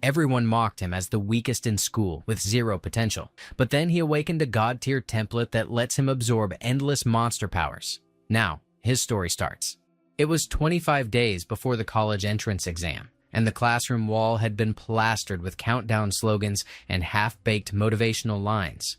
Everyone mocked him as the weakest in school with zero potential, but then he awakened a god-tier template that lets him absorb endless monster powers. Now, his story starts. It was 25 days before the college entrance exam, and the classroom wall had been plastered with countdown slogans and half-baked motivational lines.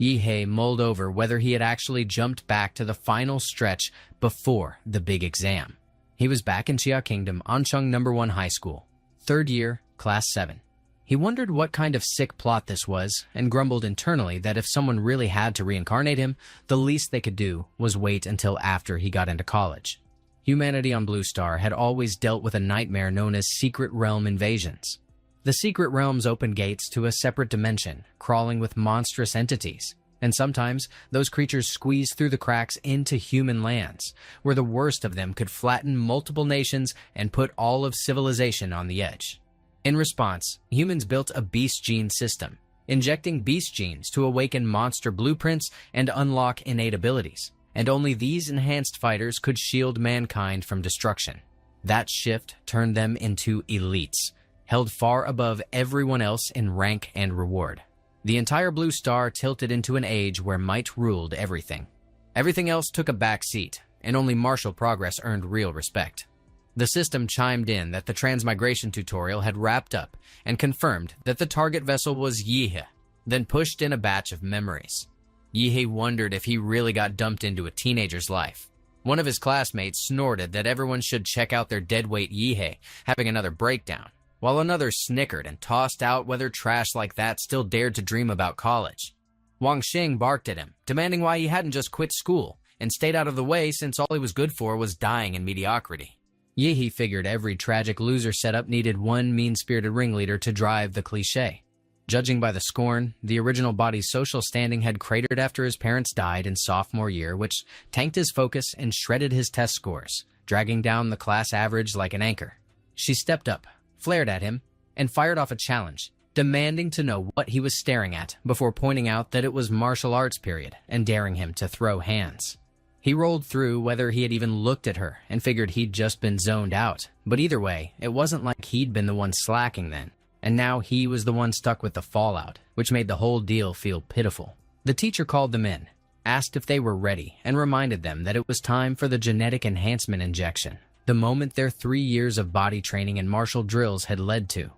Yihei mulled over whether he had actually jumped back to the final stretch before the big exam. He was back in Xia Kingdom, Ancheng No. 1 High School, 3rd year, Class 7. He wondered what kind of sick plot this was, and grumbled internally that if someone really had to reincarnate him, the least they could do was wait until after he got into college. Humanity on Blue Star had always dealt with a nightmare known as Secret Realm invasions. The Secret Realms opened gates to a separate dimension, crawling with monstrous entities, and sometimes those creatures squeezed through the cracks into human lands, where the worst of them could flatten multiple nations and put all of civilization on the edge. In response, humans built a beast gene system, injecting beast genes to awaken monster blueprints and unlock innate abilities, and only these enhanced fighters could shield mankind from destruction. That shift turned them into elites, held far above everyone else in rank and reward. The entire Blue Star tilted into an age where might ruled everything. Everything else took a back seat, and only martial progress earned real respect. The system chimed in that the transmigration tutorial had wrapped up and confirmed that the target vessel was Yihei, then pushed in a batch of memories. Yihei wondered if he really got dumped into a teenager's life. One of his classmates snorted that everyone should check out their deadweight Yihei having another breakdown, while another snickered and tossed out whether trash like that still dared to dream about college. Wang Xing barked at him, demanding why he hadn't just quit school and stayed out of the way since all he was good for was dying in mediocrity. Yihei figured every tragic loser setup needed one mean-spirited ringleader to drive the cliché. Judging by the scorn, the original body's social standing had cratered after his parents died in sophomore year, which tanked his focus and shredded his test scores, dragging down the class average like an anchor. She stepped up, flared at him, and fired off a challenge, demanding to know what he was staring at before pointing out that it was martial arts period and daring him to throw hands. He rolled through whether he had even looked at her and figured he'd just been zoned out, but either way, it wasn't like he'd been the one slacking then, and now he was the one stuck with the fallout, which made the whole deal feel pitiful. The teacher called them in, asked if they were ready, and reminded them that it was time for the genetic enhancement injection, the moment their 3 years of body training and martial drills had led to.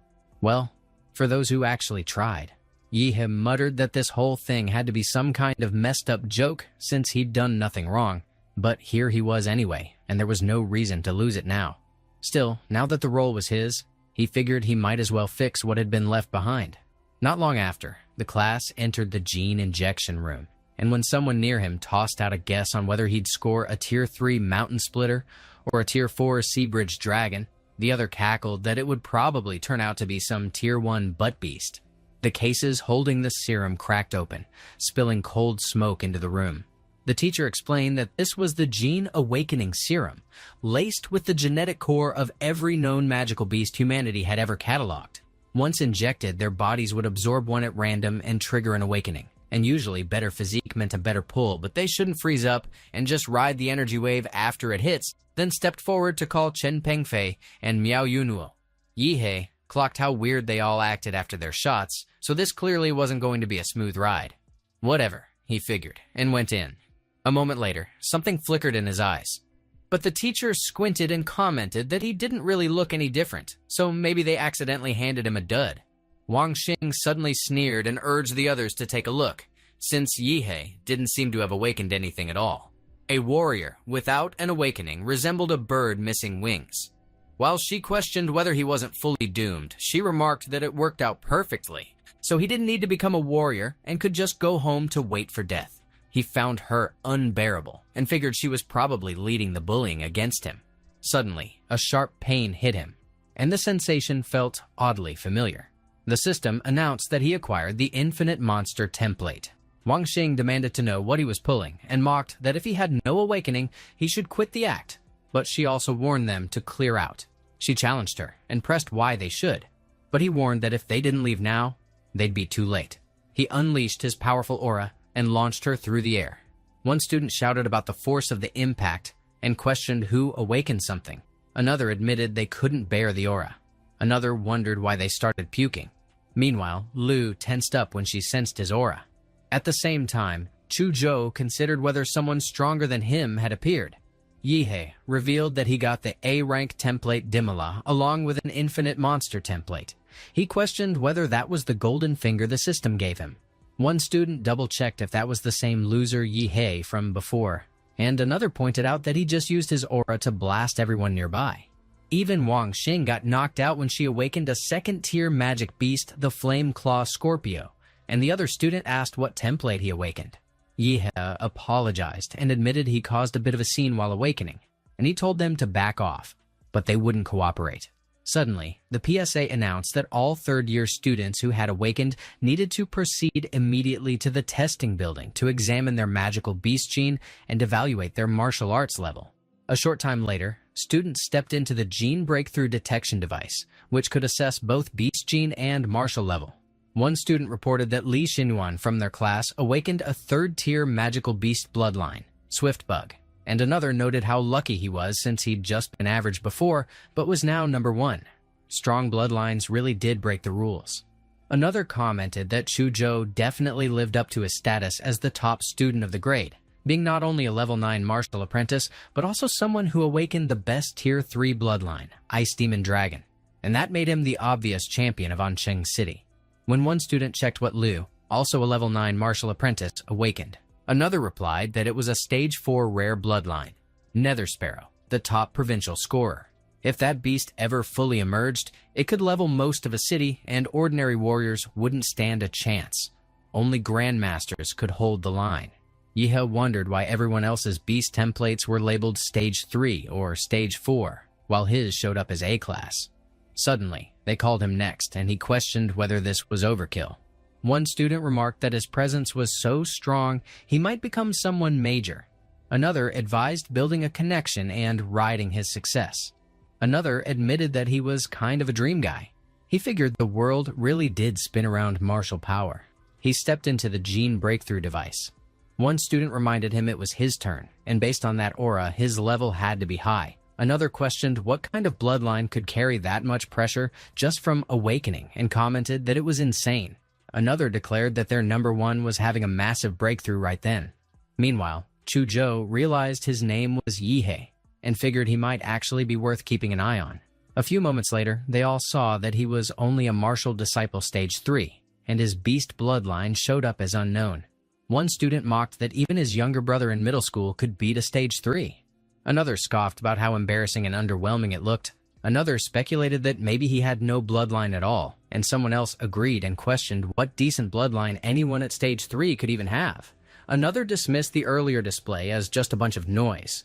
Well, for those who actually tried. Yihei muttered that this whole thing had to be some kind of messed up joke since he'd done nothing wrong, but here he was anyway, and there was no reason to lose it now. Still, now that the role was his, he figured he might as well fix what had been left behind. Not long after, the class entered the gene injection room, and when someone near him tossed out a guess on whether he'd score a Tier 3 Mountain Splitter or a Tier 4 Sea Bridge Dragon, the other cackled that it would probably turn out to be some Tier 1 Butt Beast. The cases holding the serum cracked open, spilling cold smoke into the room. The teacher explained that this was the Gene Awakening Serum, laced with the genetic core of every known magical beast humanity had ever cataloged. Once injected, their bodies would absorb one at random and trigger an awakening. And usually better physique meant a better pull, but they shouldn't freeze up and just ride the energy wave after it hits, then stepped forward to call Chen Pengfei and Miao Yunuo. Yihei clocked how weird they all acted after their shots, so this clearly wasn't going to be a smooth ride. Whatever, he figured, and went in. A moment later, something flickered in his eyes. But the teacher squinted and commented that he didn't really look any different, so maybe they accidentally handed him a dud. Wang Xing suddenly sneered and urged the others to take a look, since Yihei didn't seem to have awakened anything at all. A warrior without an awakening resembled a bird missing wings. While she questioned whether he wasn't fully doomed, she remarked that it worked out perfectly, so he didn't need to become a warrior and could just go home to wait for death. He found her unbearable and figured she was probably leading the bullying against him. Suddenly, a sharp pain hit him, and the sensation felt oddly familiar. The system announced that he acquired the Infinite Monster template. Wang Xing demanded to know what he was pulling and mocked that if he had no awakening, he should quit the act, but she also warned them to clear out. She challenged her and pressed why they should, but he warned that if they didn't leave now, they'd be too late. He unleashed his powerful aura and launched her through the air. One student shouted about the force of the impact and questioned who awakened something. Another admitted they couldn't bear the aura. Another wondered why they started puking. Meanwhile, Lu tensed up when she sensed his aura. At the same time, Chuzhou considered whether someone stronger than him had appeared. Yihei revealed that he got the A-rank template Dimala along with an infinite monster template. He questioned whether that was the golden finger the system gave him. One student double-checked if that was the same loser Yihei from before, and another pointed out that he just used his aura to blast everyone nearby. Even Wang Xing got knocked out when she awakened a second-tier magic beast, the Flame Claw Scorpio, and the other student asked what template he awakened. Yihei apologized and admitted he caused a bit of a scene while awakening, and he told them to back off, but they wouldn't cooperate. Suddenly, the PSA announced that all third-year students who had awakened needed to proceed immediately to the testing building to examine their magical beast gene and evaluate their martial arts level. A short time later, students stepped into the gene breakthrough detection device, which could assess both beast gene and martial level. One student reported that Li Xinyuan from their class awakened a third-tier magical beast bloodline, Swiftbug, and another noted how lucky he was since he'd just been average before, but was now number 1. Strong bloodlines really did break the rules. Another commented that Chuzhou definitely lived up to his status as the top student of the grade, being not only a level 9 martial apprentice, but also someone who awakened the best tier 3 bloodline, Ice Demon Dragon, and that made him the obvious champion of Anqing City. When one student checked what Liu, also a level 9 martial apprentice, awakened, another replied that it was a stage 4 rare bloodline, Nether Sparrow, the top provincial scorer. If that beast ever fully emerged, it could level most of a city and ordinary warriors wouldn't stand a chance. Only grandmasters could hold the line. Yihei wondered why everyone else's beast templates were labeled stage 3 or stage 4, while his showed up as A-class. Suddenly, they called him next, and he questioned whether this was overkill. One student remarked that his presence was so strong he might become someone major. Another advised building a connection and riding his success. Another admitted that he was kind of a dream guy. He figured the world really did spin around martial power. He stepped into the gene breakthrough device. One student reminded him it was his turn, and based on that aura, his level had to be high. Another questioned what kind of bloodline could carry that much pressure just from awakening and commented that it was insane. Another declared that their number 1 was having a massive breakthrough right then. Meanwhile, Chuzhou realized his name was Yihei and figured he might actually be worth keeping an eye on. A few moments later, they all saw that he was only a martial disciple stage 3, and his beast bloodline showed up as unknown. One student mocked that even his younger brother in middle school could beat a stage 3. Another scoffed about how embarrassing and underwhelming it looked. Another speculated that maybe he had no bloodline at all, and someone else agreed and questioned what decent bloodline anyone at stage 3 could even have. Another dismissed the earlier display as just a bunch of noise.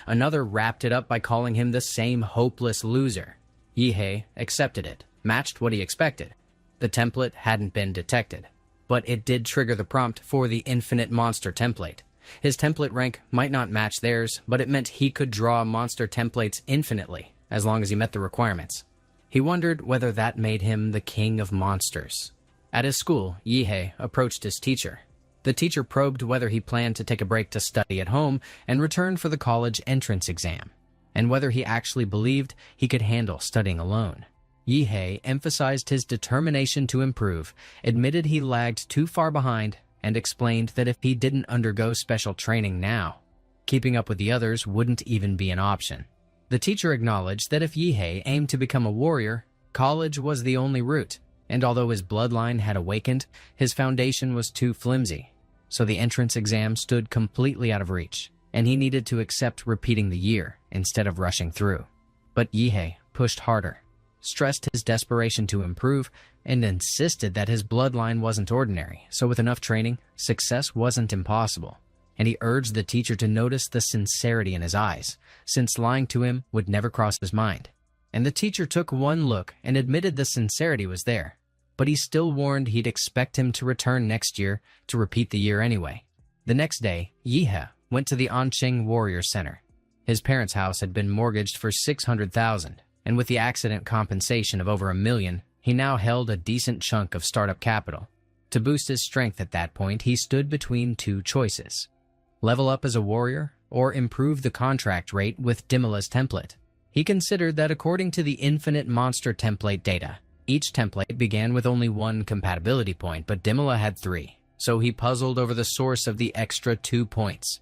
Another wrapped it up by calling him the same hopeless loser. Yihei accepted it, matched what he expected. The template hadn't been detected, but it did trigger the prompt for the infinite monster template. His template rank might not match theirs, but it meant he could draw monster templates infinitely, as long as he met the requirements. He wondered whether that made him the king of monsters. At his school, Yihei approached his teacher. The teacher probed whether he planned to take a break to study at home and return for the college entrance exam, and whether he actually believed he could handle studying alone. Yihei emphasized his determination to improve, admitted he lagged too far behind, and explained that if he didn't undergo special training now, keeping up with the others wouldn't even be an option. The teacher acknowledged that if Yihei aimed to become a warrior, college was the only route, and although his bloodline had awakened, his foundation was too flimsy, so the entrance exam stood completely out of reach, and he needed to accept repeating the year instead of rushing through. But Yihei pushed harder, stressed his desperation to improve, and insisted that his bloodline wasn't ordinary, so with enough training, success wasn't impossible. And he urged the teacher to notice the sincerity in his eyes, since lying to him would never cross his mind. And the teacher took one look and admitted the sincerity was there, but he still warned he'd expect him to return next year to repeat the year anyway. The next day, Yihei went to the Anqing Warrior Center. His parents' house had been mortgaged for $600,000, and with the accident compensation of over $1 million, he now held a decent chunk of startup capital. To boost his strength at that point, he stood between two choices: level up as a warrior, or improve the contract rate with Dimala's template. He considered that according to the infinite monster template data, each template began with only one compatibility point, but Dimala had 3, so he puzzled over the source of the extra 2 points.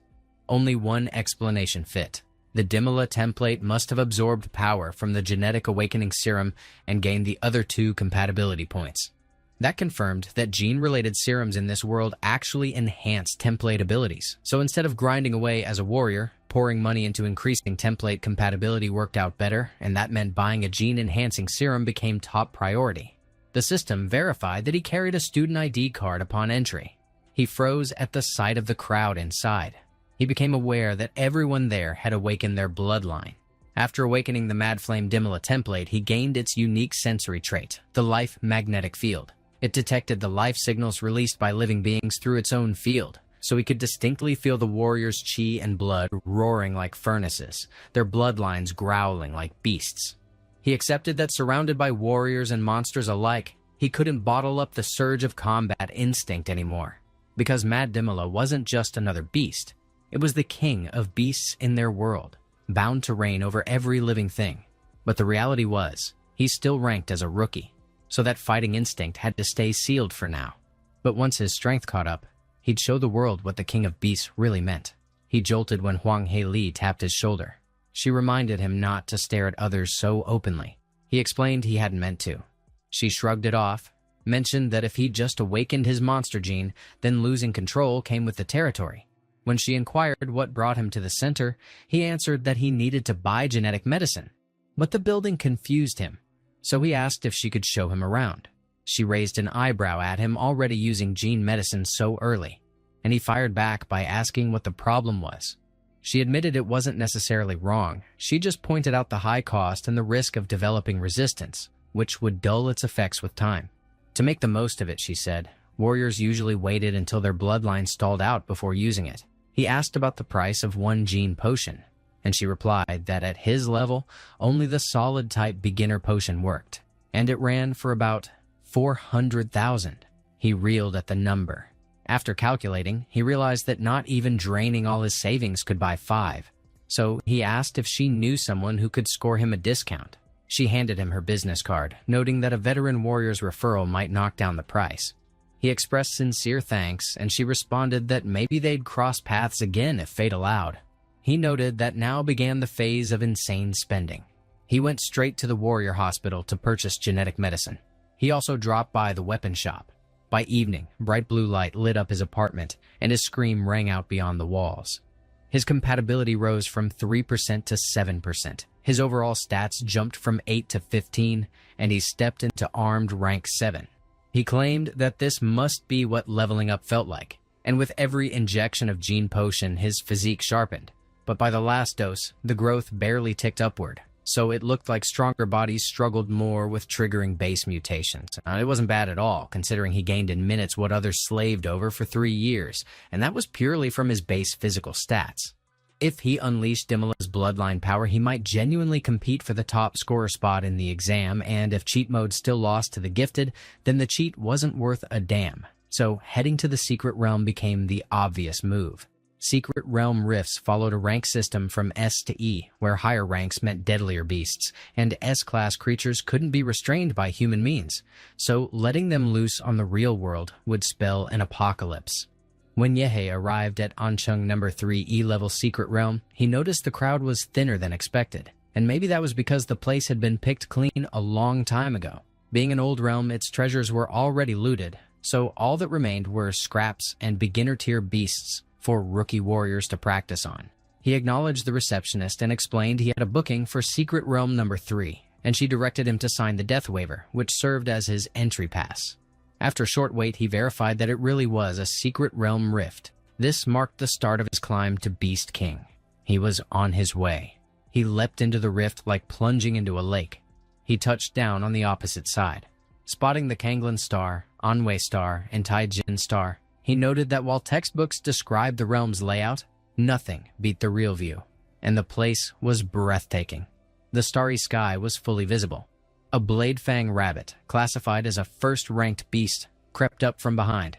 Only one explanation fit. The Dimala template must have absorbed power from the genetic awakening serum and gained the other 2 compatibility points. That confirmed that gene-related serums in this world actually enhance template abilities. So instead of grinding away as a warrior, pouring money into increasing template compatibility worked out better, and that meant buying a gene-enhancing serum became top priority. The system verified that he carried a student ID card upon entry. He froze at the sight of the crowd inside. He became aware that everyone there had awakened their bloodline. After awakening the Mad Flame Dimala template, he gained its unique sensory trait, the Life Magnetic Field. It detected the life signals released by living beings through its own field, so he could distinctly feel the warriors' chi and blood roaring like furnaces, their bloodlines growling like beasts. He accepted that surrounded by warriors and monsters alike, he couldn't bottle up the surge of combat instinct anymore. Because Mad Dimala wasn't just another beast, it was the king of beasts in their world, bound to reign over every living thing. But the reality was, he still ranked as a rookie, so that fighting instinct had to stay sealed for now. But once his strength caught up, he'd show the world what the king of beasts really meant. He jolted when Huang He Li tapped his shoulder. She reminded him not to stare at others so openly. He explained he hadn't meant to. She shrugged it off, mentioned that if he'd just awakened his monster gene, then losing control came with the territory. When she inquired what brought him to the center, he answered that he needed to buy genetic medicine. But the building confused him, so he asked if she could show him around. She raised an eyebrow at him already using gene medicine so early, and he fired back by asking what the problem was. She admitted it wasn't necessarily wrong, she just pointed out the high cost and the risk of developing resistance, which would dull its effects with time. To make the most of it, she said, warriors usually waited until their bloodline stalled out before using it. He asked about the price of one gene potion, and she replied that at his level, only the solid-type beginner potion worked, and it ran for about 400,000. He reeled at the number. After calculating, he realized that not even draining all his savings could buy 5, so he asked if she knew someone who could score him a discount. She handed him her business card, noting that a veteran warrior's referral might knock down the price. He expressed sincere thanks, and she responded that maybe they'd cross paths again if fate allowed. He noted that now began the phase of insane spending. He went straight to the warrior hospital to purchase genetic medicine. He also dropped by the weapon shop. By evening, bright blue light lit up his apartment, and his scream rang out beyond the walls. His compatibility rose from 3% to 7%. His overall stats jumped from 8 to 15, and he stepped into armed rank 7. He claimed that this must be what leveling up felt like, and with every injection of gene potion, his physique sharpened. But by the last dose, the growth barely ticked upward, so it looked like stronger bodies struggled more with triggering base mutations. It wasn't bad at all, considering he gained in minutes what others slaved over for 3 years, and that was purely from his base physical stats. If he unleashed Dimala's bloodline power, he might genuinely compete for the top scorer spot in the exam, and if cheat mode still lost to the gifted, then the cheat wasn't worth a damn. So heading to the secret realm became the obvious move. Secret realm rifts followed a rank system from S to E, where higher ranks meant deadlier beasts, and S-class creatures couldn't be restrained by human means, so letting them loose on the real world would spell an apocalypse. When Yehe arrived at Anchung No. 3 E-level secret realm, he noticed the crowd was thinner than expected, and maybe that was because the place had been picked clean a long time ago. Being an old realm, its treasures were already looted, so all that remained were scraps and beginner-tier beasts for rookie warriors to practice on. He acknowledged the receptionist and explained he had a booking for Secret Realm No. 3, and she directed him to sign the death waiver, which served as his entry pass. After a short wait, he verified that it really was a Secret Realm rift. This marked the start of his climb to Beast King. He was on his way. He leapt into the rift like plunging into a lake. He touched down on the opposite side. Spotting the Kanglan Star, Anwei Star, and Taijin Star, he noted that while textbooks described the realm's layout, nothing beat the real view, and the place was breathtaking. The starry sky was fully visible. A blade-fang rabbit, classified as a first-ranked beast, crept up from behind.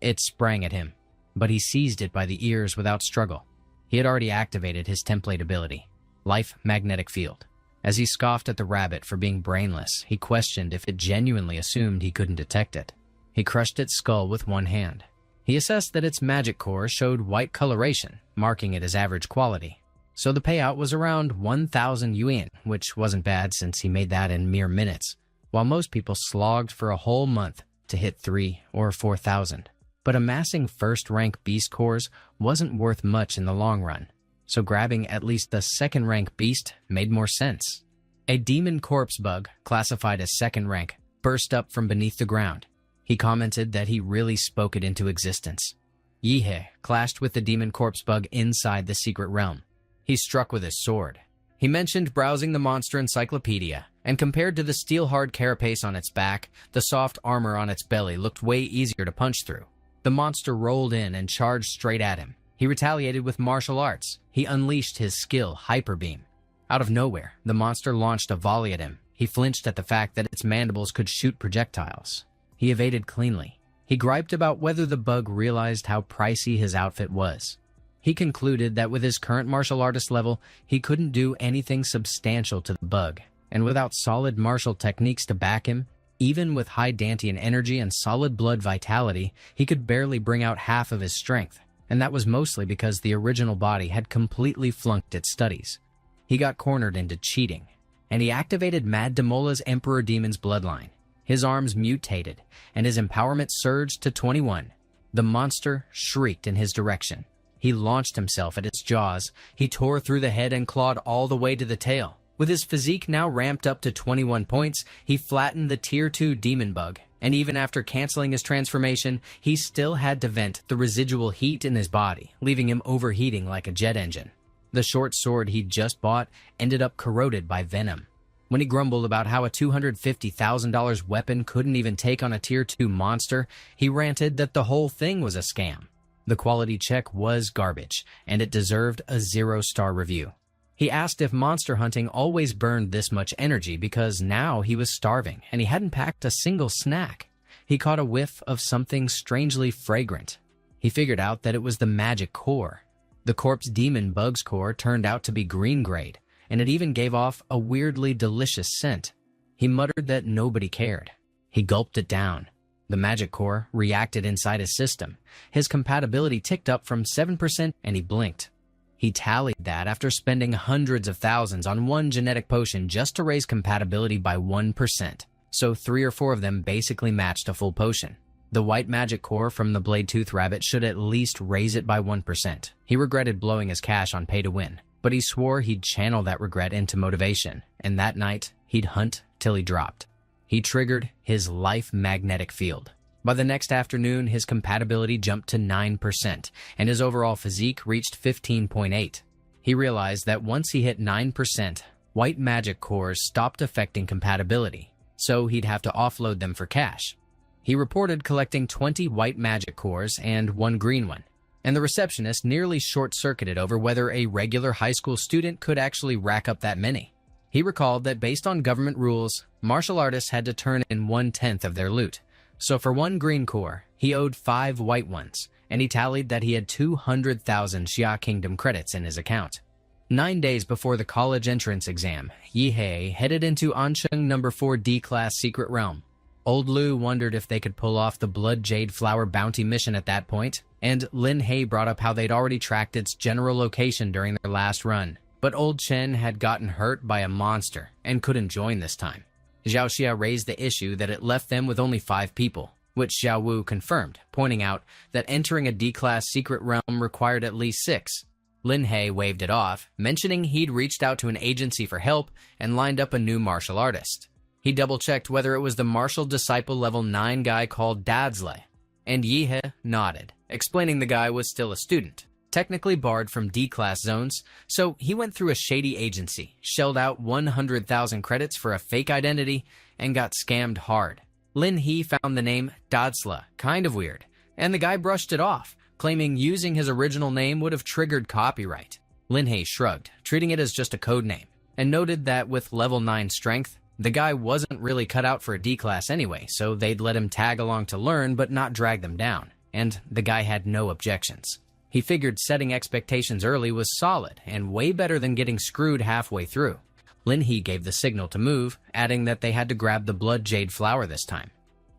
It sprang at him, but he seized it by the ears without struggle. He had already activated his template ability, Life Magnetic Field. As he scoffed at the rabbit for being brainless, he questioned if it genuinely assumed he couldn't detect it. He crushed its skull with one hand. He assessed that its magic core showed white coloration, marking it as average quality. So the payout was around 1,000 yuan, which wasn't bad since he made that in mere minutes, while most people slogged for a whole month to hit 3 or 4,000. But amassing first-rank beast cores wasn't worth much in the long run, so grabbing at least the second-rank beast made more sense. A demon corpse bug, classified as second rank, burst up from beneath the ground. He commented that he really spoke it into existence. Yihe clashed with the demon corpse bug inside the secret realm. He struck with his sword. He mentioned browsing the monster encyclopedia, and compared to the steel-hard carapace on its back, the soft armor on its belly looked way easier to punch through. The monster rolled in and charged straight at him. He retaliated with martial arts. He unleashed his skill, Hyper Beam. Out of nowhere, the monster launched a volley at him. He flinched at the fact that its mandibles could shoot projectiles. He evaded cleanly. He griped about whether the bug realized how pricey his outfit was. He concluded that with his current martial artist level, he couldn't do anything substantial to the bug, and without solid martial techniques to back him, even with high Dantian energy and solid blood vitality, he could barely bring out half of his strength, and that was mostly because the original body had completely flunked its studies. He got cornered into cheating, and he activated Mad Demola's Emperor Demon's bloodline. His arms mutated, and his empowerment surged to 21. The monster shrieked in his direction. He launched himself at its jaws. He tore through the head and clawed all the way to the tail. With his physique now ramped up to 21 points, he flattened the Tier 2 demon bug, and even after canceling his transformation, he still had to vent the residual heat in his body, leaving him overheating like a jet engine. The short sword he'd just bought ended up corroded by venom. When he grumbled about how a $250,000 weapon couldn't even take on a Tier 2 monster, he ranted that the whole thing was a scam. The quality check was garbage, and it deserved a 0-star review. He asked if monster hunting always burned this much energy because now he was starving and he hadn't packed a single snack. He caught a whiff of something strangely fragrant. He figured out that it was the magic core. The corpse demon bug's core turned out to be green grade, and it even gave off a weirdly delicious scent. He muttered that nobody cared. He gulped it down. The magic core reacted inside his system. His compatibility ticked up from 7% and he blinked. He tallied that after spending hundreds of thousands on one genetic potion just to raise compatibility by 1%. So 3 or 4 of them basically matched a full potion. The white magic core from the Blade Tooth Rabbit should at least raise it by 1%. He regretted blowing his cash on pay to win, but he swore he'd channel that regret into motivation, and that night he'd hunt till he dropped. He triggered his life magnetic field. By the next afternoon, his compatibility jumped to 9%, and his overall physique reached 15.8. He realized that once he hit 9%, white magic cores stopped affecting compatibility, so he'd have to offload them for cash. He reported collecting 20 white magic cores and 1 green one, and the receptionist nearly short-circuited over whether a regular high school student could actually rack up that many. He recalled that based on government rules, martial artists had to turn in 1/10 of their loot. So for 1 green core, he owed 5 white ones, and he tallied that he had 200,000 Xia Kingdom credits in his account. 9 days before the college entrance exam, Yihei headed into Ansheng No. 4 D-Class Secret Realm. Old Lu wondered if they could pull off the Blood Jade Flower bounty mission at that point, and Lin Hei brought up how they'd already tracked its general location during their last run. But Old Chen had gotten hurt by a monster and couldn't join this time. Zhao Xia raised the issue that it left them with only 5 people, which Xiao Wu confirmed, pointing out that entering a D-Class Secret Realm required at least 6. Lin Hei waved it off, mentioning he'd reached out to an agency for help and lined up a new martial artist. He double-checked whether it was the martial disciple level 9 guy called Dadzle, and Yihe nodded, explaining the guy was still a student, technically barred from D-Class zones, so he went through a shady agency, shelled out 100,000 credits for a fake identity, and got scammed hard. Lin He found the name Dadzle kind of weird, and the guy brushed it off, claiming using his original name would have triggered copyright. Lin He shrugged, treating it as just a code name, and noted that with level 9 strength, the guy wasn't really cut out for a D-Class anyway, so they'd let him tag along to learn but not drag them down, and the guy had no objections. He figured setting expectations early was solid and way better than getting screwed halfway through. Lin He gave the signal to move, adding that they had to grab the blood jade flower this time.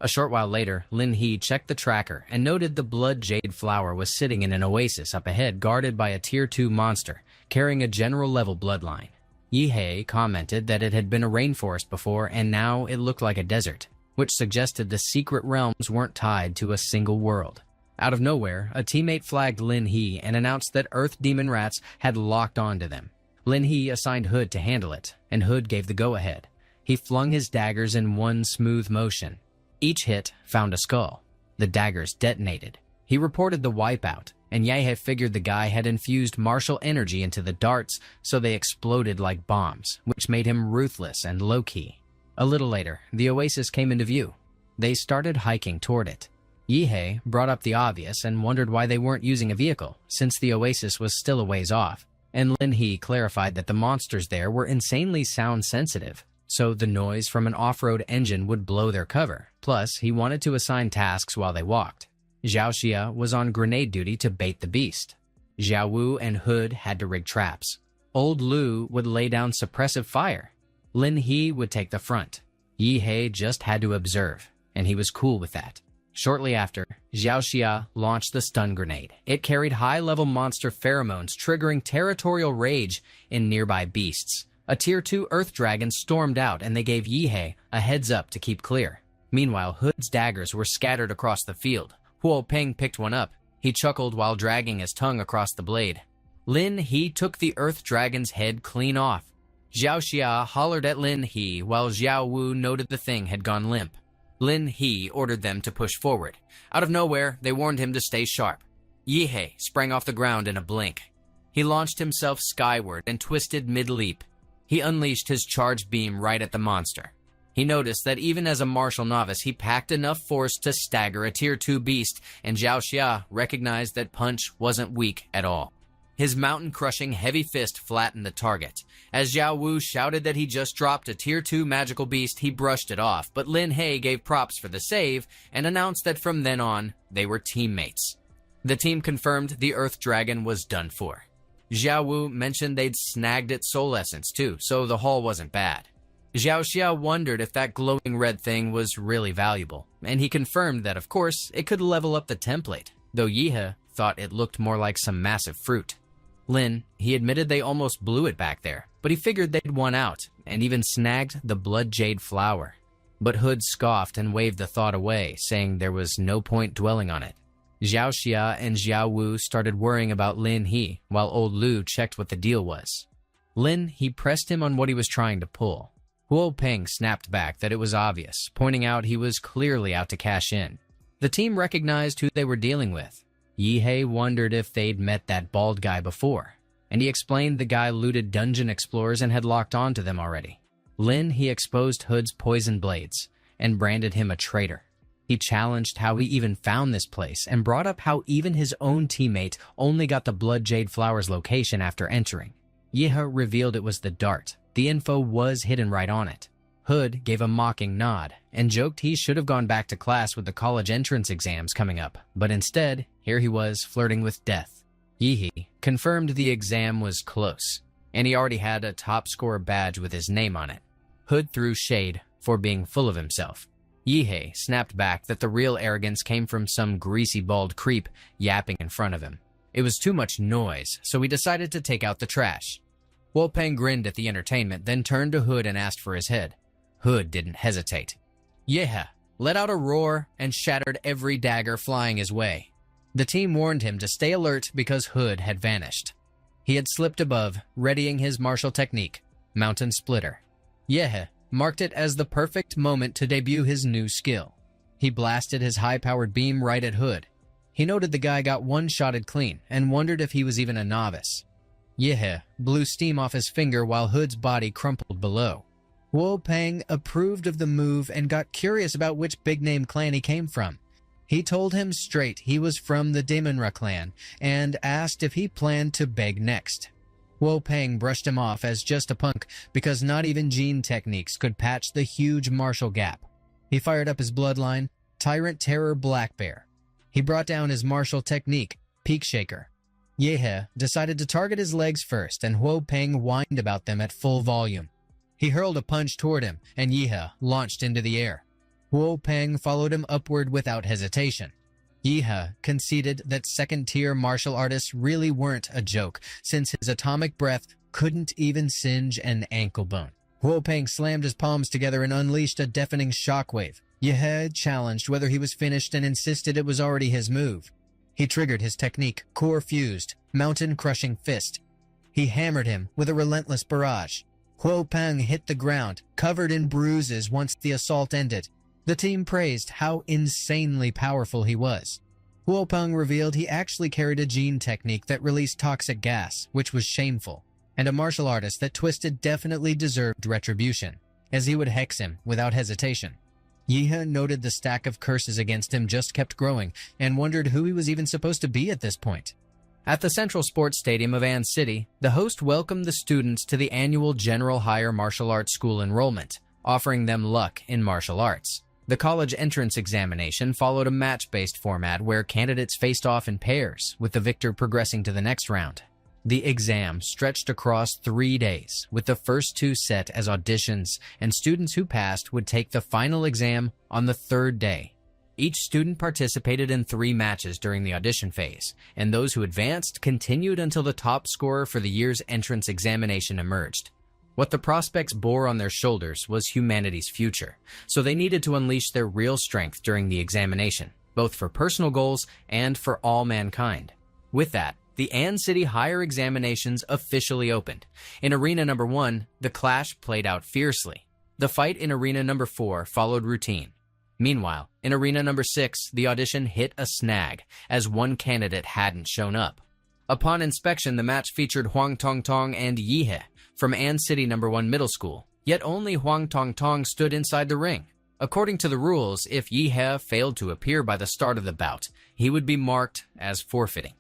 A short while later, Lin He checked the tracker and noted the blood jade flower was sitting in an oasis up ahead guarded by a Tier 2 monster, carrying a general-level bloodline. Yihei commented that it had been a rainforest before and now it looked like a desert, which suggested the secret realms weren't tied to a single world. Out of nowhere, a teammate flagged Lin He and announced that Earth Demon Rats had locked onto them. Lin He assigned Hood to handle it, and Hood gave the go-ahead. He flung his daggers in one smooth motion. Each hit found a skull. The daggers detonated. He reported the wipeout, and Yehhe figured the guy had infused martial energy into the darts so they exploded like bombs, which made him ruthless and low-key. A little later, the oasis came into view. They started hiking toward it. Yehhe brought up the obvious and wondered why they weren't using a vehicle, since the oasis was still a ways off, and Lin He clarified that the monsters there were insanely sound-sensitive, so the noise from an off-road engine would blow their cover. Plus, he wanted to assign tasks while they walked. Zhao Xia was on grenade duty to bait the beast. Xiao Wu and Hood had to rig traps. Old Lu would lay down suppressive fire. Lin He would take the front. Yehhe just had to observe, and he was cool with that. Shortly after, Zhao Xia launched the stun grenade. It carried high-level monster pheromones, triggering territorial rage in nearby beasts. A Tier 2 Earth Dragon stormed out, and they gave Yehhe a heads-up to keep clear. Meanwhile, Hood's daggers were scattered across the field. Huo Peng picked one up. He chuckled while dragging his tongue across the blade. Lin He took the Earth Dragon's head clean off. Zhao Xia hollered at Lin He while Xiao Wu noted the thing had gone limp. Lin He ordered them to push forward. Out of nowhere, they warned him to stay sharp. Yehhe sprang off the ground in a blink. He launched himself skyward and twisted mid-leap. He unleashed his charge beam right at the monster. He noticed that even as a martial novice, he packed enough force to stagger a Tier 2 beast, and Zhao Xia recognized that punch wasn't weak at all. His mountain-crushing heavy fist flattened the target. As Xiao Wu shouted that he just dropped a Tier 2 magical beast, he brushed it off, but Lin He gave props for the save and announced that from then on, they were teammates. The team confirmed the Earth Dragon was done for. Xiao Wu mentioned they'd snagged its soul essence too, so the haul wasn't bad. Zhao Xia wondered if that glowing red thing was really valuable, and he confirmed that, of course, it could level up the template, though Yehhe thought it looked more like some massive fruit. Lin, he admitted they almost blew it back there, but he figured they'd won out, and even snagged the blood jade flower. But Hood scoffed and waved the thought away, saying there was no point dwelling on it. Zhao Xia and Xiao Wu started worrying about Lin He, while old Lu checked what the deal was. Lin, he pressed him on what he was trying to pull. Huo Peng snapped back that it was obvious, pointing out he was clearly out to cash in. The team recognized who they were dealing with. Yehhe wondered if they'd met that bald guy before, and he explained the guy looted dungeon explorers and had locked onto them already. Lin, he exposed Hood's poison blades and branded him a traitor. He challenged how he even found this place and brought up how even his own teammate only got the blood jade flower's location after entering. Yehhe revealed it was the dart. The info was hidden right on it. Hood gave a mocking nod and joked he should have gone back to class with the college entrance exams coming up, but instead, here he was flirting with death. Yehhe confirmed the exam was close, and he already had a top scorer badge with his name on it. Hood threw shade for being full of himself. Yehhe snapped back that the real arrogance came from some greasy bald creep yapping in front of him. It was too much noise, so he decided to take out the trash. Wolpeng grinned at the entertainment, then turned to Hood and asked for his head. Hood didn't hesitate. Yehhe let out a roar and shattered every dagger flying his way. The team warned him to stay alert because Hood had vanished. He had slipped above, readying his martial technique, Mountain Splitter. Yehhe marked it as the perfect moment to debut his new skill. He blasted his high-powered beam right at Hood. He noted the guy got one-shotted clean and wondered if he was even a novice. Yehhe blew steam off his finger while Hood's body crumpled below. Huo Peng approved of the move and got curious about which big-name clan he came from. He told him straight he was from the Daemonra clan and asked if he planned to beg next. Huo Peng brushed him off as just a punk because not even gene techniques could patch the huge martial gap. He fired up his bloodline, Tyrant Terror Black Bear. He brought down his martial technique, Peak Shaker. Yehhe decided to target his legs first, and Huo Peng whined about them at full volume. He hurled a punch toward him, and Yihe launched into the air. Huo Peng followed him upward without hesitation. Yihe conceded that second-tier martial artists really weren't a joke, since his atomic breath couldn't even singe an ankle bone. Huo Peng slammed his palms together and unleashed a deafening shockwave. Yihe challenged whether he was finished and insisted it was already his move. He triggered his technique, core-fused, mountain-crushing fist. He hammered him with a relentless barrage. Huo Peng hit the ground, covered in bruises once the assault ended. The team praised how insanely powerful he was. Huo Peng revealed he actually carried a gene technique that released toxic gas, which was shameful, and a martial artist that Twisted definitely deserved retribution, as he would hex him without hesitation. Yihe noted the stack of curses against him just kept growing, and wondered who he was even supposed to be at this point. At the Central Sports Stadium of An City, the host welcomed the students to the annual General Higher Martial Arts School enrollment, offering them luck in martial arts. The college entrance examination followed a match-based format where candidates faced off in pairs, with the victor progressing to the next round. The exam stretched across 3 days, with the first 2 set as auditions, and students who passed would take the final exam on the 3rd day. Each student participated in 3 matches during the audition phase, and those who advanced continued until the top scorer for the year's entrance examination emerged. What the prospects bore on their shoulders was humanity's future, so they needed to unleash their real strength during the examination, both for personal goals and for all mankind. With that, the An City Higher Examinations officially opened. In Arena Number 1, the clash played out fiercely. The fight in Arena Number 4 followed routine. Meanwhile, in Arena Number 6, the audition hit a snag, as one candidate hadn't shown up. Upon inspection, the match featured Huang Tongtong and Yihe from An City Number 1 Middle School, yet only Huang Tongtong stood inside the ring. According to the rules, if Yihe failed to appear by the start of the bout, he would be marked as forfeiting.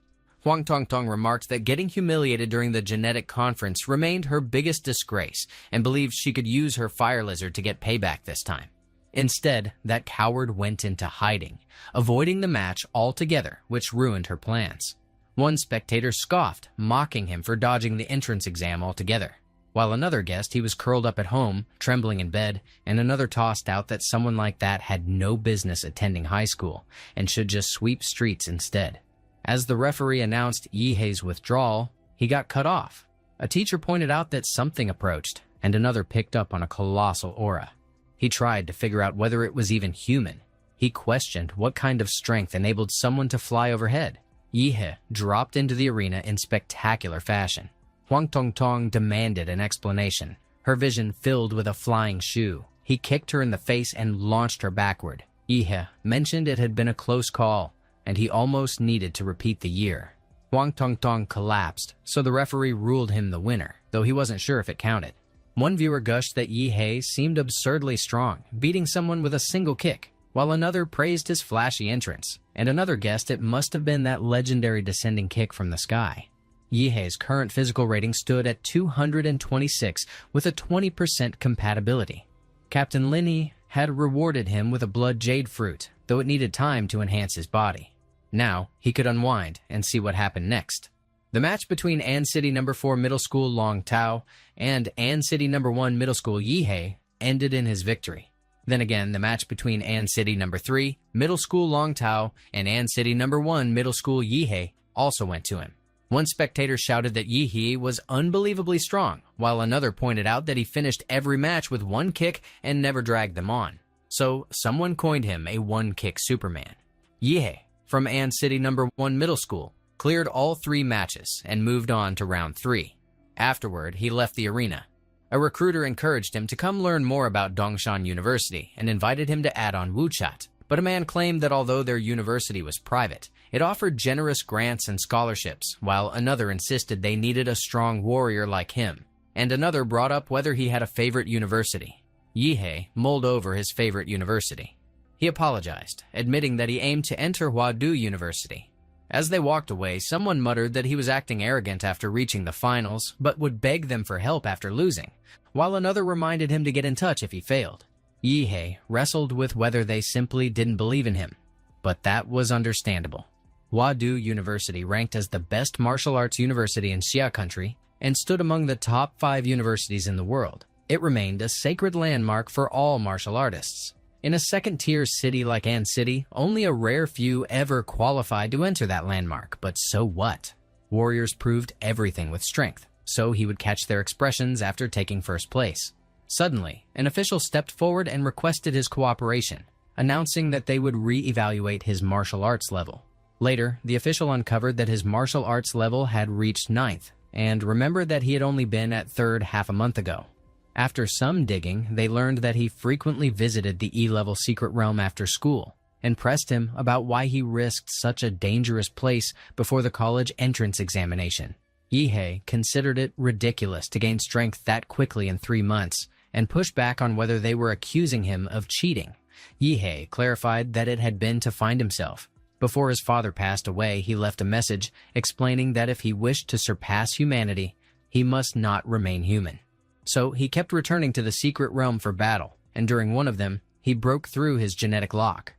Huang Tongtong remarked that getting humiliated during the genetic conference remained her biggest disgrace and believed she could use her fire lizard to get payback this time. Instead, that coward went into hiding, avoiding the match altogether, which ruined her plans. One spectator scoffed, mocking him for dodging the entrance exam altogether, while another guessed he was curled up at home, trembling in bed, and another tossed out that someone like that had no business attending high school and should just sweep streets instead. As the referee announced Yihe's withdrawal, he got cut off. A teacher pointed out that something approached, and another picked up on a colossal aura. He tried to figure out whether it was even human. He questioned what kind of strength enabled someone to fly overhead. Yihe dropped into the arena in spectacular fashion. Huang Tongtong demanded an explanation, her vision filled with a flying shoe. He kicked her in the face and launched her backward. Yihe mentioned it had been a close call, and he almost needed to repeat the year. Huang Tongtong collapsed, so the referee ruled him the winner, though he wasn't sure if it counted. One viewer gushed that Yihe seemed absurdly strong, beating someone with a single kick, while another praised his flashy entrance, and another guessed it must have been that legendary descending kick from the sky. Yihe's current physical rating stood at 226 with a 20% compatibility. Captain Linny had rewarded him with a blood jade fruit, though it needed time to enhance his body. Now, he could unwind and see what happened next. The match between An City Number 4 Middle School Long Tao and An City Number 1 Middle School Yihe ended in his victory. Then again, the match between An City Number 3 Middle School Long Tao and An City Number 1 Middle School Yihe also went to him. One spectator shouted that Yihe was unbelievably strong, while another pointed out that he finished every match with one kick and never dragged them on. So someone coined him a one-kick Superman. Yihe, from An City Number 1 Middle School, cleared all 3 matches and moved on to round 3. Afterward, he left the arena. A recruiter encouraged him to come learn more about Dongshan University and invited him to add on WuChat. But a man claimed that although their university was private, it offered generous grants and scholarships, while another insisted they needed a strong warrior like him, and another brought up whether he had a favorite university. Yihe mulled over his favorite university. He apologized, admitting that he aimed to enter Huadu University. As they walked away, someone muttered that he was acting arrogant after reaching the finals, but would beg them for help after losing, while another reminded him to get in touch if he failed. Yihe wrestled with whether they simply didn't believe in him, but that was understandable. Huadu University ranked as the best martial arts university in Xia country and stood among the top 5 universities in the world. It remained a sacred landmark for all martial artists. In a second-tier city like An City, only a rare few ever qualified to enter that landmark, but so what? Warriors proved everything with strength, so he would catch their expressions after taking first place. Suddenly, an official stepped forward and requested his cooperation, announcing that they would re-evaluate his martial arts level. Later, the official uncovered that his martial arts level had reached 9th, and remembered that he had only been at 3rd half a month ago. After some digging, they learned that he frequently visited the E-level secret realm after school, and pressed him about why he risked such a dangerous place before the college entrance examination. Yihei considered it ridiculous to gain strength that quickly in 3 months, and pushed back on whether they were accusing him of cheating. Yihei clarified that it had been to find himself. Before his father passed away, he left a message explaining that if he wished to surpass humanity, he must not remain human. So he kept returning to the secret realm for battle, and during one of them, he broke through his genetic lock.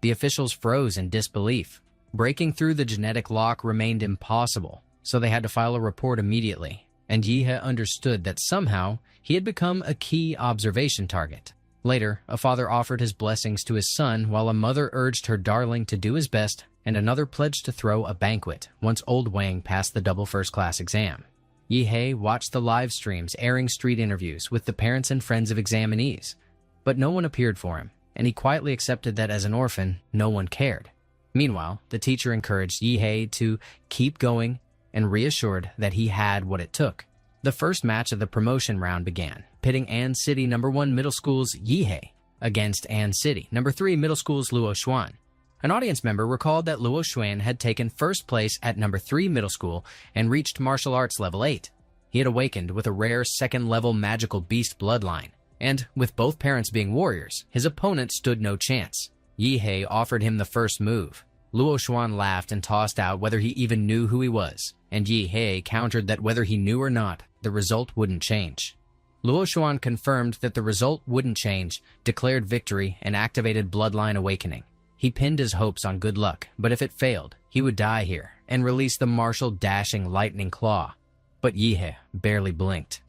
The officials froze in disbelief. Breaking through the genetic lock remained impossible, so they had to file a report immediately, and Yihei understood that somehow he had become a key observation target. Later, a father offered his blessings to his son while a mother urged her darling to do his best, and another pledged to throw a banquet once old Wang passed the double first-class exam. Yihei watched the live streams airing street interviews with the parents and friends of examinees, but no one appeared for him, and he quietly accepted that as an orphan, no one cared. Meanwhile, the teacher encouraged Yihei to keep going and reassured that he had what it took. The first match of the promotion round began, pitting An City No. 1 Middle School's Yihei against An City No. 3 Middle School's Luo Xuan. An audience member recalled that Luo Xuan had taken first place at No. 3 Middle School and reached martial arts level 8. He had awakened with a rare second-level magical beast bloodline, and with both parents being warriors, his opponent stood no chance. Yihei offered him the first move. Luo Xuan laughed and tossed out whether he even knew who he was, and Yihei countered that whether he knew or not, the result wouldn't change. Luo Xuan confirmed that the result wouldn't change, declared victory, and activated Bloodline Awakening. He pinned his hopes on good luck, but if it failed, he would die here, and release the martial dashing lightning claw. But Yihei barely blinked.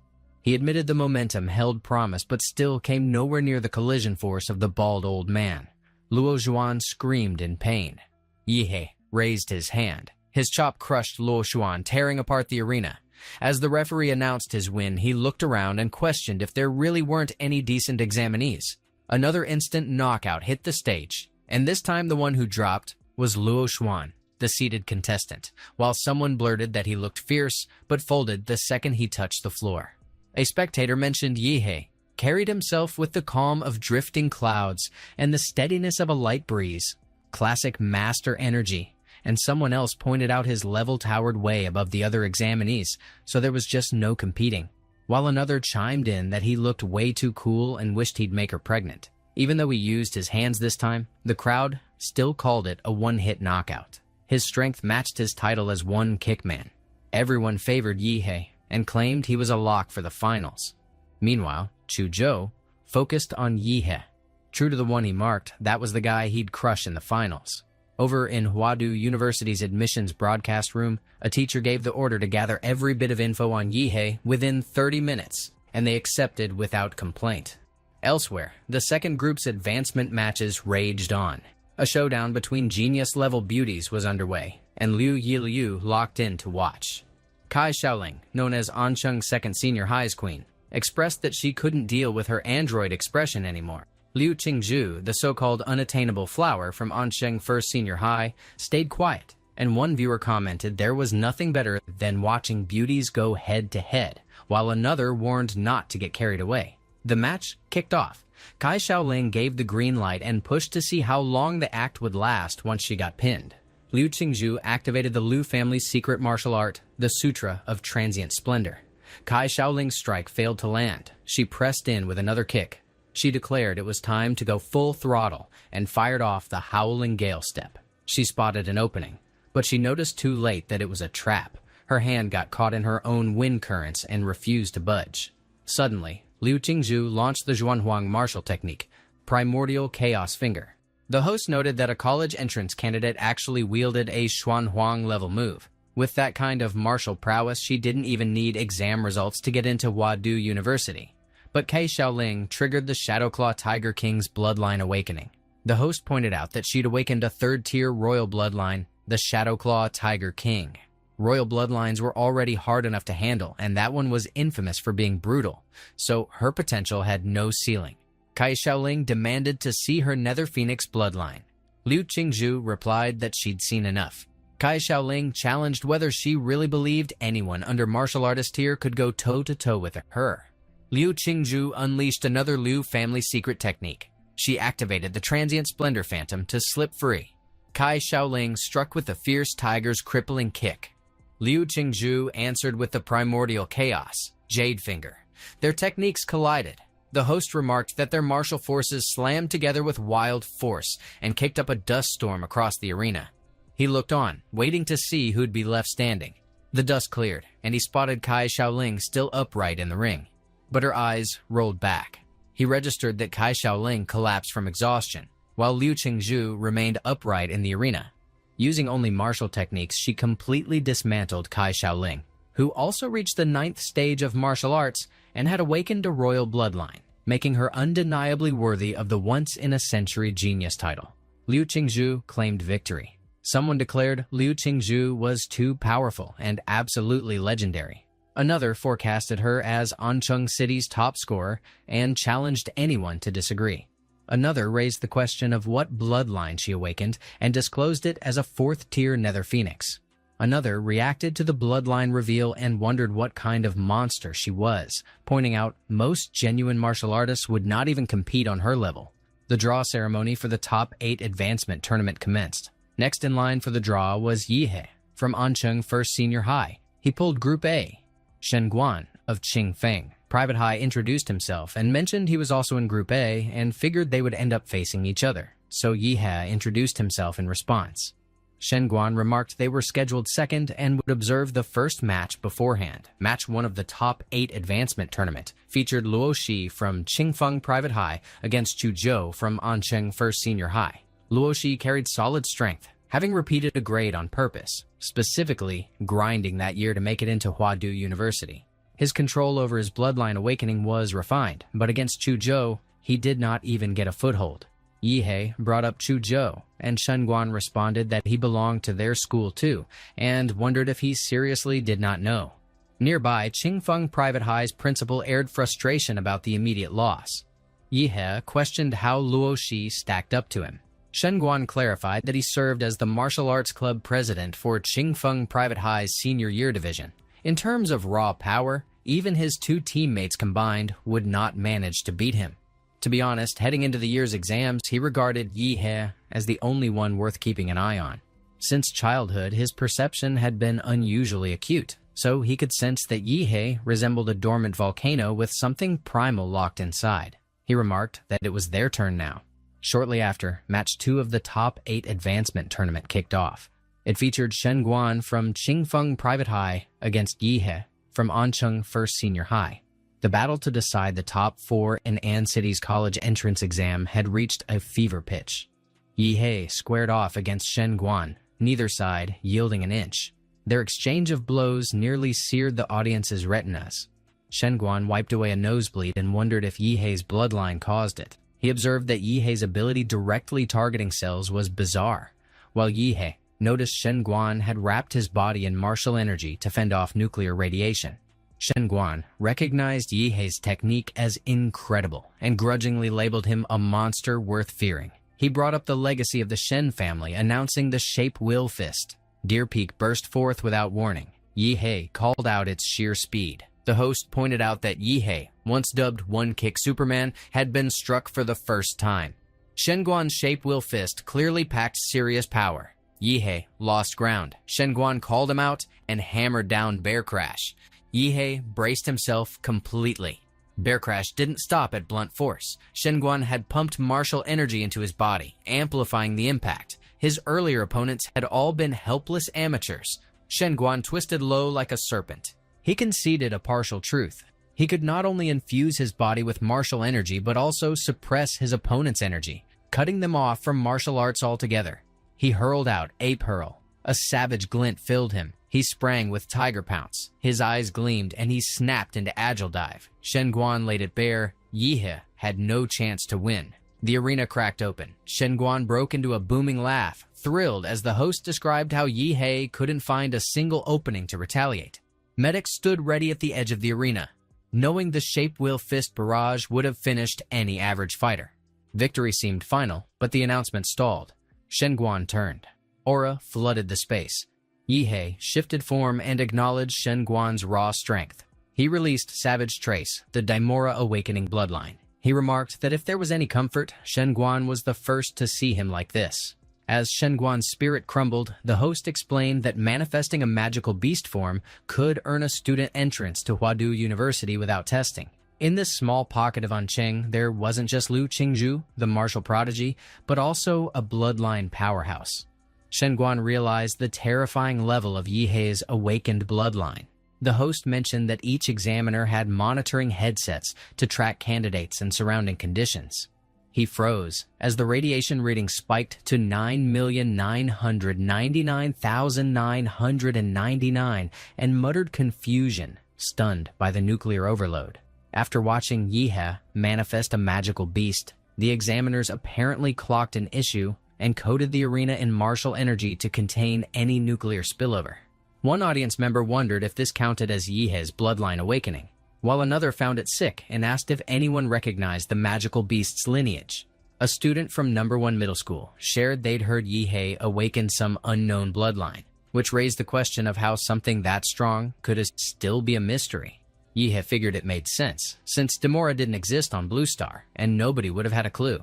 He admitted the momentum held promise, but still came nowhere near the collision force of the bald old man. Luo Xuan screamed in pain. Yihei raised his hand. His chop crushed Luo Xuan, tearing apart the arena. As the referee announced his win, he looked around and questioned if there really weren't any decent examinees. Another instant knockout hit the stage, and this time the one who dropped was Luo Xuan, the seated contestant, while someone blurted that he looked fierce, but folded the second he touched the floor. A spectator mentioned Yihei carried himself with the calm of drifting clouds and the steadiness of a light breeze, classic master energy, and someone else pointed out his level-towered way above the other examinees, so there was just no competing, while another chimed in that he looked way too cool and wished he'd make her pregnant. Even though he used his hands this time, the crowd still called it a one-hit knockout. His strength matched his title as one kickman. Everyone favored Yihei and claimed he was a lock for the finals. Meanwhile, Chu Zhou focused on Yihei. True to the one he marked, that was the guy he'd crush in the finals. Over in Huadu University's admissions broadcast room, a teacher gave the order to gather every bit of info on Yihei within 30 minutes, and they accepted without complaint. Elsewhere, the second group's advancement matches raged on. A showdown between genius-level beauties was underway, and Liu Yiliu locked in to watch. Kai Xiaoling, known as Ansheng's second senior high's queen, expressed that she couldn't deal with her android expression anymore. Liu Qingzhu, the so-called unattainable flower from Ansheng First Senior High, stayed quiet, and one viewer commented there was nothing better than watching beauties go head-to-head, while another warned not to get carried away. The match kicked off. Kai Xiaoling gave the green light and pushed to see how long the act would last once she got pinned. Liu Qingzhu activated the Liu family's secret martial art, the Sutra of Transient Splendor. Kai Xiaoling's strike failed to land. She pressed in with another kick. She declared it was time to go full throttle and fired off the Howling Gale Step. She spotted an opening, but she noticed too late that it was a trap. Her hand got caught in her own wind currents and refused to budge. Suddenly, Liu Qingzhu launched the Zhuanhuang martial technique, Primordial Chaos Finger. The host noted that a college entrance candidate actually wielded a Zhuanhuang-level move. With that kind of martial prowess, she didn't even need exam results to get into Huadu University. but Kai Xiaoling triggered the Shadowclaw Tiger King's bloodline awakening. The host pointed out that she'd awakened a third-tier royal bloodline, the Shadowclaw Tiger King. Royal bloodlines were already hard enough to handle, and that one was infamous for being brutal, so her potential had no ceiling. Kai Xiaoling demanded to see her Nether Phoenix bloodline. Liu Qingzhu replied that she'd seen enough. Kai Xiaoling challenged whether she really believed anyone under martial artist tier could go toe-to-toe with her. Liu Qingzhu unleashed another Liu family secret technique. She activated the Transient Splendor Phantom to slip free. Kai Xiaoling struck with the Fierce Tiger's crippling kick. Liu Qingzhu answered with the Primordial Chaos, Jade Finger. Their techniques collided. The host remarked that their martial forces slammed together with wild force and kicked up a dust storm across the arena. He looked on, waiting to see who'd be left standing. The dust cleared, and he spotted Kai Xiaoling still upright in the ring. But her eyes rolled back. He registered that Kai Xiaoling collapsed from exhaustion, while Liu Qingzhu remained upright in the arena. Using only martial techniques, she completely dismantled Kai Xiaoling, who also reached the 9th stage of martial arts and had awakened a royal bloodline, making her undeniably worthy of the once-in-a-century genius title. Liu Qingzhu claimed victory. Someone declared Liu Qingzhu was too powerful and absolutely legendary. Another forecasted her as Ancheng City's top scorer and challenged anyone to disagree. Another raised the question of what bloodline she awakened and disclosed it as a 4th-tier Nether Phoenix. Another reacted to the bloodline reveal and wondered what kind of monster she was, pointing out most genuine martial artists would not even compete on her level. The draw ceremony for the top 8 advancement tournament commenced. Next in line for the draw was Yihe from Ancheng First Senior High. He pulled Group A. Shen Guan of Qingfeng Private High introduced himself and mentioned he was also in Group A and figured they would end up facing each other, so Yihe introduced himself in response. Shen Guan remarked they were scheduled second and would observe the first match beforehand. Match 1 of the top 8 advancement tournament featured Luo Shi from Qingfeng Private High against Chu Zhou from Ancheng First Senior High. Luo Shi carried solid strength, having repeated a grade on purpose, specifically grinding that year to make it into Huadu University. His control over his bloodline awakening was refined, but against Chu Zhou, he did not even get a foothold. Yihe brought up Chu Zhou, and Shen Guan responded that he belonged to their school too, and wondered if he seriously did not know. Nearby, Qingfeng Private High's principal aired frustration about the immediate loss. Yihe questioned how Luo Shi stacked up to him. Shen Guan clarified that he served as the martial arts club president for Qingfeng Private High's senior year division. In terms of raw power, even his 2 teammates combined would not manage to beat him. To be honest, heading into the year's exams, he regarded Yihe as the only one worth keeping an eye on. Since childhood, his perception had been unusually acute, so he could sense that Yihe resembled a dormant volcano with something primal locked inside. He remarked that it was their turn now. Shortly after, Match 2 of the top 8 advancement tournament kicked off. It featured Shen Guan from Qingfeng Private High against Yihe from Ancheng First Senior High. The battle to decide the top 4 in An City's college entrance exam had reached a fever pitch. Yihe squared off against Shen Guan, neither side yielding an inch. Their exchange of blows nearly seared the audience's retinas. Shen Guan wiped away a nosebleed and wondered if Yihe's bloodline caused it. He observed that Yihe's ability directly targeting cells was bizarre, while Yihe noticed Shen Guan had wrapped his body in martial energy to fend off nuclear radiation. Shen Guan recognized Yihe's technique as incredible and grudgingly labeled him a monster worth fearing. He brought up the legacy of the Shen family, announcing the Shape Will Fist. Deer Peak burst forth without warning. Yihe called out its sheer speed. The host pointed out that Yihe, once dubbed One Kick Superman, had been struck for the first time. Shen Guan's Shape Will Fist clearly packed serious power. Yihe lost ground. Shen Guan called him out and hammered down Bear Crash. Yihe braced himself completely. Bear Crash didn't stop at blunt force. Shen Guan had pumped martial energy into his body, amplifying the impact. His earlier opponents had all been helpless amateurs. Shen Guan twisted low like a serpent. He conceded a partial truth. He could not only infuse his body with martial energy, but also suppress his opponent's energy, cutting them off from martial arts altogether. He hurled out Ape Hurl. A savage glint filled him. He sprang with tiger pounce. His eyes gleamed, and he snapped into agile dive. Shen Guan laid it bare. Yihe had no chance to win. The arena cracked open. Shen Guan broke into a booming laugh, thrilled as the host described how Yihe couldn't find a single opening to retaliate. Medics stood ready at the edge of the arena, knowing the shape-wheel fist barrage would have finished any average fighter. Victory seemed final, but the announcement stalled. Shen Guan turned. Aura flooded the space. Yihe shifted form and acknowledged Shen Guan's raw strength. He released Savage Trace, the Daimora Awakening bloodline. He remarked that if there was any comfort, Shen Guan was the first to see him like this. As Shen Guan's spirit crumbled, the host explained that manifesting a magical beast form could earn a student entrance to Huadu University without testing. In this small pocket of Anqing, there wasn't just Lu Qingzhu, the martial prodigy, but also a bloodline powerhouse. Shen Guan realized the terrifying level of Yihe's awakened bloodline. The host mentioned that each examiner had monitoring headsets to track candidates and surrounding conditions. He froze as the radiation reading spiked to 9,999,999 and muttered confusion, stunned by the nuclear overload. After watching Yihe manifest a magical beast, the examiners apparently clocked an issue and coded the arena in martial energy to contain any nuclear spillover. One audience member wondered if this counted as Yihe's bloodline awakening, while another found it sick and asked if anyone recognized the magical beast's lineage. A student from No. 1 Middle School shared they'd heard Yihe awaken some unknown bloodline, which raised the question of how something that strong could still be a mystery. Yihe figured it made sense, since Daimora didn't exist on Blue Star, and nobody would have had a clue.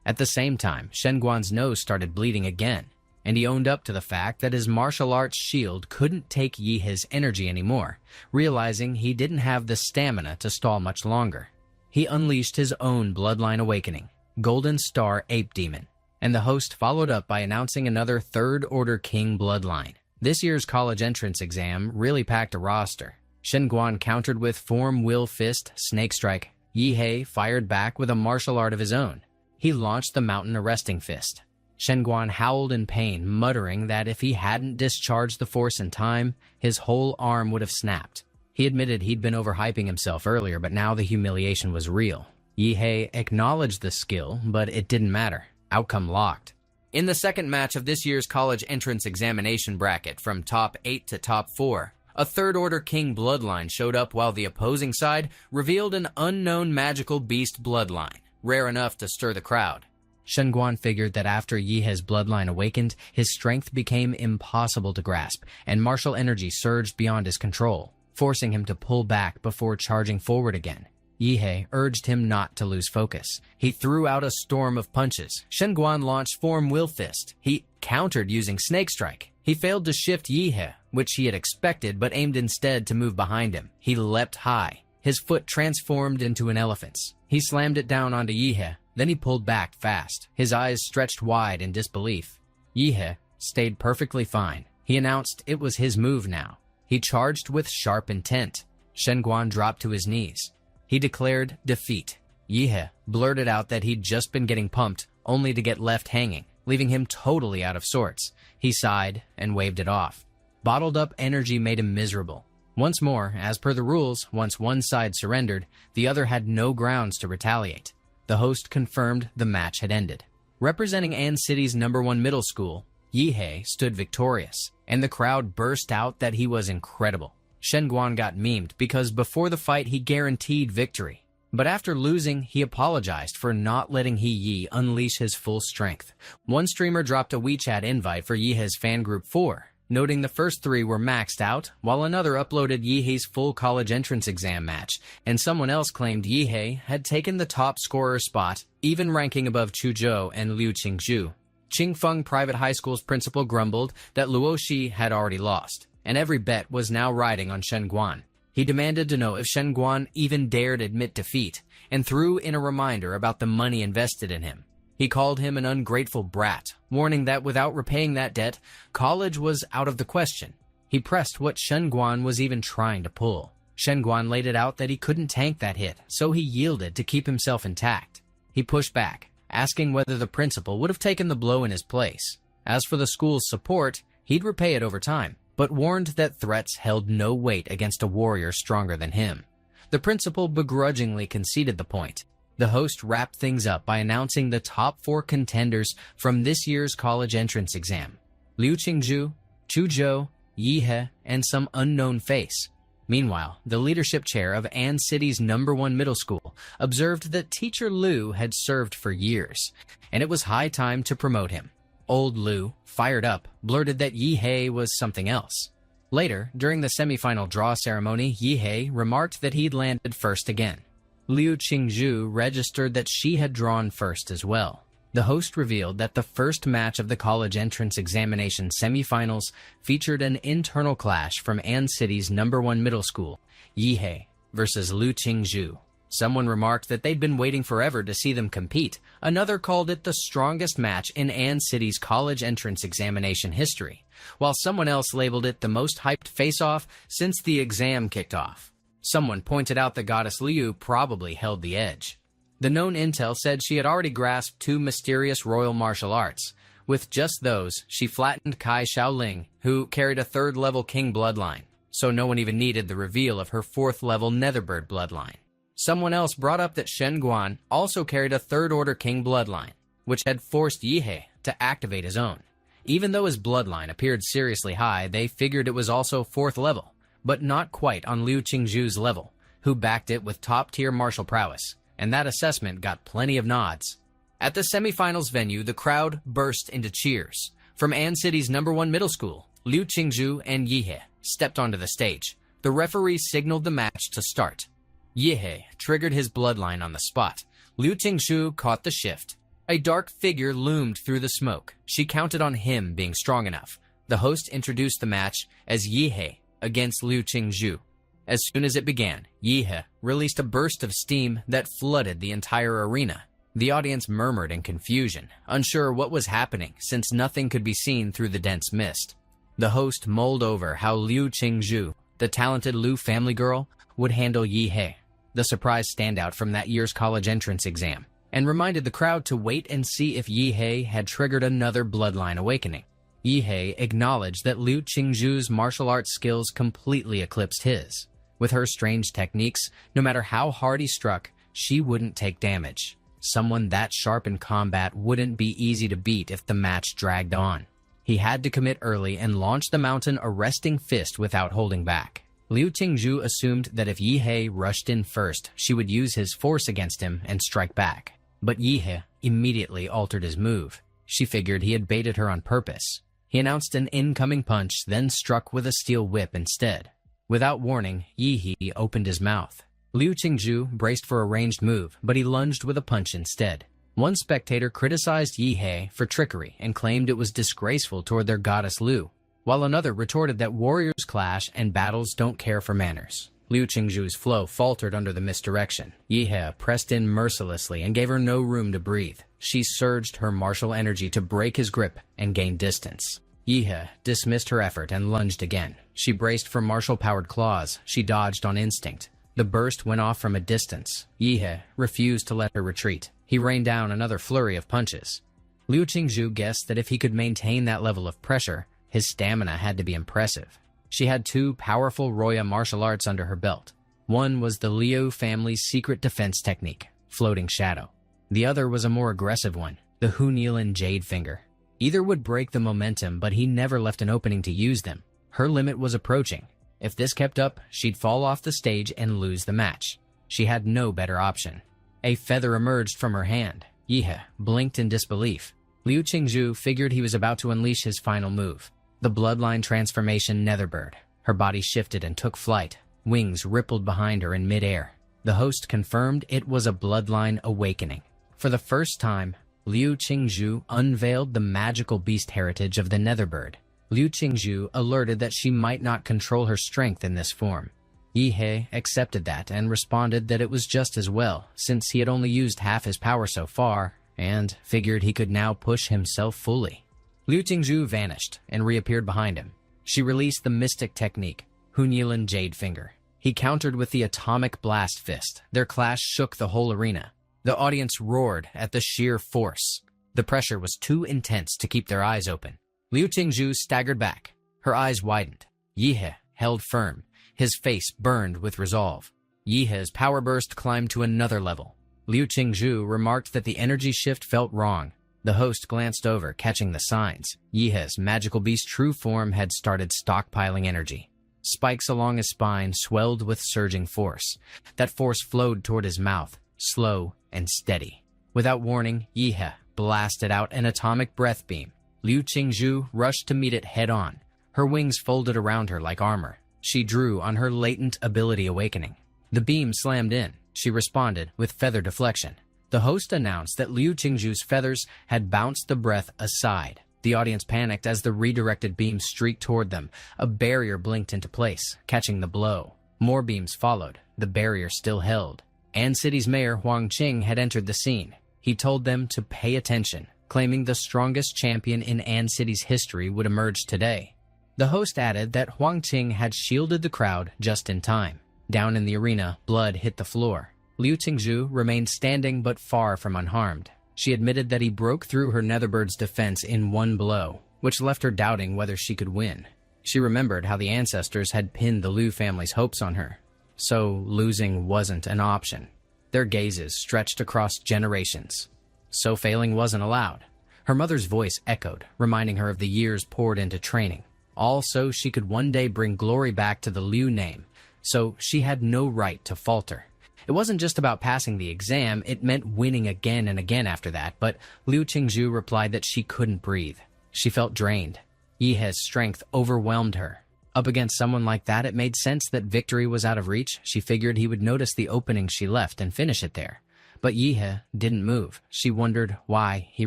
At the same time, Shen Guan's nose started bleeding again, and he owned up to the fact that his martial arts shield couldn't take Yihe's energy anymore, realizing he didn't have the stamina to stall much longer. He unleashed his own bloodline awakening, Golden Star Ape Demon, and the host followed up by announcing another Third Order King bloodline. This year's college entrance exam really packed a roster. Shen Guan countered with Form Will Fist Snake Strike. Yihe fired back with a martial art of his own. He launched the Mountain Arresting Fist. Shen Guan howled in pain, muttering that if he hadn't discharged the force in time, his whole arm would have snapped. He admitted he'd been overhyping himself earlier, but now the humiliation was real. Yihe acknowledged the skill, but it didn't matter. Outcome locked. In the second match of this year's college entrance examination bracket, from top 8 to top 4, a Third Order King bloodline showed up while the opposing side revealed an unknown magical beast bloodline, rare enough to stir the crowd. Shen Guan figured that after Yihe's bloodline awakened, his strength became impossible to grasp, and martial energy surged beyond his control, forcing him to pull back before charging forward again. Yihe urged him not to lose focus. He threw out a storm of punches. Shen Guan launched Form Will Fist. He countered using Snake Strike. He failed to shift Yihe, which he had expected, but aimed instead to move behind him. He leapt high. His foot transformed into an elephant's. He slammed it down onto Yihe. Then he pulled back fast, his eyes stretched wide in disbelief. Yihe stayed perfectly fine. He announced it was his move now. He charged with sharp intent. Shen Guan dropped to his knees. He declared defeat. Yihe blurted out that he'd just been getting pumped, only to get left hanging, leaving him totally out of sorts. He sighed and waved it off. Bottled up energy made him miserable. Once more, as per the rules, once one side surrendered, the other had no grounds to retaliate. The host confirmed the match had ended. Representing An City's No. 1 Middle School, Yihe stood victorious, and the crowd burst out that he was incredible. Shen Guan got memed because before the fight he guaranteed victory. But after losing, he apologized for not letting Yi unleash his full strength. One streamer dropped a WeChat invite for Yihe's fan group 4, noting the first 3 were maxed out, while another uploaded Yihe's full college entrance exam match, and someone else claimed Yihe had taken the top scorer spot, even ranking above Chuzhou and Liu Qingzhu. Qingfeng Private High School's principal grumbled that Luoxi had already lost, and every bet was now riding on Shen Guan. He demanded to know if Shen Guan even dared admit defeat, and threw in a reminder about the money invested in him. He called him an ungrateful brat, warning that without repaying that debt, college was out of the question. He pressed what Shen Guan was even trying to pull. Shen Guan laid it out that he couldn't tank that hit, so he yielded to keep himself intact. He pushed back, asking whether the principal would have taken the blow in his place. As for the school's support, he'd repay it over time. but warned that threats held no weight against a warrior stronger than him. The principal begrudgingly conceded the point. The host wrapped things up by announcing the top 4 contenders from this year's college entrance exam: Liu Qingzhu, Chu Zhou, Yi He, and some unknown face. Meanwhile, the leadership chair of An City's #1 middle school observed that teacher Liu had served for years, and it was high time to promote him. Old Liu, fired up, blurted that Yi He was something else. Later, during the semifinal draw ceremony, Yi He remarked that he'd landed first again. Liu Qingzhu registered that she had drawn first as well. The host revealed that the first match of the college entrance examination semifinals featured an internal clash from An City's #1 middle school, Yi He, versus Liu Qingzhu. Someone remarked that they'd been waiting forever to see them compete. Another called it the strongest match in An City's college entrance examination history, while someone else labeled it the most hyped face-off since the exam kicked off. Someone pointed out the goddess Liu probably held the edge. The known intel said she had already grasped 2 mysterious royal martial arts. With just those, she flattened Kai Shaoling, who carried a 3rd-level king bloodline, so no one even needed the reveal of her 4th-level Netherbird bloodline. Someone else brought up that Shen Guan also carried a 3rd-order king bloodline, which had forced Yi He to activate his own. Even though his bloodline appeared seriously high, they figured it was also 4th level, but not quite on Liu Qingzhu's level, who backed it with top-tier martial prowess, and that assessment got plenty of nods. At the semifinals venue, the crowd burst into cheers. From An City's #1 middle school, Liu Qingzhu and Yi He stepped onto the stage. The referee signaled the match to start. Yi He triggered his bloodline on the spot. Liu Qingzhu caught the shift. A dark figure loomed through the smoke. She counted on him being strong enough. The host introduced the match as Yi He against Liu Qingzhu. As soon as it began, Yi He released a burst of steam that flooded the entire arena. The audience murmured in confusion, unsure what was happening since nothing could be seen through the dense mist. The host mulled over how Liu Qingzhu, the talented Liu family girl, would handle Yi He, the surprise standout from that year's college entrance exam, and reminded the crowd to wait and see if Yi He had triggered another bloodline awakening. Yi He acknowledged that Liu Qingzhu's martial arts skills completely eclipsed his. With her strange techniques, no matter how hard he struck, she wouldn't take damage. Someone that sharp in combat wouldn't be easy to beat if the match dragged on. He had to commit early and launch the mountain arresting fist without holding back. Liu Qingzhu assumed that if Yi He rushed in first, she would use his force against him and strike back. But Yi He immediately altered his move. She figured he had baited her on purpose. He announced an incoming punch, then struck with a steel whip instead. Without warning, Yi He opened his mouth. Liu Qingzhu braced for a ranged move, but he lunged with a punch instead. One spectator criticized Yi He for trickery and claimed it was disgraceful toward their goddess Liu, while another retorted that warriors clash and battles don't care for manners. Liu Qingzhu's flow faltered under the misdirection. Yi He pressed in mercilessly and gave her no room to breathe. She surged her martial energy to break his grip and gain distance. Yi He dismissed her effort and lunged again. She braced for martial-powered claws. She dodged on instinct. The burst went off from a distance. Yi He refused to let her retreat. He rained down another flurry of punches. Liu Qingzhu guessed that if he could maintain that level of pressure, his stamina had to be impressive. She had 2 powerful Roya martial arts under her belt. One was the Liu family's secret defense technique, Floating Shadow. The other was a more aggressive one, the Hunyilin Jade Finger. Either would break the momentum, but he never left an opening to use them. Her limit was approaching. If this kept up, she'd fall off the stage and lose the match. She had no better option. A feather emerged from her hand. Yi He blinked in disbelief. Liu Qingzhu figured he was about to unleash his final move, the bloodline transformation Netherbird. Her body shifted and took flight. Wings rippled behind her in midair. The host confirmed it was a bloodline awakening. For the first time, Liu Qingzhu unveiled the magical beast heritage of the Netherbird. Liu Qingzhu alerted that she might not control her strength in this form. Yi He accepted that and responded that it was just as well, since he had only used half his power so far, and figured he could now push himself fully. Liu Qingzhu vanished and reappeared behind him. She released the mystic technique, Hunyilin Jade Finger. He countered with the atomic blast fist. Their clash shook the whole arena. The audience roared at the sheer force. The pressure was too intense to keep their eyes open. Liu Qingzhu staggered back. Her eyes widened. Yihe held firm. His face burned with resolve. Yihe's power burst climbed to another level. Liu Qingzhu remarked that the energy shift felt wrong. The host glanced over, catching the signs. Yihe's magical beast true form had started stockpiling energy. Spikes along his spine swelled with surging force. That force flowed toward his mouth, slow and steady. Without warning, Yihe blasted out an atomic breath beam. Liu Qingzhu rushed to meet it head-on. Her wings folded around her like armor. She drew on her latent ability awakening. The beam slammed in. She responded with feather deflection. The host announced that Liu Qingzhu's feathers had bounced the breath aside. The audience panicked as the redirected beam streaked toward them. A barrier blinked into place, catching the blow. More beams followed. The barrier still held. An City's mayor, Huang Qing, had entered the scene. He told them to pay attention, claiming the strongest champion in An City's history would emerge today. The host added that Huang Qing had shielded the crowd just in time. Down in the arena, blood hit the floor. Liu Qingzhu remained standing but far from unharmed. She admitted that he broke through her Netherbird's defense in one blow, which left her doubting whether she could win. She remembered how the ancestors had pinned the Liu family's hopes on her. So losing wasn't an option. Their gazes stretched across generations. So failing wasn't allowed. Her mother's voice echoed, reminding her of the years poured into training. All so she could one day bring glory back to the Liu name. So she had no right to falter. It wasn't just about passing the exam, it meant winning again and again after that, but Liu Qingzhu replied that she couldn't breathe. She felt drained. Yihe's strength overwhelmed her. Up against someone like that, it made sense that victory was out of reach. She figured he would notice the opening she left and finish it there. But Yihe didn't move. She wondered why he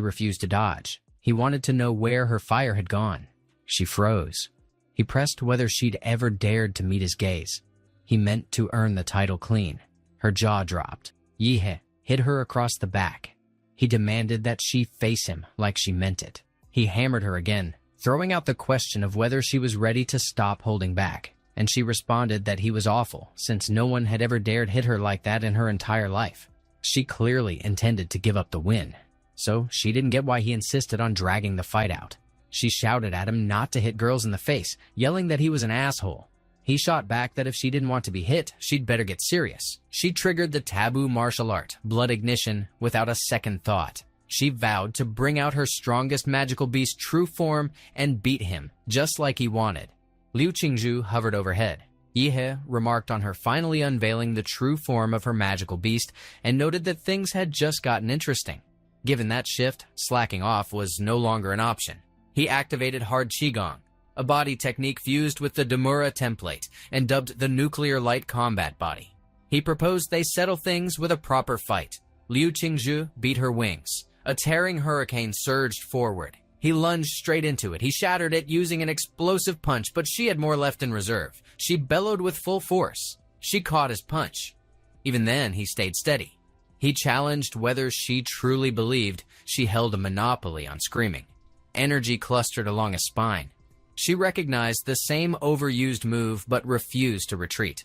refused to dodge. He wanted to know where her fire had gone. She froze. He pressed whether she'd ever dared to meet his gaze. He meant to earn the title clean. Her jaw dropped. Yihe hit her across the back. He demanded that she face him like she meant it. He hammered her again, throwing out the question of whether she was ready to stop holding back. And she responded that he was awful, since no one had ever dared hit her like that in her entire life. She clearly intended to give up the win. So she didn't get why he insisted on dragging the fight out. She shouted at him not to hit girls in the face, yelling that he was an asshole. He shot back that if she didn't want to be hit, she'd better get serious. She triggered the taboo martial art, blood ignition, without a second thought. She vowed to bring out her strongest magical beast true form and beat him, just like he wanted. Liu Qingzhu hovered overhead. Yihe remarked on her finally unveiling the true form of her magical beast and noted that things had just gotten interesting. Given that shift, slacking off was no longer an option. He activated hard qigong, a body technique fused with the Demura template and dubbed the nuclear light combat body. He proposed they settle things with a proper fight. Liu Qingzhu beat her wings. A tearing hurricane surged forward. He lunged straight into it. He shattered it using an explosive punch, but she had more left in reserve. She bellowed with full force. She caught his punch. Even then, he stayed steady. He challenged whether she truly believed she held a monopoly on screaming. Energy clustered along his spine. She recognized the same overused move but refused to retreat.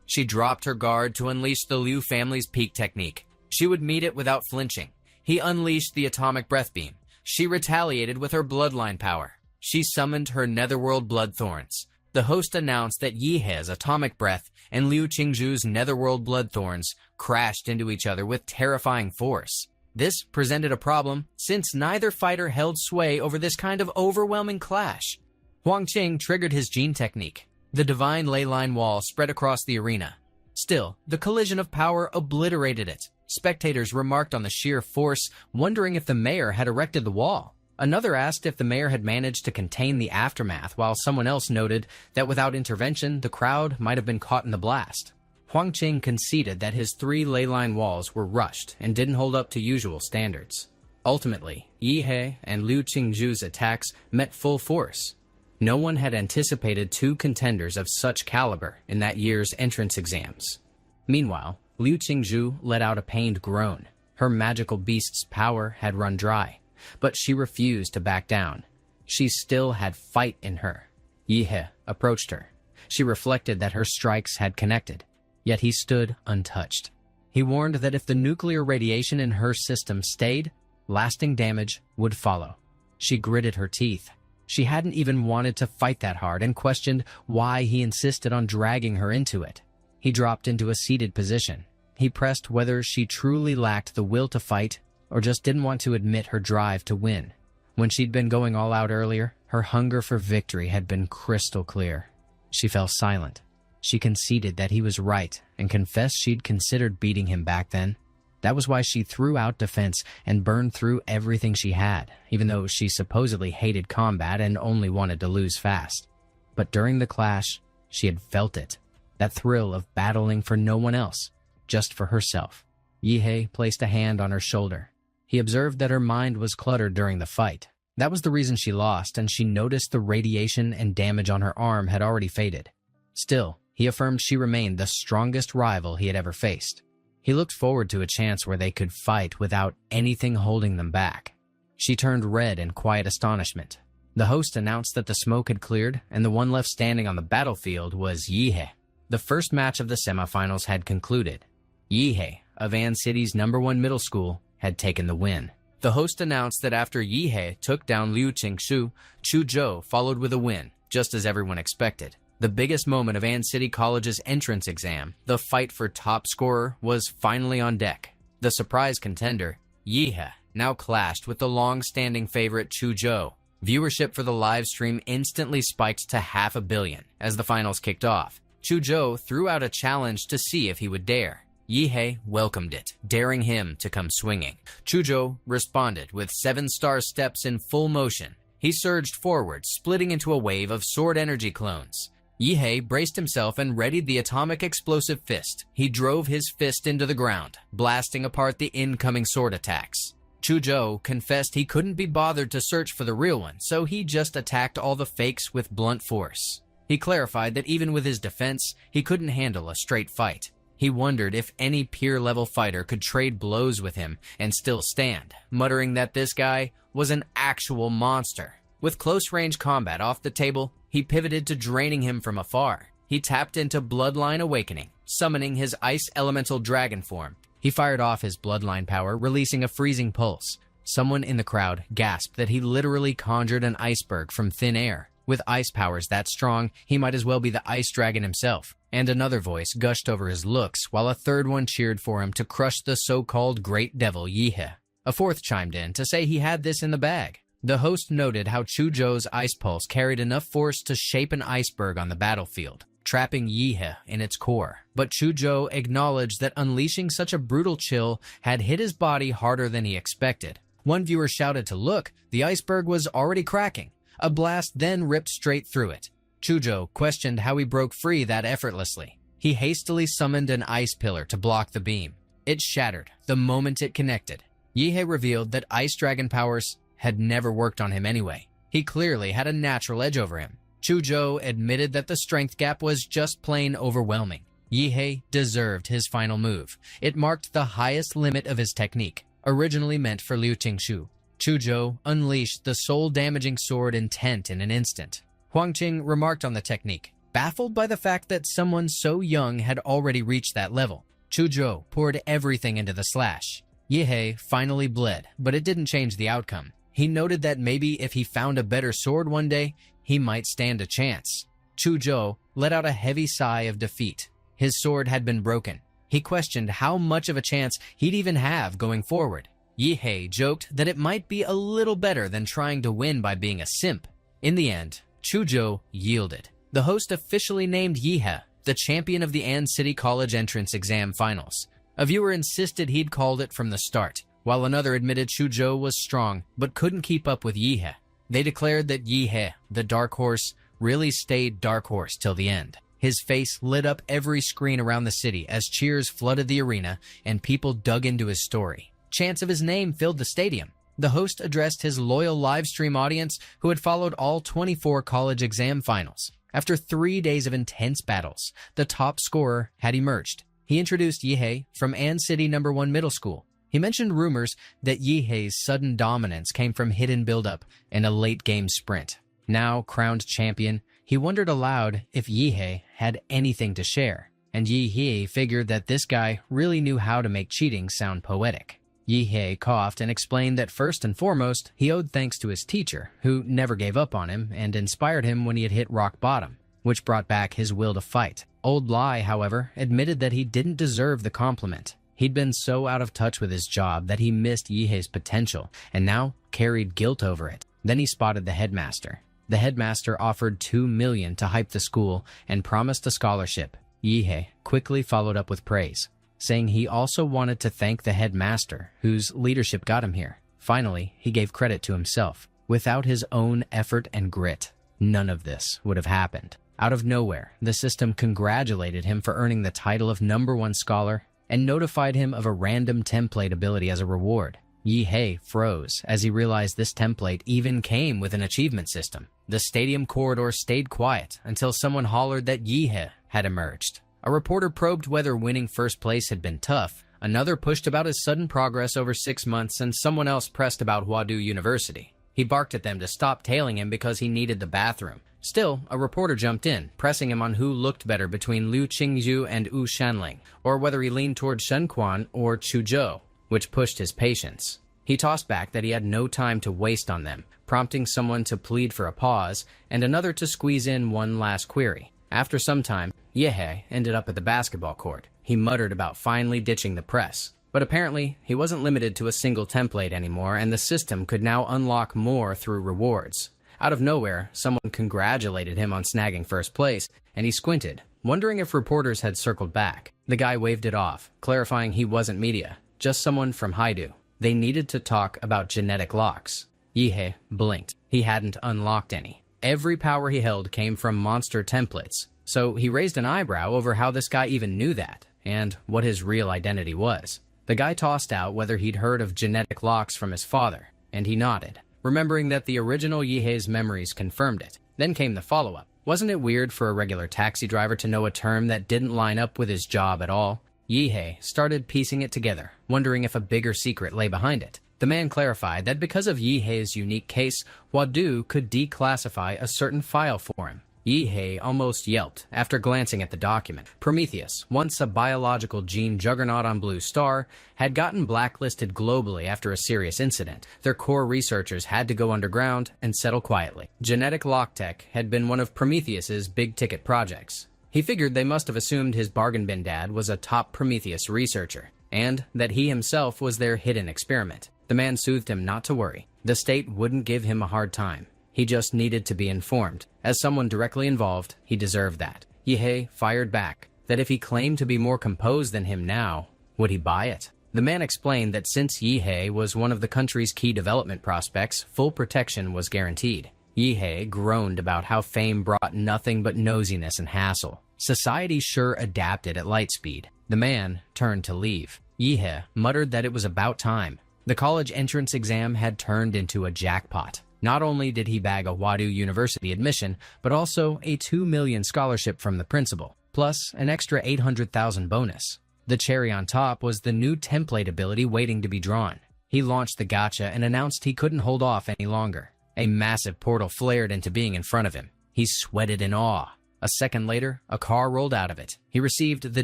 She dropped her guard to unleash the Liu family's peak technique. She would meet it without flinching. He unleashed the atomic breath beam. She retaliated with her bloodline power. She summoned her netherworld blood thorns. The host announced that Yihe's atomic breath and Liu Qingzhu's netherworld blood thorns crashed into each other with terrifying force. This presented a problem since neither fighter held sway over this kind of overwhelming clash. Huang Qing triggered his gene technique. The divine ley line wall spread across the arena. Still, the collision of power obliterated it. Spectators remarked on the sheer force, wondering if the mayor had erected the wall. Another asked if the mayor had managed to contain the aftermath, while someone else noted that without intervention, the crowd might have been caught in the blast. Huang Qing conceded that his 3 ley line walls were rushed and didn't hold up to usual standards. Ultimately, Yihe and Liu Qingzhu's attacks met full force. No one had anticipated 2 contenders of such caliber in that year's entrance exams. Meanwhile, Liu Qingzhu let out a pained groan. Her magical beast's power had run dry, but she refused to back down. She still had fight in her. Yihe approached her. She reflected that her strikes had connected, yet he stood untouched. He warned that if the nuclear radiation in her system stayed, lasting damage would follow. She gritted her teeth. She hadn't even wanted to fight that hard and questioned why he insisted on dragging her into it. He dropped into a seated position. He pressed whether she truly lacked the will to fight or just didn't want to admit her drive to win. When she'd been going all out earlier, her hunger for victory had been crystal clear. She fell silent. She conceded that he was right and confessed she'd considered beating him back then. That was why she threw out defense and burned through everything she had, even though she supposedly hated combat and only wanted to lose fast. But during the clash, she had felt it. That thrill of battling for no one else, just for herself. Yihei placed a hand on her shoulder. He observed that her mind was cluttered during the fight. That was the reason she lost, and she noticed the radiation and damage on her arm had already faded. Still, he affirmed she remained the strongest rival he had ever faced. He looked forward to a chance where they could fight without anything holding them back. She turned red in quiet astonishment. The host announced that the smoke had cleared, and the one left standing on the battlefield was Yihei. The first match of the semifinals had concluded. Yihei, of An City's #1 middle school, had taken the win. The host announced that after Yihei took down Liu Qingshu, Chu Zhou followed with a win, just as everyone expected. The biggest moment of An City College's entrance exam, the fight for top scorer, was finally on deck. The surprise contender, Yihei, now clashed with the long-standing favorite Chu Zhou. Viewership for the live stream instantly spiked to 500 million as the finals kicked off. Chu Zhou threw out a challenge to see if he would dare. Yihei welcomed it, daring him to come swinging. Chu Zhou responded with 7-star steps in full motion. He surged forward, splitting into a wave of sword energy clones. Yihei braced himself and readied the atomic explosive fist. He drove his fist into the ground, blasting apart the incoming sword attacks. Chu Zhou confessed he couldn't be bothered to search for the real one, so he just attacked all the fakes with blunt force. He clarified that even with his defense, he couldn't handle a straight fight. He wondered if any peer-level fighter could trade blows with him and still stand, muttering that this guy was an actual monster. With close-range combat off the table, he pivoted to draining him from afar. He tapped into Bloodline Awakening, summoning his ice elemental dragon form. He fired off his Bloodline power, releasing a freezing pulse. Someone in the crowd gasped that he literally conjured an iceberg from thin air. With ice powers that strong, he might as well be the ice dragon himself. And another voice gushed over his looks, while a third one cheered for him to crush the so-called great devil Yihei. A fourth chimed in to say he had this in the bag. The host noted how Chu Zhou's ice pulse carried enough force to shape an iceberg on the battlefield, trapping Yihei in its core. But Chu Zhou acknowledged that unleashing such a brutal chill had hit his body harder than he expected. One viewer shouted to look, the iceberg was already cracking. A blast then ripped straight through it. Chu Zhou questioned how he broke free that effortlessly. He hastily summoned an ice pillar to block the beam. It shattered the moment it connected. Yihei revealed that ice dragon powers had never worked on him anyway. He clearly had a natural edge over him. Chu Zhou admitted that the strength gap was just plain overwhelming. Yihei deserved his final move. It marked the highest limit of his technique, originally meant for Liu Qingshu. Chu Zhou unleashed the soul-damaging sword intent in an instant. Huang Qing remarked on the technique, baffled by the fact that someone so young had already reached that level. Chu Zhou poured everything into the slash. Yihei finally bled, but it didn't change the outcome. He noted that maybe if he found a better sword one day, he might stand a chance. Chu Zhou let out a heavy sigh of defeat. His sword had been broken. He questioned how much of a chance he'd even have going forward. Yihei joked that it might be a little better than trying to win by being a simp. In the end, Chu Zhou yielded. The host officially named Yihei the champion of the An City College entrance exam finals. A viewer insisted he'd called it from the start, while another admitted Chu Zhou was strong but couldn't keep up with Yihei. They declared that Yihei, the dark horse, really stayed dark horse till the end. His face lit up every screen around the city as cheers flooded the arena and people dug into his story. Chants of his name filled the stadium. The host addressed his loyal live stream audience who had followed all 24 college exam finals. After 3 days of intense battles, the top scorer had emerged. He introduced Yihei from An City #1 middle school. He mentioned rumors that Yihei's sudden dominance came from hidden buildup and a late-game sprint. Now crowned champion, he wondered aloud if Yihei had anything to share, and Yihei figured that this guy really knew how to make cheating sound poetic. Yihei coughed and explained that first and foremost, he owed thanks to his teacher, who never gave up on him and inspired him when he had hit rock bottom, which brought back his will to fight. Old Lai, however, admitted that he didn't deserve the compliment. He'd been so out of touch with his job that he missed Yihei's potential, and now carried guilt over it. Then he spotted the headmaster. The headmaster offered $2 million to hype the school and promised a scholarship. Yihei quickly followed up with praise, saying he also wanted to thank the headmaster, whose leadership got him here. Finally, he gave credit to himself. Without his own effort and grit, none of this would have happened. Out of nowhere, the system congratulated him for earning the title of #1 scholar and notified him of a random template ability as a reward. Yihei froze as he realized this template even came with an achievement system. The stadium corridor stayed quiet until someone hollered that Yihei had emerged. A reporter probed whether winning first place had been tough. Another pushed about his sudden progress over 6 months, and someone else pressed about Huadu University. He barked at them to stop tailing him because he needed the bathroom. Still, a reporter jumped in, pressing him on who looked better between Liu Qingzhu and Wu Shanling, or whether he leaned toward Shenquan or Chuzhou, which pushed his patience. He tossed back that he had no time to waste on them, prompting someone to plead for a pause and another to squeeze in one last query. After some time, Yihei ended up at the basketball court. He muttered about finally ditching the press. But apparently, he wasn't limited to a single template anymore, and the system could now unlock more through rewards. Out of nowhere, someone congratulated him on snagging first place, and he squinted, wondering if reporters had circled back. The guy waved it off, clarifying he wasn't media, just someone from Haidu. They needed to talk about genetic locks. Yihei blinked. He hadn't unlocked any. Every power he held came from monster templates, so he raised an eyebrow over how this guy even knew that, and what his real identity was. The guy tossed out whether he'd heard of genetic locks from his father, and he nodded, remembering that the original Yihei's memories confirmed it. Then came the follow-up. Wasn't it weird for a regular taxi driver to know a term that didn't line up with his job at all? Yihei started piecing it together, wondering if a bigger secret lay behind it. The man clarified that because of Yihei's unique case, Huadu could declassify a certain file for him. Yihei almost yelped after glancing at the document. Prometheus, once a biological gene juggernaut on Blue Star, had gotten blacklisted globally after a serious incident. Their core researchers had to go underground and settle quietly. Genetic lock tech had been one of Prometheus's big-ticket projects. He figured they must have assumed his bargain bin dad was a top Prometheus researcher, and that he himself was their hidden experiment. The man soothed him not to worry. The state wouldn't give him a hard time. He just needed to be informed. As someone directly involved, he deserved that. Yihei fired back that if he claimed to be more composed than him now, would he buy it? The man explained that since Yihei was one of the country's key development prospects, full protection was guaranteed. Yihei groaned about how fame brought nothing but nosiness and hassle. Society sure adapted at light speed. The man turned to leave. Yihei muttered that it was about time. The college entrance exam had turned into a jackpot. Not only did he bag a Huadu University admission, but also a $2 million scholarship from the principal, plus an extra $800,000 bonus. The cherry on top was the new template ability waiting to be drawn. He launched the gacha and announced he couldn't hold off any longer. A massive portal flared into being in front of him. He sweated in awe. A second later, a car rolled out of it. He received the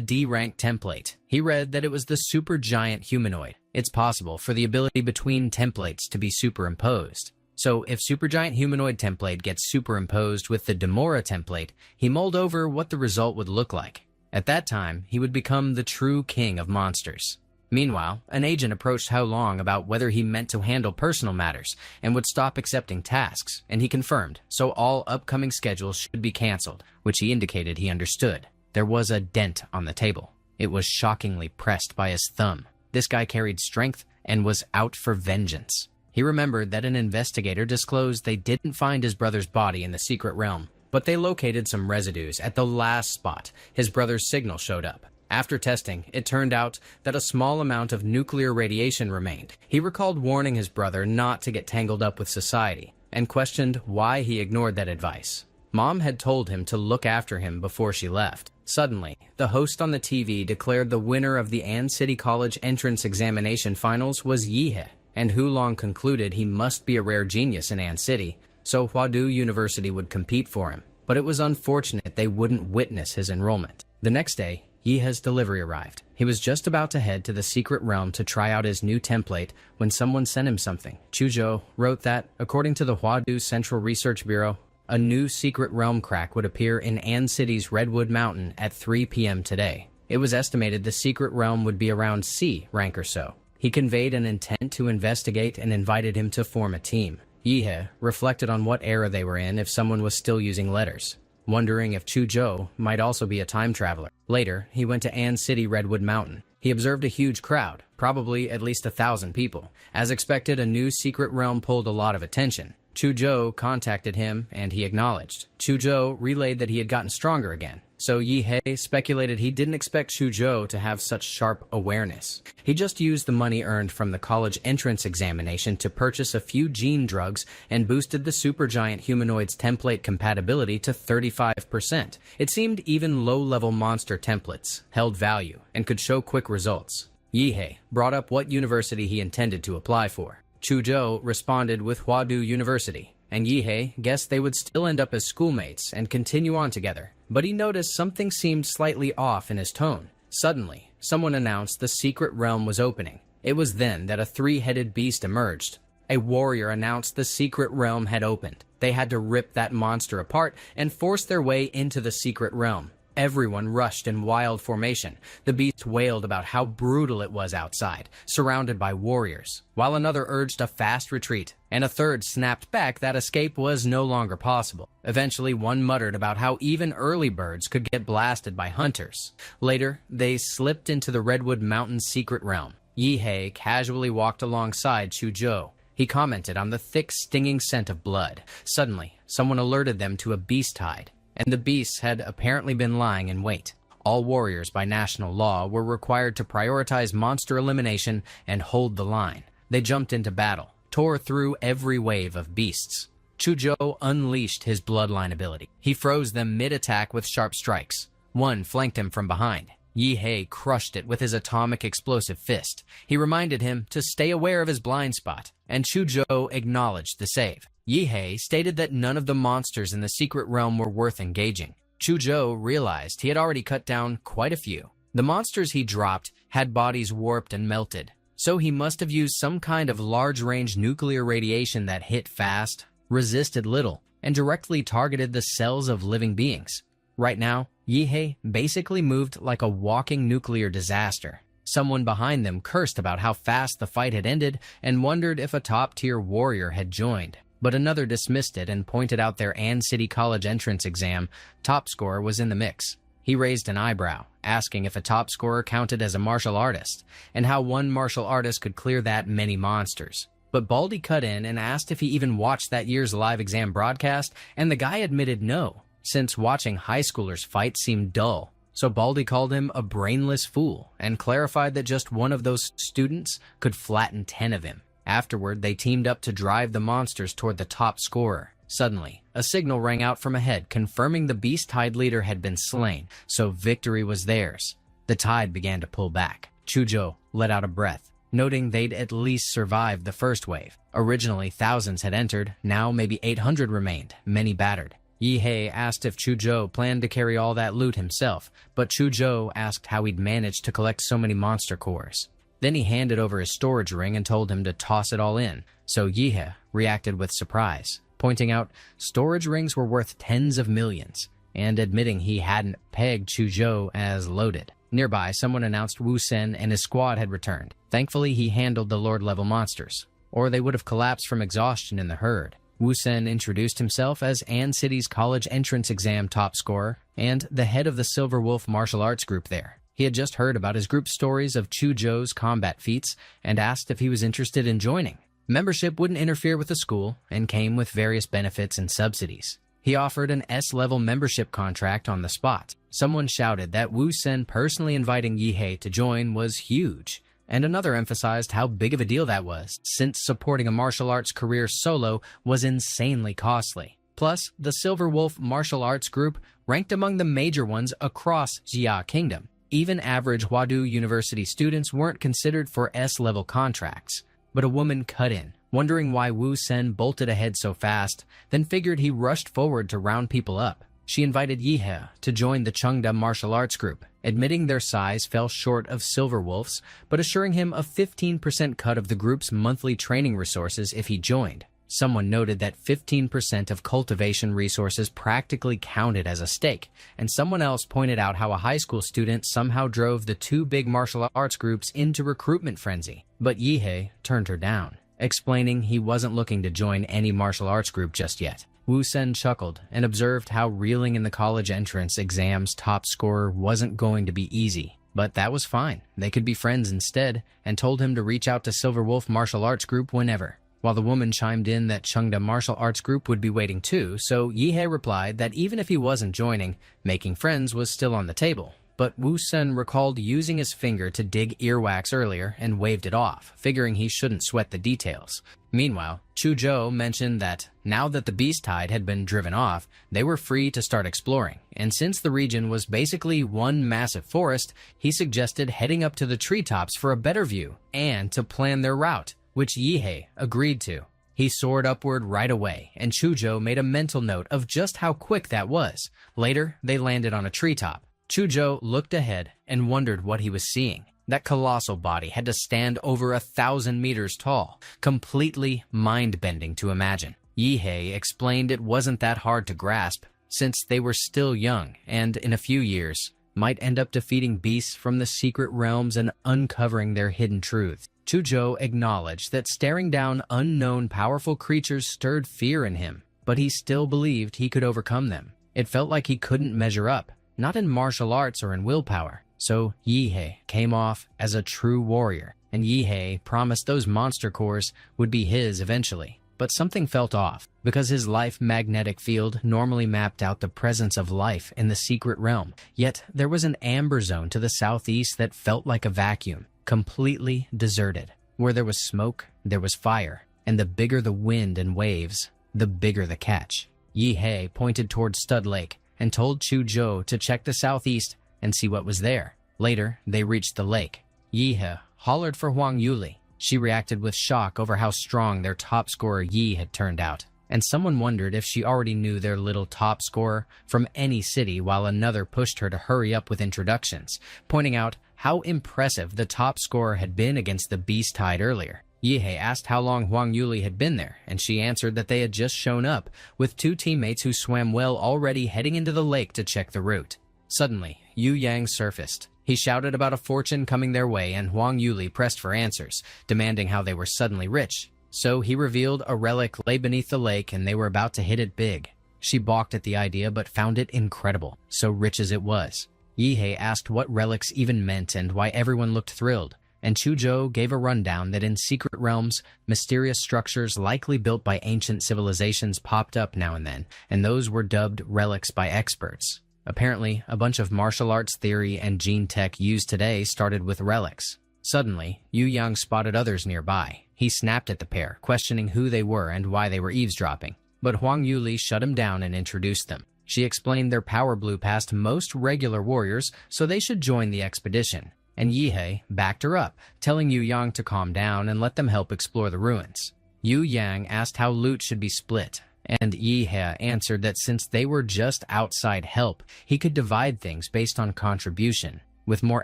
D-rank template. He read that it was the supergiant humanoid. It's possible for the ability between templates to be superimposed. So if supergiant humanoid template gets superimposed with the Demora template, he mulled over what the result would look like. At that time, he would become the true king of monsters. Meanwhile, an agent approached How Long about whether he meant to handle personal matters and would stop accepting tasks, and he confirmed, so all upcoming schedules should be canceled, which he indicated he understood. There was a dent on the table. It was shockingly pressed by his thumb. This guy carried strength and was out for vengeance. He remembered that an investigator disclosed they didn't find his brother's body in the secret realm, but they located some residues at the last spot his brother's signal showed up. After testing, it turned out that a small amount of nuclear radiation remained. He recalled warning his brother not to get tangled up with society, and questioned why he ignored that advice. Mom had told him to look after him before she left. Suddenly, the host on the TV declared the winner of the Ann City College entrance examination finals was Yihei, and Hulong concluded he must be a rare genius in Ann City, so Huadu University would compete for him. But it was unfortunate they wouldn't witness his enrollment. The next day, Yihe's delivery arrived. He was just about to head to the secret realm to try out his new template when someone sent him something. Chuzhou wrote that, according to the Huadu Central Research Bureau, a new secret realm crack would appear in An City's Redwood Mountain at 3 p.m. today. It was estimated the secret realm would be around C rank or so. He conveyed an intent to investigate and invited him to form a team. Yihe reflected on what era they were in if someone was still using letters, wondering if Chuzhou might also be a time traveler. Later, he went to An City Redwood Mountain. He observed a huge crowd, probably at least 1,000 people. As expected, a new secret realm pulled a lot of attention. Chuzhou contacted him, and he acknowledged. Chuzhou relayed that he had gotten stronger again. So Yihe speculated he didn't expect Chuzhou to have such sharp awareness. He just used the money earned from the college entrance examination to purchase a few gene drugs and boosted the supergiant humanoid's template compatibility to 35%. It seemed even low-level monster templates held value and could show quick results. Yihe brought up what university he intended to apply for. Chuzhou responded with Huadu University, and Yihe guessed they would still end up as schoolmates and continue on together. But he noticed something seemed slightly off in his tone. Suddenly, someone announced the secret realm was opening. It was then that a three-headed beast emerged. A warrior announced the secret realm had opened. They had to rip that monster apart and force their way into the secret realm. Everyone rushed in wild formation. The beast wailed about how brutal it was outside, surrounded by warriors, while another urged a fast retreat, and a third snapped back that escape was no longer possible. Eventually, one muttered about how even early birds could get blasted by hunters. Later, they slipped into the Redwood Mountains secret realm. Yihe casually walked alongside Chuzhou. He commented on the thick, stinging scent of blood. Suddenly, someone alerted them to a beast hide, and the beasts had apparently been lying in wait. All warriors by national law were required to prioritize monster elimination and hold the line. They jumped into battle, tore through every wave of beasts. Chuzhou unleashed his bloodline ability. He froze them mid-attack with sharp strikes. One flanked him from behind. Yihe crushed it with his atomic explosive fist. He reminded him to stay aware of his blind spot, and Chuzhou acknowledged the save. Yihe stated that none of the monsters in the secret realm were worth engaging. Chuzhou realized he had already cut down quite a few. The monsters he dropped had bodies warped and melted, so he must have used some kind of large-range nuclear radiation that hit fast, resisted little, and directly targeted the cells of living beings. Right now, Yihe basically moved like a walking nuclear disaster. Someone behind them cursed about how fast the fight had ended and wondered if a top-tier warrior had joined. But another dismissed it and pointed out their An City College entrance exam top scorer was in the mix. He raised an eyebrow, asking if a top scorer counted as a martial artist, and how one martial artist could clear that many monsters. But Baldy cut in and asked if he even watched that year's live exam broadcast, and the guy admitted no, since watching high schoolers fight seemed dull. So Baldy called him a brainless fool, and clarified that just one of those students could flatten 10 of him. Afterward, they teamed up to drive the monsters toward the top scorer. Suddenly, a signal rang out from ahead, confirming the Beast Tide leader had been slain, so victory was theirs. The tide began to pull back. Chuzhou let out a breath, noting they'd at least survived the first wave. Originally, thousands had entered, now maybe 800 remained, many battered. Yihe asked if Chuzhou planned to carry all that loot himself, but Chuzhou asked how he'd managed to collect so many monster cores. Then he handed over his storage ring and told him to toss it all in, so Yihe reacted with surprise, pointing out storage rings were worth tens of millions, and admitting he hadn't pegged Chuzhou as loaded. Nearby, someone announced Wu Sen and his squad had returned. Thankfully, he handled the Lord-level monsters, or they would have collapsed from exhaustion in the herd. Wu Sen introduced himself as An City's college entrance exam top scorer and the head of the Silver Wolf martial arts group there. He had just heard about his group's stories of Chuzhou's combat feats and asked if he was interested in joining. Membership wouldn't interfere with the school and came with various benefits and subsidies. He offered an S-level membership contract on the spot. Someone shouted that Wu Sen personally inviting Yihe to join was huge, and another emphasized how big of a deal that was, since supporting a martial arts career solo was insanely costly. Plus, the Silver Wolf martial arts group ranked among the major ones across Jia Kingdom. Even average Huadu University students weren't considered for S-level contracts. But a woman cut in, wondering why Wu Sen bolted ahead so fast, then figured he rushed forward to round people up. she invited Yihe to join the Chengda martial arts group, admitting their size fell short of Silver Wolf's, but assuring him a 15% cut of the group's monthly training resources if he joined. Someone noted that 15% of cultivation resources practically counted as a stake, and someone else pointed out how a high school student somehow drove the two big martial arts groups into recruitment frenzy. But Yihe turned her down, explaining he wasn't looking to join any martial arts group just yet. Wu Sen chuckled and observed how reeling in the college entrance exam's top scorer wasn't going to be easy. But that was fine. They could be friends instead, and told him to reach out to Silver Wolf Martial Arts Group whenever. While the woman chimed in that Chengda Martial Arts Group would be waiting too, so Yihe replied that even if he wasn't joining, making friends was still on the table. But Wu Sen recalled using his finger to dig earwax earlier and waved it off, figuring he shouldn't sweat the details. Meanwhile, Chu Zhou mentioned that now that the beast tide had been driven off, they were free to start exploring, and since the region was basically one massive forest, he suggested heading up to the treetops for a better view and to plan their route, which Yihe agreed to. He soared upward right away, and Chu Zhou made a mental note of just how quick that was. Later, they landed on a treetop. Chu Zhou looked ahead and wondered what he was seeing. That colossal body had to stand over 1,000 meters tall, completely mind-bending to imagine. Yihe explained it wasn't that hard to grasp, since they were still young and, in a few years, might end up defeating beasts from the secret realms and uncovering their hidden truths. Chu Zhou acknowledged that staring down unknown powerful creatures stirred fear in him, but he still believed he could overcome them. It felt like he couldn't measure up, not in martial arts or in willpower. So Yihe came off as a true warrior, and Yihe promised those monster cores would be his eventually. But something felt off, because his life magnetic field normally mapped out the presence of life in the secret realm. Yet there was an amber zone to the southeast that felt like a vacuum, completely deserted. Where there was smoke, there was fire, and the bigger the wind and waves, the bigger the catch. Yihe pointed toward Stud Lake and told Chu Zhou to check the southeast and see what was there. Later, they reached the lake. Yihe hollered for Huang Yuli. She reacted with shock over how strong their top scorer Yi had turned out, and someone wondered if she already knew their little top scorer from any city, while another pushed her to hurry up with introductions, pointing out how impressive the top scorer had been against the beast tide earlier. Yihe asked how long Huang Yuli had been there, and she answered that they had just shown up, with two teammates who swam well already heading into the lake to check the route. Suddenly, Yu Yang surfaced. He shouted about a fortune coming their way, and Huang Yuli pressed for answers, demanding how they were suddenly rich. So he revealed a relic lay beneath the lake and they were about to hit it big. She balked at the idea but found it incredible, so rich as it was. Yihe asked what relics even meant and why everyone looked thrilled, and Chu Zhou gave a rundown that in secret realms, mysterious structures likely built by ancient civilizations popped up now and then, and those were dubbed relics by experts. Apparently, a bunch of martial arts theory and gene tech used today started with relics. Suddenly, Yu Yang spotted others nearby. He snapped at the pair, questioning who they were and why they were eavesdropping. But Huang Yuli shut him down and introduced them. She explained their power blew past most regular warriors, so they should join the expedition. And Yihe backed her up, telling Yu Yang to calm down and let them help explore the ruins. Yu Yang asked how loot should be split, and Yihe answered that since they were just outside help, he could divide things based on contribution, with more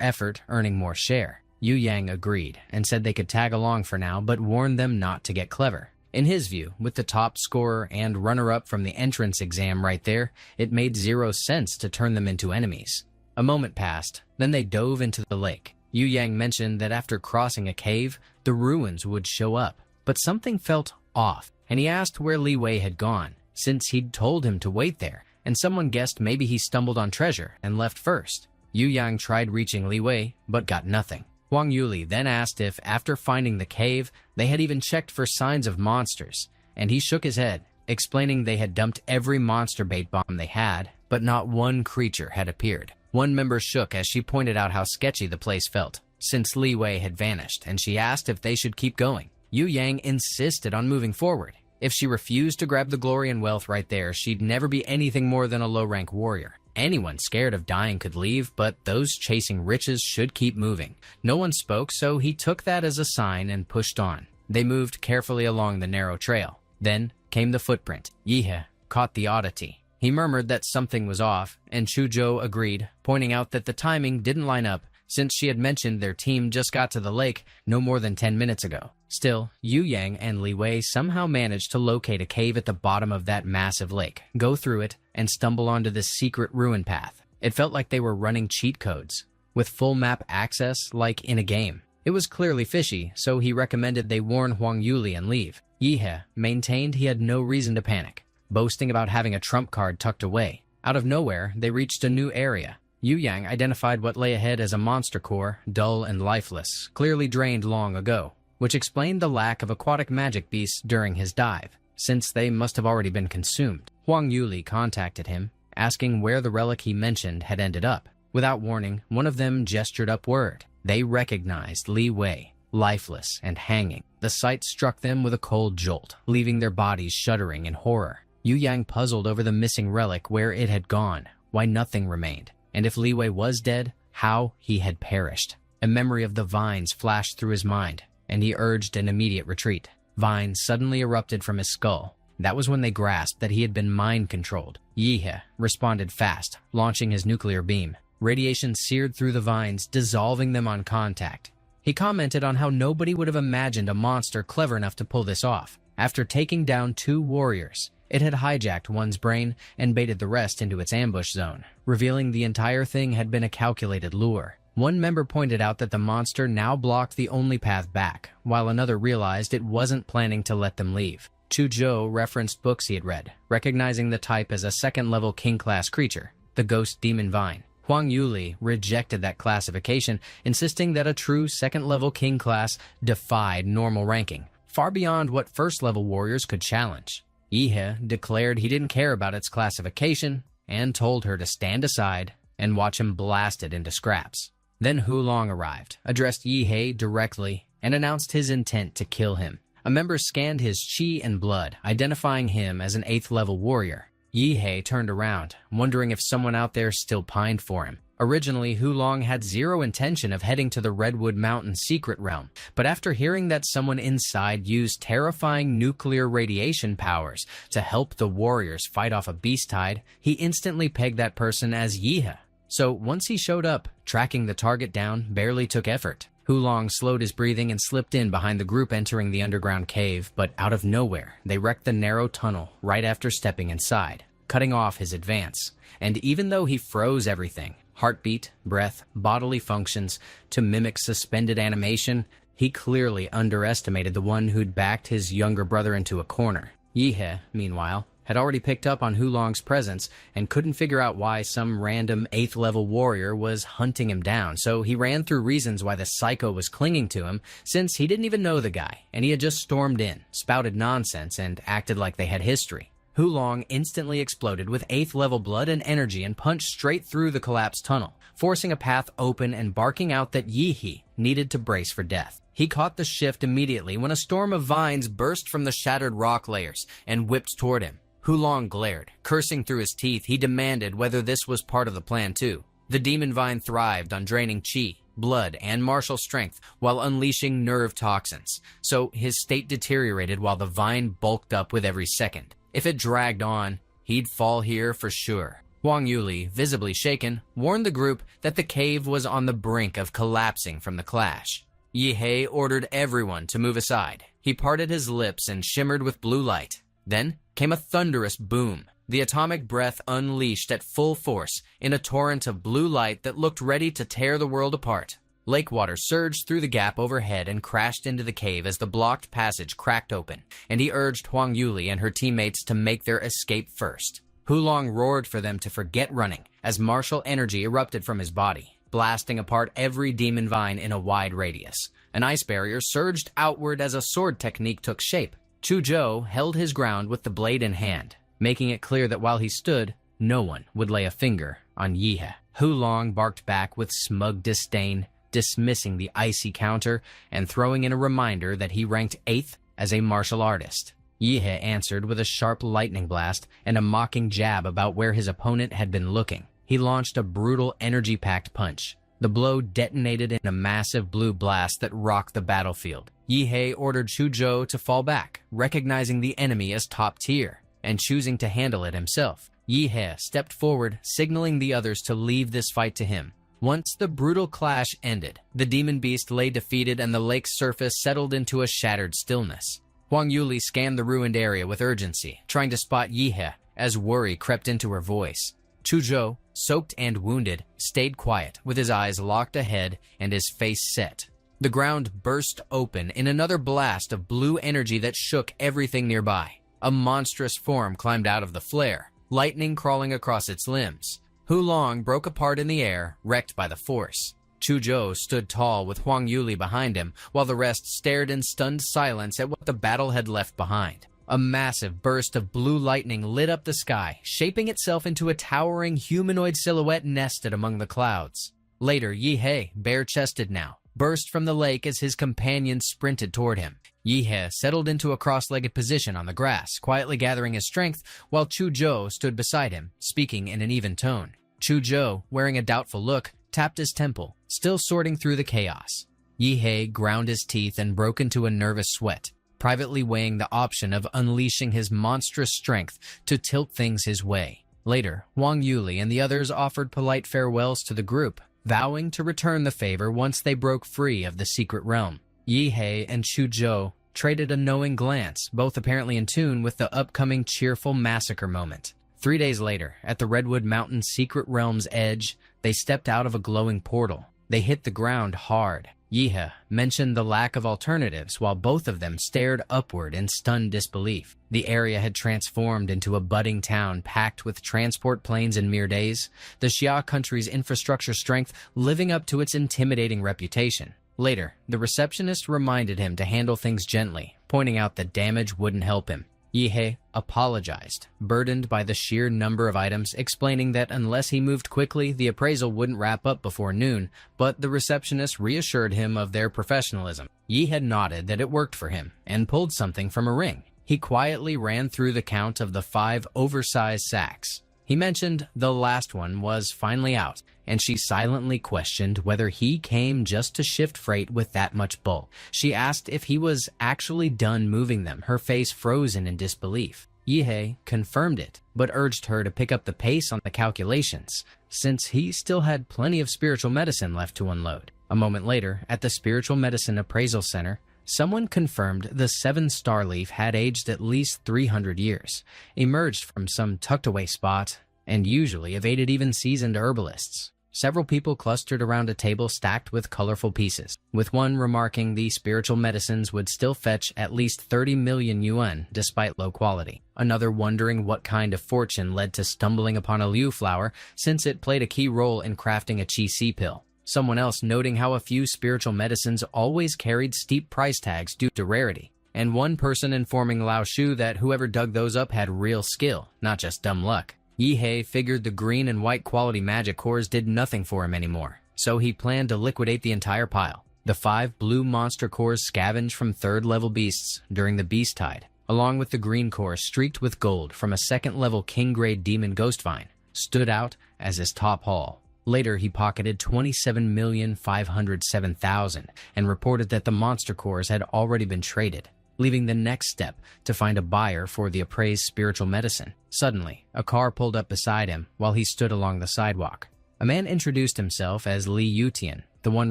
effort earning more share. Yu Yang agreed and said they could tag along for now, but warned them not to get clever. In his view, with the top scorer and runner-up from the entrance exam right there, it made zero sense to turn them into enemies. A moment passed, then they dove into the lake. Yu Yang mentioned that after crossing a cave, the ruins would show up. But something felt off, and he asked where Li Wei had gone, since he'd told him to wait there, and someone guessed maybe he stumbled on treasure and left first. Yu Yang tried reaching Li Wei, but got nothing. Huang Yuli then asked if, after finding the cave, they had even checked for signs of monsters, and he shook his head, explaining they had dumped every monster bait bomb they had, but not one creature had appeared. One member shook as she pointed out how sketchy the place felt, since Li Wei had vanished, and she asked if they should keep going. Yu Yang insisted on moving forward. If she refused to grab the glory and wealth right there, she'd never be anything more than a low-rank warrior. Anyone scared of dying could leave, but those chasing riches should keep moving. No one spoke, so he took that as a sign and pushed on. They moved carefully along the narrow trail. Then came the footprint. Yihe caught the oddity. He murmured that something was off, and Chuzhou agreed, pointing out that the timing didn't line up since she had mentioned their team just got to the lake no more than 10 minutes ago. Still, Yu Yang and Li Wei somehow managed to locate a cave at the bottom of that massive lake, go through it, and stumble onto this secret ruin path. It felt like they were running cheat codes, with full map access like in a game. It was clearly fishy, so he recommended they warn Huang Yuli and leave. Yihe maintained he had no reason to panic, boasting about having a trump card tucked away. Out of nowhere, they reached a new area. Yu Yang identified what lay ahead as a monster core, dull and lifeless, clearly drained long ago, which explained the lack of aquatic magic beasts during his dive, since they must have already been consumed. Huang Yuli contacted him, asking where the relic he mentioned had ended up. Without warning, one of them gestured upward. They recognized Li Wei, lifeless and hanging. The sight struck them with a cold jolt, leaving their bodies shuddering in horror. Yu Yang puzzled over the missing relic, where it had gone, why nothing remained, and if Li Wei was dead, how he had perished. A memory of the vines flashed through his mind, and he urged an immediate retreat. Vines suddenly erupted from his skull. That was when they grasped that he had been mind-controlled. Yihe responded fast, launching his nuclear beam. Radiation seared through the vines, dissolving them on contact. He commented on how nobody would have imagined a monster clever enough to pull this off. After taking down 2 warriors, it had hijacked one's brain and baited the rest into its ambush zone, revealing the entire thing had been a calculated lure. One member pointed out that the monster now blocked the only path back, while another realized it wasn't planning to let them leave. Chuzhou referenced books he had read, recognizing the type as a second-level king-class creature, the ghost demon vine. Huang Yuli rejected that classification, insisting that a true second-level king class defied normal ranking, far beyond what first-level warriors could challenge. Yihe declared he didn't care about its classification and told her to stand aside and watch him blast it into scraps. Then Hulong arrived, addressed Yihe directly, and announced his intent to kill him. A member scanned his chi and blood, identifying him as an 8th-level warrior. Yihe turned around, wondering if someone out there still pined for him. Originally, Hulong had zero intention of heading to the Redwood Mountain secret realm, but after hearing that someone inside used terrifying nuclear radiation powers to help the warriors fight off a beast tide, he instantly pegged that person as Yihe. So once he showed up, tracking the target down barely took effort. Hulong slowed his breathing and slipped in behind the group entering the underground cave, but out of nowhere, they wrecked the narrow tunnel right after stepping inside, cutting off his advance. And even though he froze everything, heartbeat, breath, bodily functions, to mimic suspended animation, he clearly underestimated the one who'd backed his younger brother into a corner. Yihe, meanwhile, had already picked up on Hulong's presence and couldn't figure out why some random 8th-level warrior was hunting him down, so he ran through reasons why the psycho was clinging to him, since he didn't even know the guy, and he had just stormed in, spouted nonsense, and acted like they had history. Hulong instantly exploded with 8th-level blood and energy and punched straight through the collapsed tunnel, forcing a path open and barking out that Yihe needed to brace for death. He caught the shift immediately when a storm of vines burst from the shattered rock layers and whipped toward him. Hulong glared. Cursing through his teeth, he demanded whether this was part of the plan too. The demon vine thrived on draining chi, blood, and martial strength while unleashing nerve toxins, so his state deteriorated while the vine bulked up with every second. If it dragged on, he'd fall here for sure. Huang Yuli, visibly shaken, warned the group that the cave was on the brink of collapsing from the clash. Yihe ordered everyone to move aside. He parted his lips and shimmered with blue light. Then came a thunderous boom. The atomic breath unleashed at full force in a torrent of blue light that looked ready to tear the world apart. Lake water surged through the gap overhead and crashed into the cave as the blocked passage cracked open, and he urged Huang Yuli and her teammates to make their escape first. Hulong roared for them to forget running as martial energy erupted from his body, blasting apart every demon vine in a wide radius. An ice barrier surged outward as a sword technique took shape. Chuzhou held his ground with the blade in hand, making it clear that while he stood, no one would lay a finger on Yihe. Hulong barked back with smug disdain, dismissing the icy counter and throwing in a reminder that he ranked 8th as a martial artist. Yihe answered with a sharp lightning blast and a mocking jab about where his opponent had been looking. He launched a brutal energy-packed punch. The blow detonated in a massive blue blast that rocked the battlefield. Yihe ordered Chuzhou to fall back, recognizing the enemy as top tier, and choosing to handle it himself. Yi-he stepped forward, signaling the others to leave this fight to him. Once the brutal clash ended, the demon beast lay defeated and the lake's surface settled into a shattered stillness. Huang Yuli scanned the ruined area with urgency, trying to spot Yi-he as worry crept into her voice. Chuzhou, soaked and wounded, stayed quiet, with his eyes locked ahead and his face set. The ground burst open in another blast of blue energy that shook everything nearby. A monstrous form climbed out of the flare, lightning crawling across its limbs. Hulong broke apart in the air, wrecked by the force. Chuzhou stood tall with Huang Yuli behind him, while the rest stared in stunned silence at what the battle had left behind. A massive burst of blue lightning lit up the sky, shaping itself into a towering humanoid silhouette nested among the clouds. Later, Yi-he, bare-chested now, burst from the lake as his companions sprinted toward him. Yi-he settled into a cross-legged position on the grass, quietly gathering his strength, while Chuzhou stood beside him, speaking in an even tone. Chuzhou, wearing a doubtful look, tapped his temple, still sorting through the chaos. Yi-he ground his teeth and broke into a nervous sweat, privately weighing the option of unleashing his monstrous strength to tilt things his way. Later, Huang Yuli and the others offered polite farewells to the group, vowing to return the favor once they broke free of the secret realm. Yi-he and Chuzhou traded a knowing glance, both apparently in tune with the upcoming cheerful massacre moment. 3 days later, at the Redwood Mountain secret realm's edge, they stepped out of a glowing portal. They hit the ground hard. Yi-he mentioned the lack of alternatives while both of them stared upward in stunned disbelief. The area had transformed into a budding town packed with transport planes in mere days, the Xia country's infrastructure strength living up to its intimidating reputation. Later, the receptionist reminded him to handle things gently, pointing out that damage wouldn't help him. Yi-he apologized, burdened by the sheer number of items, explaining that unless he moved quickly, the appraisal wouldn't wrap up before noon, but the receptionist reassured him of their professionalism. Yi had nodded that it worked for him, and pulled something from a ring. He quietly ran through the count of the 5 oversized sacks. He mentioned the last one was finally out, and she silently questioned whether he came just to shift freight with that much bulk. She asked if he was actually done moving them, her face frozen in disbelief. Yi-he confirmed it, but urged her to pick up the pace on the calculations, since he still had plenty of spiritual medicine left to unload. A moment later, at the Spiritual Medicine Appraisal Center, someone confirmed the 7-star leaf had aged at least 300 years, emerged from some tucked-away spot, and usually evaded even seasoned herbalists. Several people clustered around a table stacked with colorful pieces, with one remarking the spiritual medicines would still fetch at least 30 million yuan despite low quality. Another wondering what kind of fortune led to stumbling upon a liu flower, since it played a key role in crafting a qi pill. Someone else noting how a few spiritual medicines always carried steep price tags due to rarity, and one person informing Lao Shu that whoever dug those up had real skill, not just dumb luck. Yi-he figured the green and white quality magic cores did nothing for him anymore, so he planned to liquidate the entire pile. The 5 blue monster cores scavenged from 3rd-level beasts during the beast tide, along with the green core streaked with gold from a 2nd-level king-grade demon ghost vine, stood out as his top haul. Later, he pocketed 27,507,000 and reported that the monster cores had already been traded, leaving the next step to find a buyer for the appraised spiritual medicine. Suddenly, a car pulled up beside him while he stood along the sidewalk. A man introduced himself as Li Yutian, the one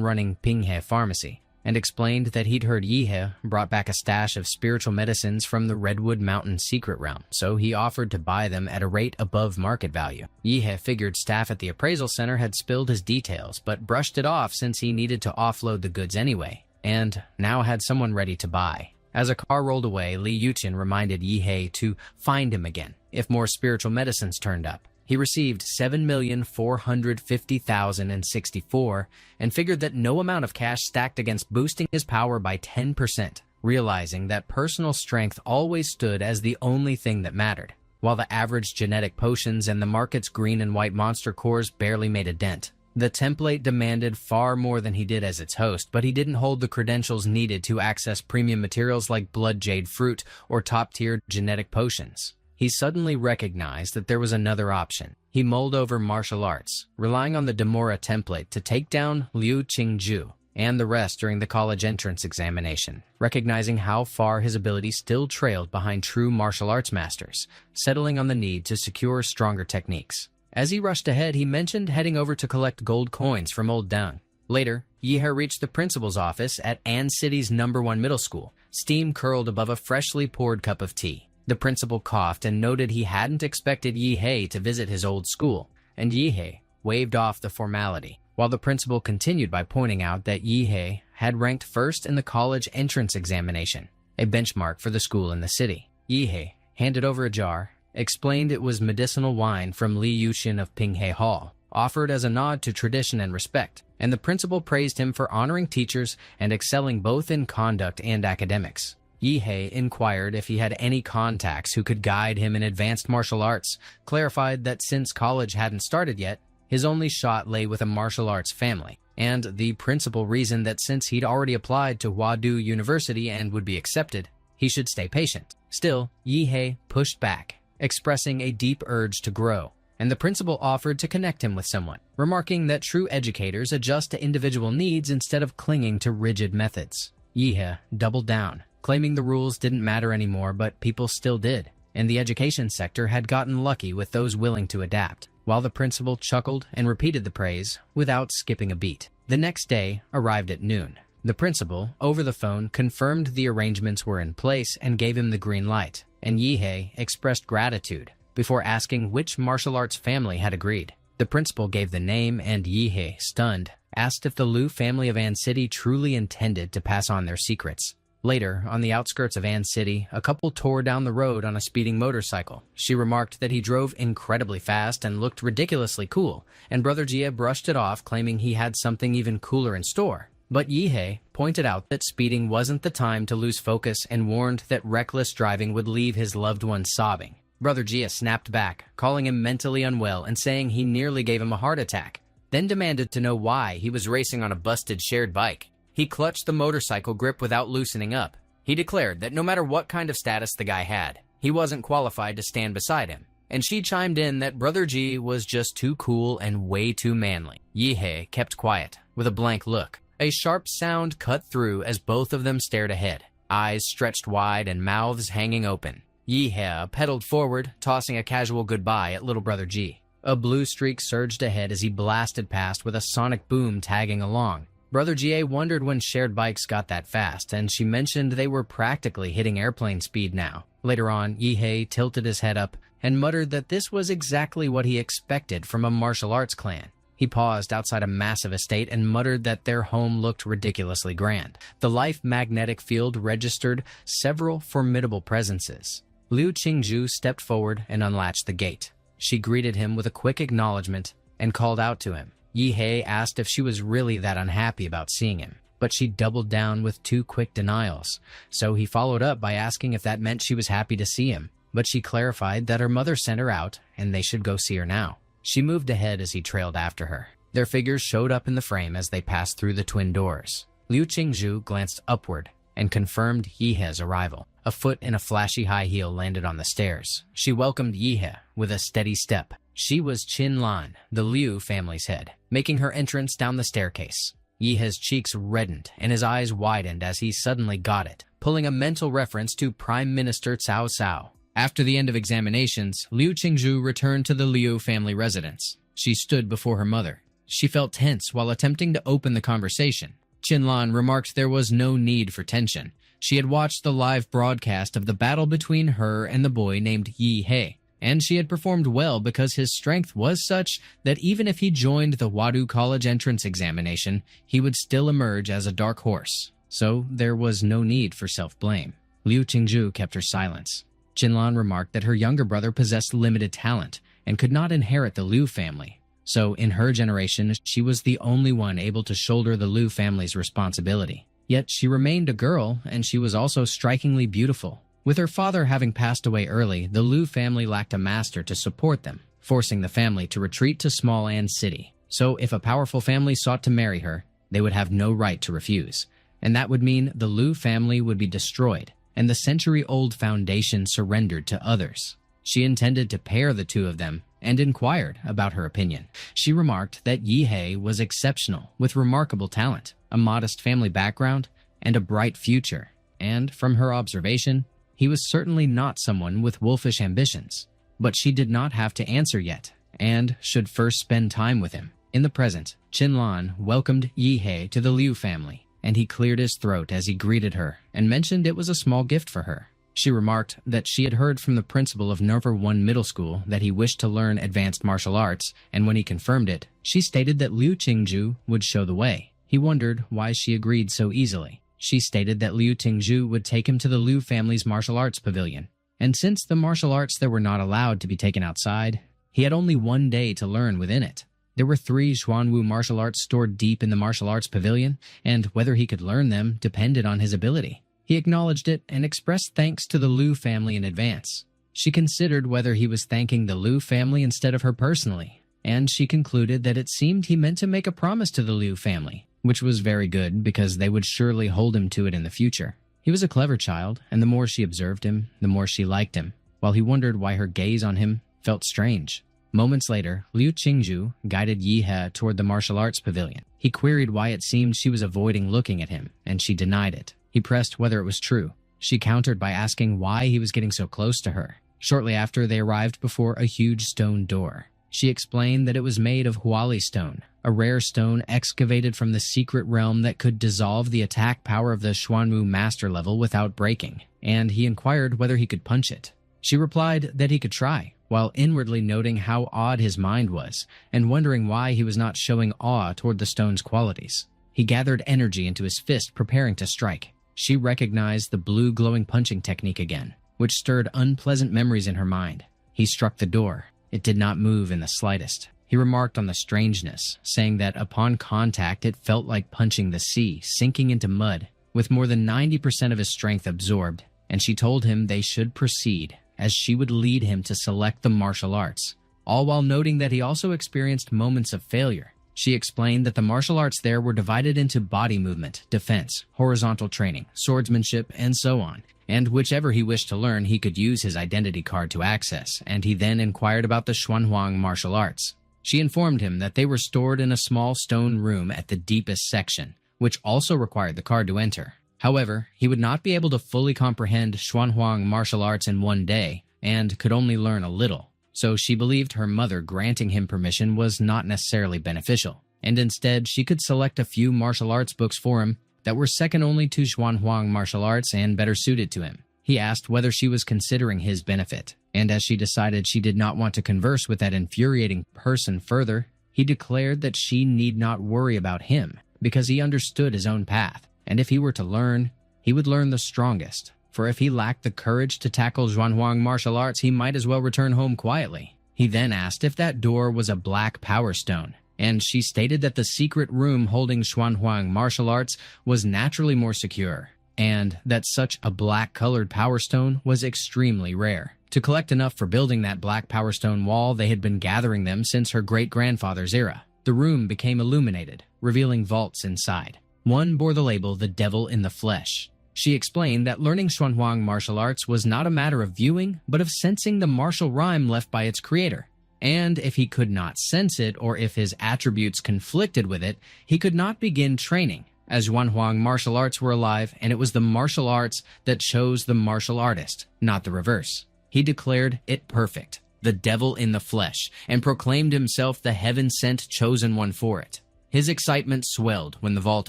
running Pinghe Pharmacy, and explained that he'd heard Yi-he brought back a stash of spiritual medicines from the Redwood Mountain secret realm, so he offered to buy them at a rate above market value. Yi-he figured staff at the appraisal center had spilled his details, but brushed it off since he needed to offload the goods anyway, and now had someone ready to buy. As a car rolled away, Li Yutian reminded Yi-he to find him again if more spiritual medicines turned up. He received 7,450,064 and figured that no amount of cash stacked against boosting his power by 10%, realizing that personal strength always stood as the only thing that mattered, while the average genetic potions and the market's green and white monster cores barely made a dent. The template demanded far more than he did as its host, but he didn't hold the credentials needed to access premium materials like blood jade fruit or top-tier genetic potions. He suddenly recognized that there was another option. He mulled over martial arts, relying on the Demora template to take down Liu Qingju, and the rest during the college entrance examination, recognizing how far his ability still trailed behind true martial arts masters, settling on the need to secure stronger techniques. As he rushed ahead, he mentioned heading over to collect gold coins from Old Dung. Later, Yehe reached the principal's office at An City's #1 middle school, steam curled above a freshly poured cup of tea. The principal coughed and noted he hadn't expected Yehe to visit his old school, and Yehe waved off the formality, while the principal continued by pointing out that Yehe had ranked first in the college entrance examination, a benchmark for the school in the city. Yehe handed over a jar, explained it was medicinal wine from Li Yuxin of Pinghe Hall, offered as a nod to tradition and respect, and the principal praised him for honoring teachers and excelling both in conduct and academics. Yehe inquired if he had any contacts who could guide him in advanced martial arts, clarified that since college hadn't started yet, his only shot lay with a martial arts family, and the principal reasoned that since he'd already applied to Huadu University and would be accepted, he should stay patient. Still, Yehe pushed back, expressing a deep urge to grow, and the principal offered to connect him with someone, remarking that true educators adjust to individual needs instead of clinging to rigid methods. Yehe doubled down, claiming the rules didn't matter anymore, but people still did, and the education sector had gotten lucky with those willing to adapt, while the principal chuckled and repeated the praise without skipping a beat. The next day arrived at noon. The principal, over the phone, confirmed the arrangements were in place and gave him the green light, and Yehe expressed gratitude before asking which martial arts family had agreed. The principal gave the name, and Yehe, stunned, asked if the Liu family of An City truly intended to pass on their secrets. Later, on the outskirts of An City, a couple tore down the road on a speeding motorcycle. She remarked that he drove incredibly fast and looked ridiculously cool, and Brother Jia brushed it off, claiming he had something even cooler in store. But Yehe pointed out that speeding wasn't the time to lose focus and warned that reckless driving would leave his loved one sobbing. Brother Jia snapped back, calling him mentally unwell and saying he nearly gave him a heart attack, then demanded to know why he was racing on a busted shared bike. He clutched the motorcycle grip without loosening up. He declared that no matter what kind of status the guy had, he wasn't qualified to stand beside him, and she chimed in that Brother G was just too cool and way too manly. Yehe kept quiet, with a blank look. A sharp sound cut through as both of them stared ahead, eyes stretched wide and mouths hanging open. Yehe pedaled forward, tossing a casual goodbye at little Brother G. A blue streak surged ahead as he blasted past with a sonic boom tagging along. Brother Ga wondered when shared bikes got that fast, and she mentioned they were practically hitting airplane speed now. Later on, Yehe tilted his head up and muttered that this was exactly what he expected from a martial arts clan. He paused outside a massive estate and muttered that their home looked ridiculously grand. The life magnetic field registered several formidable presences. Liu Qingzhu stepped forward and unlatched the gate. She greeted him with a quick acknowledgement and called out to him. Yehe asked if she was really that unhappy about seeing him, but she doubled down with 2 quick denials. So he followed up by asking if that meant she was happy to see him, but she clarified that her mother sent her out and they should go see her now. She moved ahead as he trailed after her. Their figures showed up in the frame as they passed through the twin doors. Liu Qingzhu glanced upward and confirmed Yehe's arrival. A foot in a flashy high heel landed on the stairs. She welcomed Yehe with a steady step. She was Qin Lan, the Liu family's head, making her entrance down the staircase. Yehe's cheeks reddened and his eyes widened as he suddenly got it, pulling a mental reference to Prime Minister Cao Cao. After the end of examinations, Liu Qingzhu returned to the Liu family residence. She stood before her mother. She felt tense while attempting to open the conversation. Qin Lan remarked there was no need for tension. She had watched the live broadcast of the battle between her and the boy named Yehe, and she had performed well because his strength was such that even if he joined the Huadu College entrance examination, he would still emerge as a dark horse. So there was no need for self-blame. Liu Qingzhu kept her silence. Qinlan remarked that her younger brother possessed limited talent and could not inherit the Liu family. So in her generation, she was the only one able to shoulder the Liu family's responsibility. Yet she remained a girl, and she was also strikingly beautiful. With her father having passed away early, the Liu family lacked a master to support them, forcing the family to retreat to small An City. So if a powerful family sought to marry her, they would have no right to refuse. And that would mean the Liu family would be destroyed, and the century-old foundation surrendered to others. She intended to pair the two of them and inquired about her opinion. She remarked that Yehe was exceptional with remarkable talent. a modest family background, and a bright future. And from her observation, he was certainly not someone with wolfish ambitions. But she did not have to answer yet, and should first spend time with him. In the present, Qinlan welcomed Yihei to the Liu family, and he cleared his throat as he greeted her and mentioned it was a small gift for her. She remarked that she had heard from the principal of Nerva 1 Middle School that he wished to learn advanced martial arts, and when he confirmed it, she stated that Liu Qingzhu would show the way. He wondered why she agreed so easily. She stated that Liu Qingzhu would take him to the Liu family's martial arts pavilion, and since the martial arts there were not allowed to be taken outside, he had only 1 day to learn within it. There were 3 Xuanwu martial arts stored deep in the martial arts pavilion, and whether he could learn them depended on his ability. He acknowledged it and expressed thanks to the Liu family in advance. She considered whether he was thanking the Liu family instead of her personally, and she concluded that it seemed he meant to make a promise to the Liu family, which was very good because they would surely hold him to it in the future. He was a clever child, and the more she observed him, the more she liked him, while he wondered why her gaze on him felt strange. Moments later, Liu Qingzhu guided Yihei toward the martial arts pavilion. He queried why it seemed she was avoiding looking at him, and she denied it. He pressed whether it was true. She countered by asking why he was getting so close to her. Shortly after, they arrived before a huge stone door. She explained that it was made of huali stone, a rare stone excavated from the secret realm that could dissolve the attack power of the Xuanwu master level without breaking, and he inquired whether he could punch it. She replied that he could try, while inwardly noting how odd his mind was, and wondering why he was not showing awe toward the stone's qualities. He gathered energy into his fist, preparing to strike. She recognized the blue glowing punching technique again, which stirred unpleasant memories in her mind. He struck the door. It did not move in the slightest. He remarked on the strangeness, saying that upon contact it felt like punching the sea, sinking into mud, with more than 90% of his strength absorbed, and she told him they should proceed, as she would lead him to select the martial arts, all while noting that he also experienced moments of failure. She explained that the martial arts there were divided into body movement, defense, horizontal training, swordsmanship, and so on, and whichever he wished to learn he could use his identity card to access, and he then inquired about the Xuanhuang martial arts. She informed him that they were stored in a small stone room at the deepest section, which also required the card to enter. However, he would not be able to fully comprehend Xuanhuang martial arts in 1 day, and could only learn a little. So she believed her mother granting him permission was not necessarily beneficial, and instead she could select a few martial arts books for him that were second only to Xuanhuang martial arts and better suited to him. He asked whether she was considering his benefit, and as she decided she did not want to converse with that infuriating person further, he declared that she need not worry about him because he understood his own path, and if he were to learn, he would learn the strongest. For if he lacked the courage to tackle Xuanhuang martial arts, he might as well return home quietly. He then asked if that door was a black power stone, and she stated that the secret room holding Xuanhuang martial arts was naturally more secure, and that such a black-colored power stone was extremely rare. To collect enough for building that black power stone wall, they had been gathering them since her great-grandfather's era. The room became illuminated, revealing vaults inside. One bore the label, "The Devil in the Flesh." She explained that learning Xuanhuang martial arts was not a matter of viewing, but of sensing the martial rhyme left by its creator. And if he could not sense it, or if his attributes conflicted with it, he could not begin training, as Xuanhuang martial arts were alive, and it was the martial arts that chose the martial artist, not the reverse. He declared it perfect, the devil in the flesh, and proclaimed himself the heaven-sent chosen one for it. His excitement swelled when the vault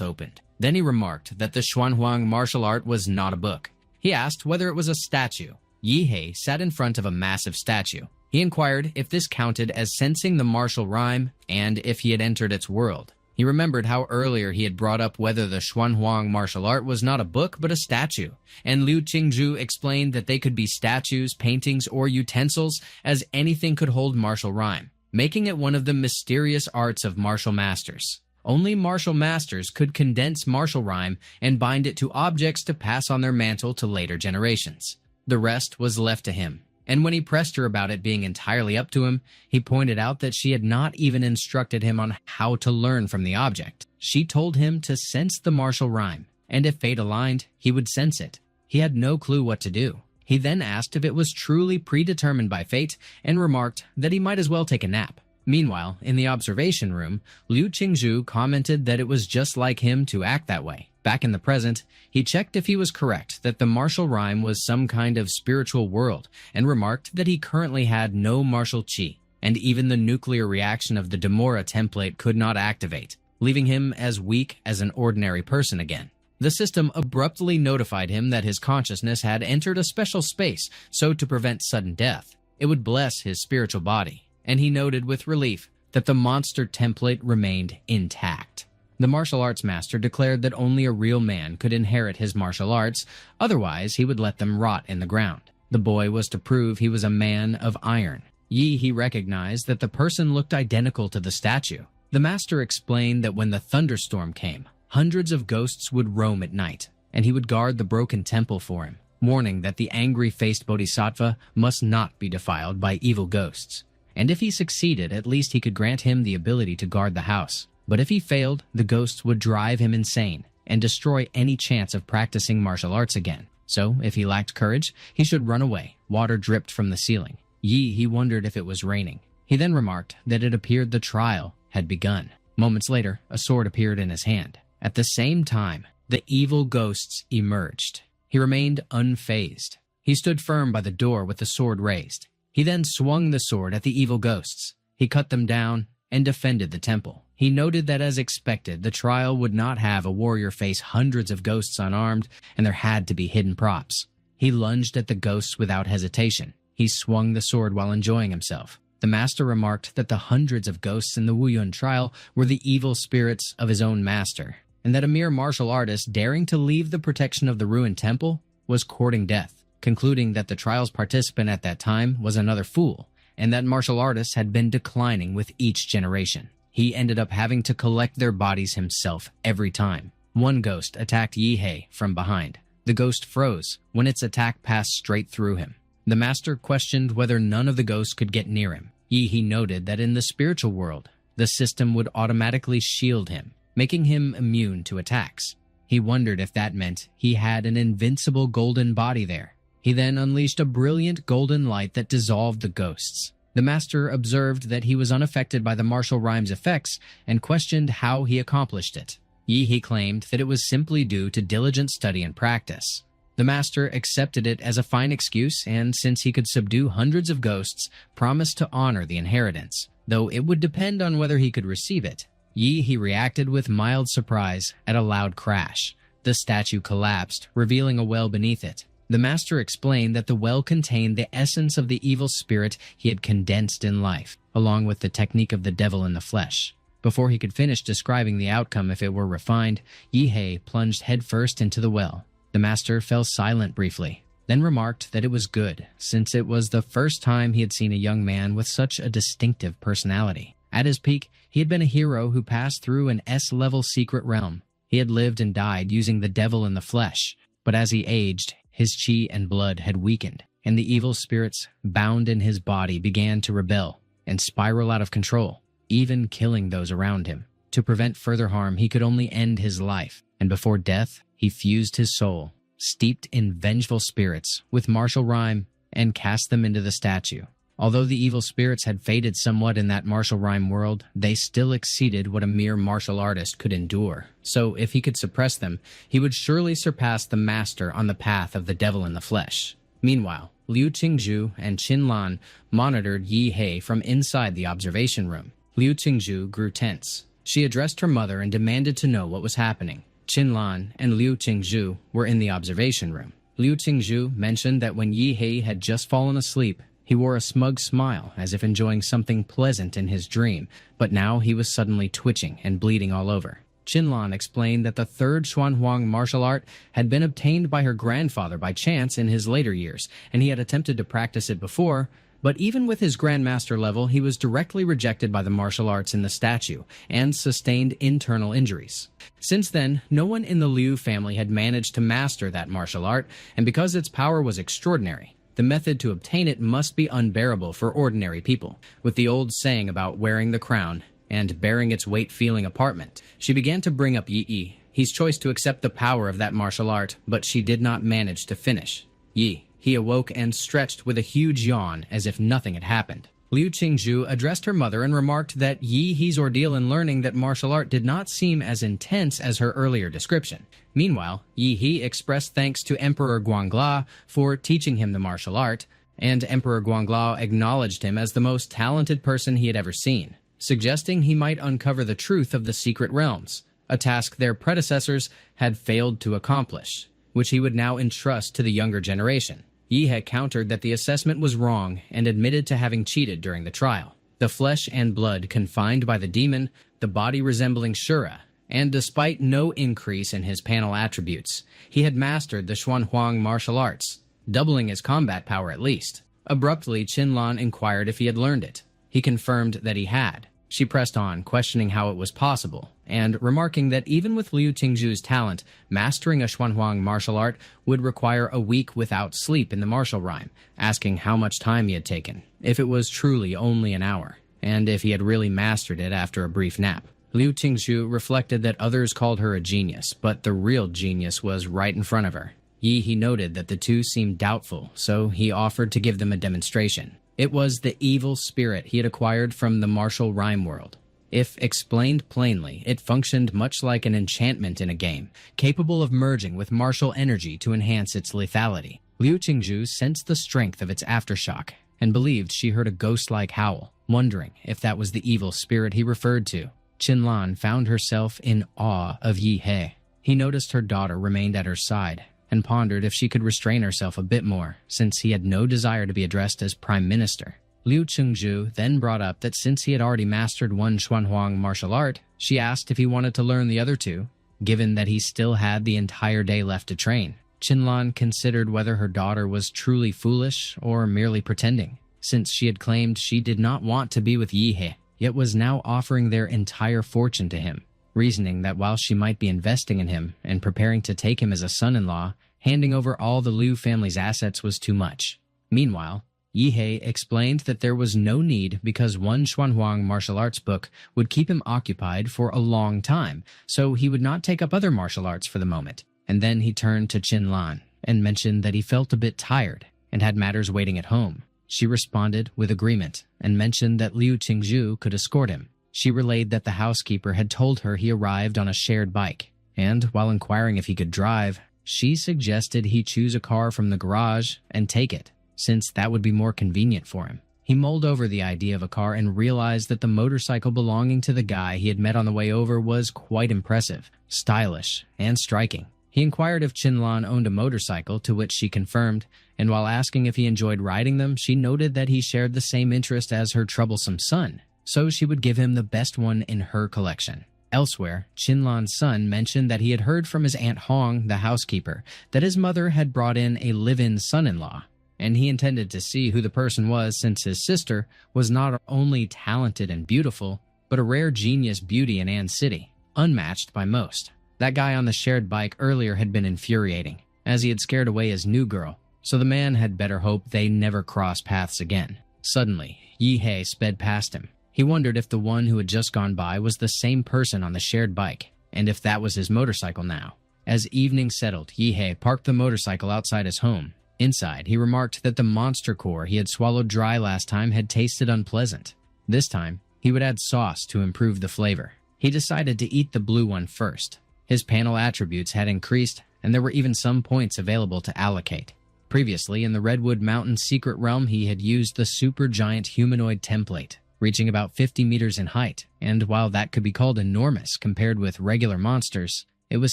opened. Then he remarked that the Xuanhuang martial art was not a book. He asked whether it was a statue. Yihei sat in front of a massive statue. He inquired if this counted as sensing the martial rhyme and if he had entered its world. He remembered how earlier he had brought up whether the Xuanhuang martial art was not a book but a statue, and Liu Qingzhu explained that they could be statues, paintings, or utensils, as anything could hold martial rhyme, making it one of the mysterious arts of martial masters. Only martial masters could condense martial rhyme and bind it to objects to pass on their mantle to later generations. The rest was left to him, and when he pressed her about it being entirely up to him, he pointed out that she had not even instructed him on how to learn from the object. She told him to sense the martial rhyme, and if fate aligned, he would sense it. He had no clue what to do. He then asked if it was truly predetermined by fate, and remarked that he might as well take a nap. Meanwhile, in the observation room, Liu Qingzhu commented that it was just like him to act that way. Back in the present, he checked if he was correct that the martial rhyme was some kind of spiritual world and remarked that he currently had no martial qi, and even the nuclear reaction of the Demora template could not activate, leaving him as weak as an ordinary person again. The system abruptly notified him that his consciousness had entered a special space, so to prevent sudden death, it would bless his spiritual body, and he noted with relief that the monster template remained intact. The martial arts master declared that only a real man could inherit his martial arts, otherwise he would let them rot in the ground. The boy was to prove he was a man of iron. He recognized that the person looked identical to the statue. The master explained that when the thunderstorm came, hundreds of ghosts would roam at night, and he would guard the broken temple for him, warning that the angry-faced bodhisattva must not be defiled by evil ghosts. And if he succeeded, at least he could grant him the ability to guard the house. But if he failed, the ghosts would drive him insane and destroy any chance of practicing martial arts again. So, if he lacked courage, he should run away. Water dripped from the ceiling. He wondered if it was raining. He then remarked that it appeared the trial had begun. Moments later, a sword appeared in his hand. At the same time, the evil ghosts emerged. He remained unfazed. He stood firm by the door with the sword raised. He then swung the sword at the evil ghosts. He cut them down and defended the temple. He noted that as expected, the trial would not have a warrior face hundreds of ghosts unarmed, and there had to be hidden props. He lunged at the ghosts without hesitation. He swung the sword while enjoying himself. The master remarked that the hundreds of ghosts in the Wuyun trial were the evil spirits of his own master, and that a mere martial artist daring to leave the protection of the ruined temple was courting death, concluding that the trial's participant at that time was another fool, and that martial artists had been declining with each generation. He ended up having to collect their bodies himself every time. One ghost attacked Yihei from behind. The ghost froze when its attack passed straight through him. The master questioned whether none of the ghosts could get near him. He noted that in the spiritual world, the system would automatically shield him, making him immune to attacks. He wondered if that meant he had an invincible golden body there. He then unleashed a brilliant golden light that dissolved the ghosts. The master observed that he was unaffected by the martial rhyme's effects and questioned how he accomplished it. He claimed that it was simply due to diligent study and practice. The master accepted it as a fine excuse and, since he could subdue hundreds of ghosts, promised to honor the inheritance, though it would depend on whether he could receive it. He reacted with mild surprise at a loud crash. The statue collapsed, revealing a well beneath it. The master explained that the well contained the essence of the evil spirit he had condensed in life, along with the technique of the devil in the flesh. Before he could finish describing the outcome if it were refined, Yihei plunged headfirst into the well. The master fell silent briefly, then remarked that it was good, since it was the first time he had seen a young man with such a distinctive personality. At his peak, he had been a hero who passed through an S-level secret realm. He had lived and died using the devil in the flesh, but as he aged, his chi and blood had weakened, and the evil spirits bound in his body began to rebel and spiral out of control, even killing those around him. To prevent further harm, he could only end his life, and before death, he fused his soul, steeped in vengeful spirits, with martial rhyme, and cast them into the statue. Although the evil spirits had faded somewhat in that martial rhyme world, they still exceeded what a mere martial artist could endure. So if he could suppress them, he would surely surpass the master on the path of the devil in the flesh. Meanwhile, Liu Qingzhu and Qin Lan monitored Yihei from inside the observation room. Liu Qingzhu grew tense. She addressed her mother and demanded to know what was happening. Qin Lan and Liu Qingzhu were in the observation room. Liu Qingzhu mentioned that when Yihei had just fallen asleep, he wore a smug smile, as if enjoying something pleasant in his dream, but now he was suddenly twitching and bleeding all over. Qin Lan explained that the third Xuanhuang martial art had been obtained by her grandfather by chance in his later years, and he had attempted to practice it before, but even with his grandmaster level, he was directly rejected by the martial arts in the statue, and sustained internal injuries. Since then, no one in the Liu family had managed to master that martial art, and because its power was extraordinary, the method to obtain it must be unbearable for ordinary people. With the old saying about wearing the crown and bearing its weight feeling apartment, she began to bring up Yi, his choice to accept the power of that martial art, but she did not manage to finish. He awoke and stretched with a huge yawn as if nothing had happened. Liu Qingzhu addressed her mother and remarked that Yi He's ordeal in learning that martial art did not seem as intense as her earlier description. Meanwhile, Yi He expressed thanks to Emperor Guangla for teaching him the martial art, and Emperor Guangla acknowledged him as the most talented person he had ever seen, suggesting he might uncover the truth of the secret realms, a task their predecessors had failed to accomplish, which he would now entrust to the younger generation. Yi He countered that the assessment was wrong and admitted to having cheated during the trial. The flesh and blood confined by the demon, the body resembling Shura, and despite no increase in his panel attributes, he had mastered the Xuanhuang martial arts, doubling his combat power at least. Abruptly, Qinlan inquired if he had learned it. He confirmed that he had. She pressed on, questioning how it was possible, and remarking that even with Liu Qingzhu's talent, mastering a Xuanhuang martial art would require a week without sleep in the martial rhyme, asking how much time he had taken, if it was truly only an hour, and if he had really mastered it after a brief nap. Liu Qingzhu reflected that others called her a genius, but the real genius was right in front of her. He noted that the two seemed doubtful, so he offered to give them a demonstration. It was the evil spirit he had acquired from the martial rhyme world. If explained plainly, it functioned much like an enchantment in a game, capable of merging with martial energy to enhance its lethality. Liu Qingzhu sensed the strength of its aftershock and believed she heard a ghost-like howl, wondering if that was the evil spirit he referred to. Qinlan found herself in awe of Yi He. He noticed her daughter remained at her side, and pondered if she could restrain herself a bit more, since he had no desire to be addressed as Prime Minister. Liu Qingzhu then brought up that since he had already mastered one Xuanhuang martial art, she asked if he wanted to learn the other two, given that he still had the entire day left to train. Qinlan considered whether her daughter was truly foolish or merely pretending, since she had claimed she did not want to be with Yi He, yet was now offering their entire fortune to him, reasoning that while she might be investing in him and preparing to take him as a son-in-law, handing over all the Liu family's assets was too much. Meanwhile, Yi He explained that there was no need because one Xuanhuang martial arts book would keep him occupied for a long time, so he would not take up other martial arts for the moment. And then he turned to Qinlan and mentioned that he felt a bit tired and had matters waiting at home. She responded with agreement and mentioned that Liu Qingzhu could escort him. She relayed that the housekeeper had told her he arrived on a shared bike, and while inquiring if he could drive, she suggested he choose a car from the garage and take it, since that would be more convenient for him. He mulled over the idea of a car and realized that the motorcycle belonging to the guy he had met on the way over was quite impressive, stylish, and striking. He inquired if Qinlan owned a motorcycle, to which she confirmed, and while asking if he enjoyed riding them, she noted that he shared the same interest as her troublesome son, so she would give him the best one in her collection. Elsewhere, Qinlan's son mentioned that he had heard from his Aunt Hong, the housekeeper, that his mother had brought in a live-in son-in-law, and he intended to see who the person was since his sister was not only talented and beautiful, but a rare genius beauty in Ann City, unmatched by most. That guy on the shared bike earlier had been infuriating, as he had scared away his new girl, so the man had better hope they never cross paths again. Suddenly, Yi He sped past him. He wondered if the one who had just gone by was the same person on the shared bike, and if that was his motorcycle now. As evening settled, Yi He parked the motorcycle outside his home. Inside, he remarked that the monster core he had swallowed dry last time had tasted unpleasant. This time, he would add sauce to improve the flavor. He decided to eat the blue one first. His panel attributes had increased, and there were even some points available to allocate. Previously, in the Redwood Mountain secret realm, he had used the supergiant humanoid template, reaching about 50 meters in height, and while that could be called enormous compared with regular monsters, it was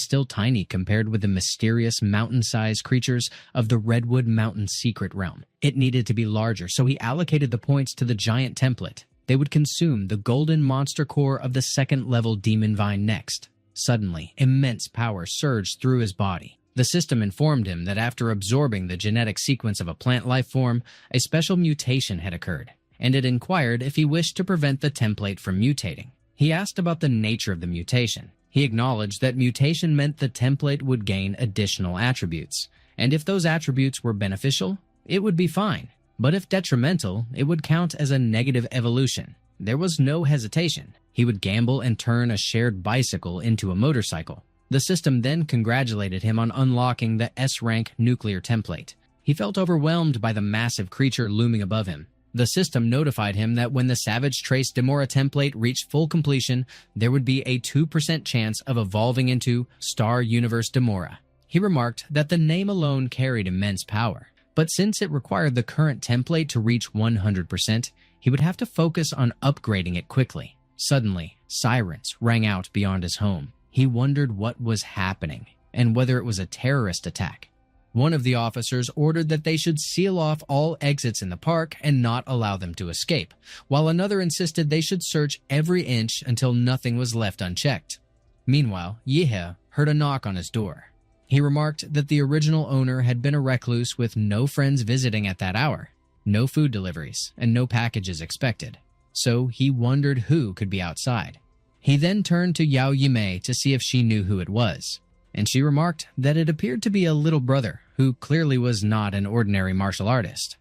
still tiny compared with the mysterious mountain-sized creatures of the Redwood Mountain secret realm. It needed to be larger, so he allocated the points to the giant template. They would consume the golden monster core of the second-level demon vine next. Suddenly, immense power surged through his body. The system informed him that after absorbing the genetic sequence of a plant life form, a special mutation had occurred, and it inquired if he wished to prevent the template from mutating. He asked about the nature of the mutation. He acknowledged that mutation meant the template would gain additional attributes, and if those attributes were beneficial, it would be fine. But if detrimental, it would count as a negative evolution. There was no hesitation. He would gamble and turn a shared bicycle into a motorcycle. The system then congratulated him on unlocking the S-rank nuclear template. He felt overwhelmed by the massive creature looming above him. The system notified him that when the Savage Trace Demora template reached full completion, there would be a 2% chance of evolving into Star Universe Demora. He remarked that the name alone carried immense power, but since it required the current template to reach 100%, he would have to focus on upgrading it quickly. Suddenly, sirens rang out beyond his home. He wondered what was happening and whether it was a terrorist attack. One of the officers ordered that they should seal off all exits in the park and not allow them to escape, while another insisted they should search every inch until nothing was left unchecked. Meanwhile, Yihe heard a knock on his door. He remarked that the original owner had been a recluse with no friends visiting at that hour, no food deliveries, and no packages expected. So he wondered who could be outside. He then turned to Yao Yimei to see if she knew who it was, and she remarked that it appeared to be a little brother who clearly was not an ordinary martial artist.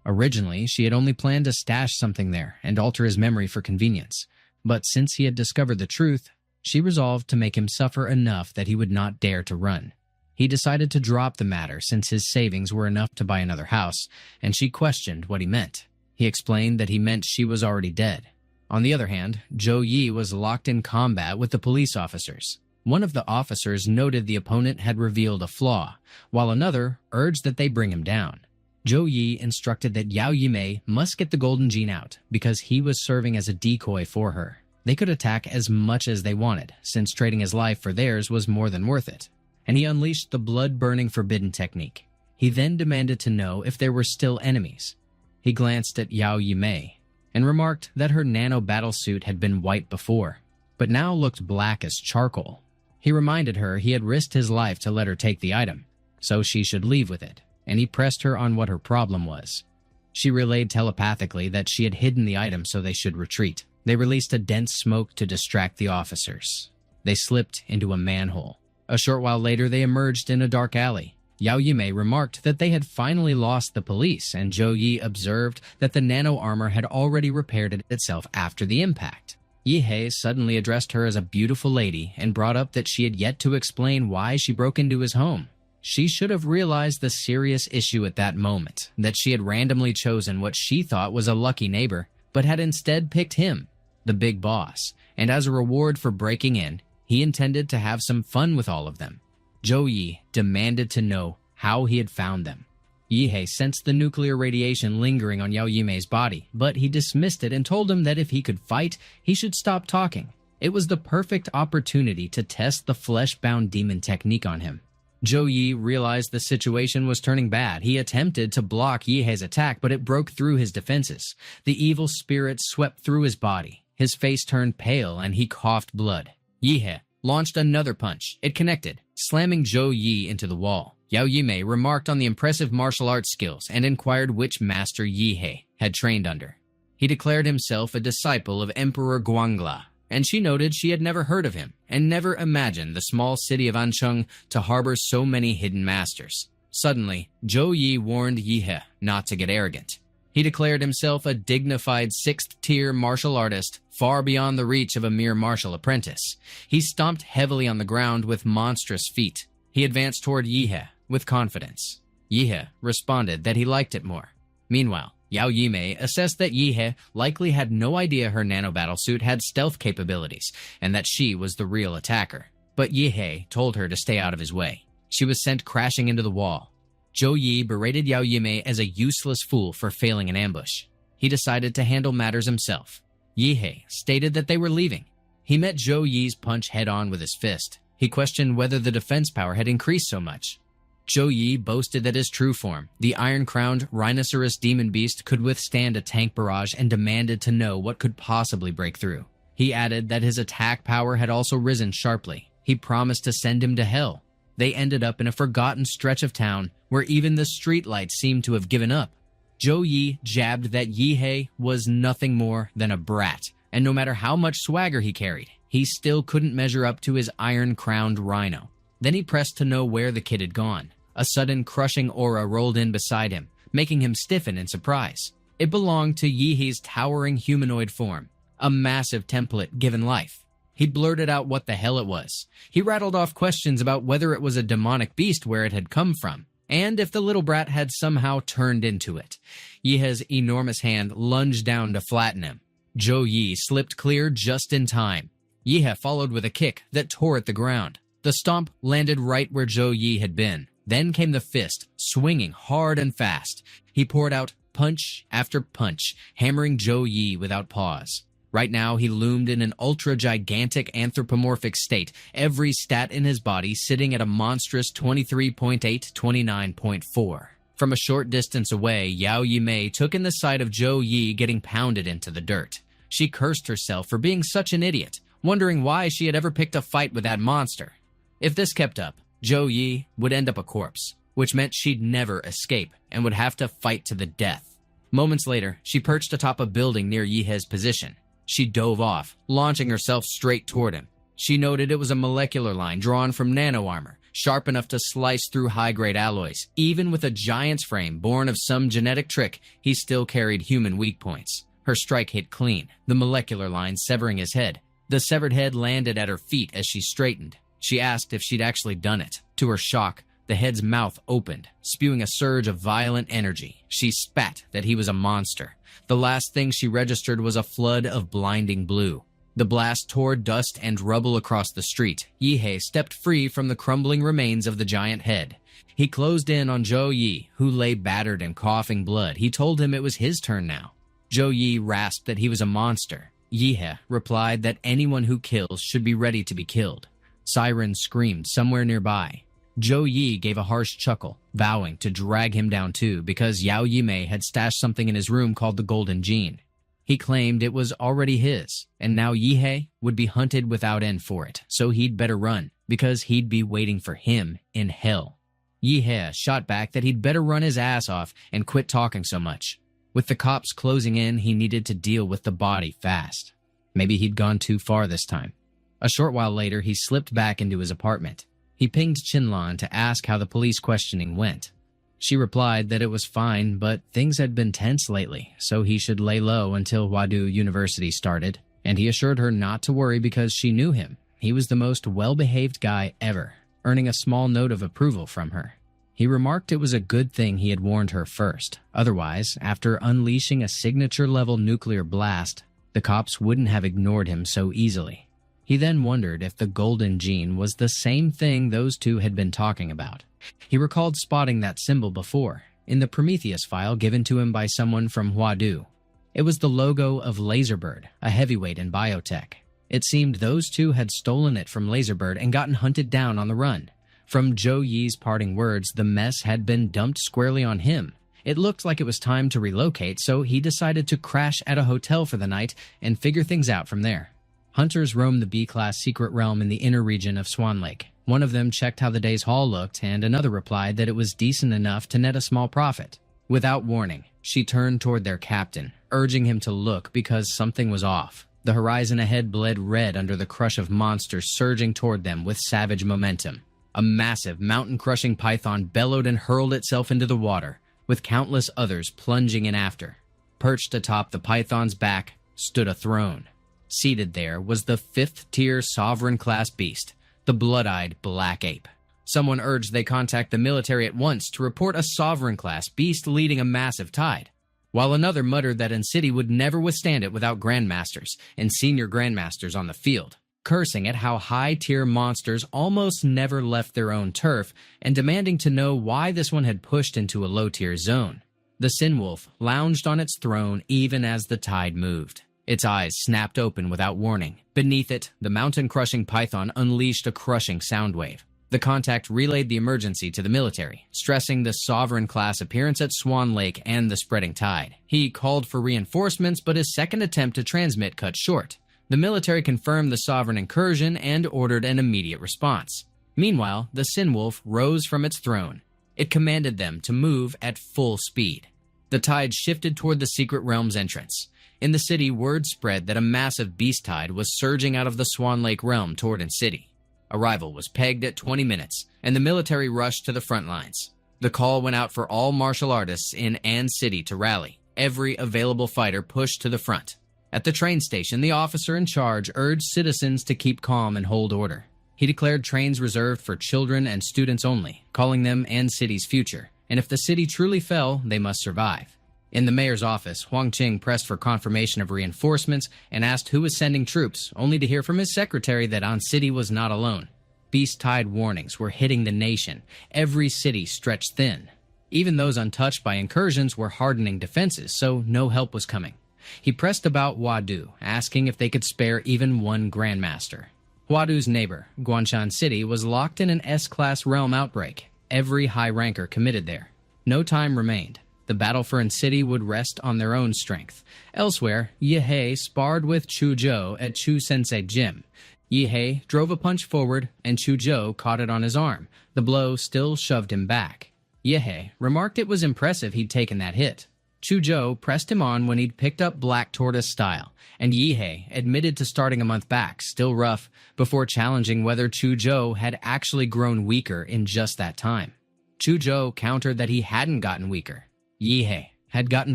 Originally, she had only planned to stash something there and alter his memory for convenience, but since he had discovered the truth, she resolved to make him suffer enough that he would not dare to run. He decided to drop the matter since his savings were enough to buy another house, and she questioned what he meant. He explained that he meant she was already dead. On the other hand, Zhou Yi was locked in combat with the police officers. One of the officers noted the opponent had revealed a flaw, while another urged that they bring him down. Zhou Yi instructed that Yao Yimei must get the golden gene out because he was serving as a decoy for her. They could attack as much as they wanted, since trading his life for theirs was more than worth it. And he unleashed the blood-burning forbidden technique. He then demanded to know if there were still enemies. He glanced at Yao Yimei and remarked that her nano battlesuit had been white before, but now looked black as charcoal. He reminded her he had risked his life to let her take the item, so she should leave with it, and he pressed her on what her problem was. She relayed telepathically that she had hidden the item so they should retreat. They released a dense smoke to distract the officers. They slipped into a manhole. A short while later, they emerged in a dark alley. Yao Yimei remarked that they had finally lost the police, and Zhou Yi observed that the nano armor had already repaired itself after the impact. Yihe suddenly addressed her as a beautiful lady and brought up that she had yet to explain why she broke into his home. She should have realized the serious issue at that moment, that she had randomly chosen what she thought was a lucky neighbor, but had instead picked him, the big boss, and as a reward for breaking in, he intended to have some fun with all of them. Zhou Yi demanded to know how he had found them. Yihe sensed the nuclear radiation lingering on Yao Yimei's body, but he dismissed it and told him that if he could fight, he should stop talking. It was the perfect opportunity to test the flesh-bound demon technique on him. Zhou Yi realized the situation was turning bad. He attempted to block Yihe's attack, but it broke through his defenses. The evil spirit swept through his body. His face turned pale and he coughed blood. Yihe launched another punch. It connected, slamming Zhou Yi into the wall. Yao Yimei remarked on the impressive martial arts skills and inquired which master Yihe had trained under. He declared himself a disciple of Emperor Guangla, and she noted she had never heard of him and never imagined the small city of Ancheng to harbor so many hidden masters. Suddenly, Zhou Yi warned Yihe not to get arrogant. He declared himself a dignified 6th-tier martial artist, far beyond the reach of a mere martial apprentice. He stomped heavily on the ground with monstrous feet. He advanced toward Yihe with confidence. Yihe responded that he liked it more. Meanwhile, Yao Yimei assessed that Yihe likely had no idea her nanobattlesuit had stealth capabilities and that she was the real attacker. But Yihe told her to stay out of his way. She was sent crashing into the wall. Zhou Yi berated Yao Yimei as a useless fool for failing an ambush. He decided to handle matters himself. Yihe stated that they were leaving. He met Zhou Yi's punch head-on with his fist. He questioned whether the defense power had increased so much. Zhou Yi boasted that his true form, the iron-crowned rhinoceros demon beast, could withstand a tank barrage and demanded to know what could possibly break through. He added that his attack power had also risen sharply. He promised to send him to hell. They ended up in a forgotten stretch of town where even the streetlights seemed to have given up. Zhou Yi jabbed that Yihe was nothing more than a brat, and no matter how much swagger he carried, he still couldn't measure up to his iron-crowned rhino. Then he pressed to know where the kid had gone. A sudden crushing aura rolled in beside him, making him stiffen in surprise. It belonged to Yihe's towering humanoid form, a massive template given life. He blurted out what the hell it was. He rattled off questions about whether it was a demonic beast, where it had come from, and if the little brat had somehow turned into it. Yihe's enormous hand lunged down to flatten him. Zhou Yi slipped clear just in time. Yihe followed with a kick that tore at the ground. The stomp landed right where Zhou Yi had been. Then came the fist, swinging hard and fast. He poured out punch after punch, hammering Zhou Yi without pause. Right now, he loomed in an ultra-gigantic anthropomorphic state, every stat in his body sitting at a monstrous 23.8, 29.4. From a short distance away, Yao Yimei took in the sight of Zhou Yi getting pounded into the dirt. She cursed herself for being such an idiot, wondering why she had ever picked a fight with that monster. If this kept up, Zhou Yi would end up a corpse, which meant she'd never escape and would have to fight to the death. Moments later, she perched atop a building near Yihe's position. She dove off, launching herself straight toward him. She noted it was a molecular line drawn from nano armor, sharp enough to slice through high-grade alloys. Even with a giant's frame born of some genetic trick, he still carried human weak points. Her strike hit clean, the molecular line severing his head. The severed head landed at her feet as she straightened. She asked if she'd actually done it. To her shock, the head's mouth opened, spewing a surge of violent energy. She spat that he was a monster. The last thing she registered was a flood of blinding blue. The blast tore dust and rubble across the street. Yihe stepped free from the crumbling remains of the giant head. He closed in on Zhou Yi, who lay battered and coughing blood. He told him it was his turn now. Zhou Yi rasped that he was a monster. Yihe replied that anyone who kills should be ready to be killed. Sirens screamed somewhere nearby. Zhou Yi gave a harsh chuckle, vowing to drag him down too because Yao Yimei had stashed something in his room called the Golden Gene. He claimed it was already his, and now Yihe would be hunted without end for it, so he'd better run, because he'd be waiting for him in hell. Yihe shot back that he'd better run his ass off and quit talking so much. With the cops closing in, he needed to deal with the body fast. Maybe he'd gone too far this time. A short while later, he slipped back into his apartment. He pinged Qinlan to ask how the police questioning went. She replied that it was fine, but things had been tense lately, so he should lay low until Huadu University started, and he assured her not to worry because she knew him. He was the most well-behaved guy ever, earning a small note of approval from her. He remarked it was a good thing he had warned her first. Otherwise, after unleashing a signature-level nuclear blast, the cops wouldn't have ignored him so easily. He then wondered if the Golden Gene was the same thing those two had been talking about. He recalled spotting that symbol before, in the Prometheus file given to him by someone from Huadu. It was the logo of Laserbird, a heavyweight in biotech. It seemed those two had stolen it from Laserbird and gotten hunted down on the run. From Zhou Yi's parting words, the mess had been dumped squarely on him. It looked like it was time to relocate, so he decided to crash at a hotel for the night and figure things out from there. Hunters roamed the B-class secret realm in the inner region of Swan Lake. One of them checked how the day's haul looked, and another replied that it was decent enough to net a small profit. Without warning, she turned toward their captain, urging him to look because something was off. The horizon ahead bled red under the crush of monsters surging toward them with savage momentum. A massive, mountain-crushing python bellowed and hurled itself into the water, with countless others plunging in after. Perched atop the python's back stood a throne. Seated there was the 5th-tier sovereign-class beast, the blood-eyed black ape. Someone urged they contact the military at once to report a sovereign-class beast leading a massive tide, while another muttered that N-City would never withstand it without grandmasters and senior grandmasters on the field, cursing at how high-tier monsters almost never left their own turf and demanding to know why this one had pushed into a low-tier zone. The Sin Wolf lounged on its throne even as the tide moved. Its eyes snapped open without warning. Beneath it, the mountain-crushing python unleashed a crushing sound wave. The contact relayed the emergency to the military, stressing the sovereign-class appearance at Swan Lake and the spreading tide. He called for reinforcements, but his second attempt to transmit cut short. The military confirmed the sovereign incursion and ordered an immediate response. Meanwhile, the Sin Wolf rose from its throne. It commanded them to move at full speed. The tide shifted toward the secret realm's entrance. In the city, word spread that a massive beast tide was surging out of the Swan Lake realm toward N-City. Arrival was pegged at 20 minutes, and the military rushed to the front lines. The call went out for all martial artists in N-City to rally. Every available fighter pushed to the front. At the train station, the officer in charge urged citizens to keep calm and hold order. He declared trains reserved for children and students only, calling them An City's future, and if the city truly fell, they must survive. In the mayor's office, Huang Qing pressed for confirmation of reinforcements and asked who was sending troops, only to hear from his secretary that An City was not alone. Beast tide warnings were hitting the nation. Every city stretched thin. Even those untouched by incursions were hardening defenses, so no help was coming. He pressed about Huadu, asking if they could spare even one grandmaster. Huadu's neighbor, Guanshan City, was locked in an S-class realm outbreak. Every high ranker committed there. No time remained. The battle for An City would rest on their own strength. Elsewhere, Yihei sparred with Chu Zhou at Chu Sensei Gym. Yihei drove a punch forward, and Chu Zhou caught it on his arm. The blow still shoved him back. Yihei remarked it was impressive he'd taken that hit. Chu Zhou pressed him on when he'd picked up Black Tortoise style, and Yihei admitted to starting a month back, still rough, before challenging whether Chu Zhou had actually grown weaker in just that time. Chu Zhou countered that he hadn't gotten weaker. Yihei had gotten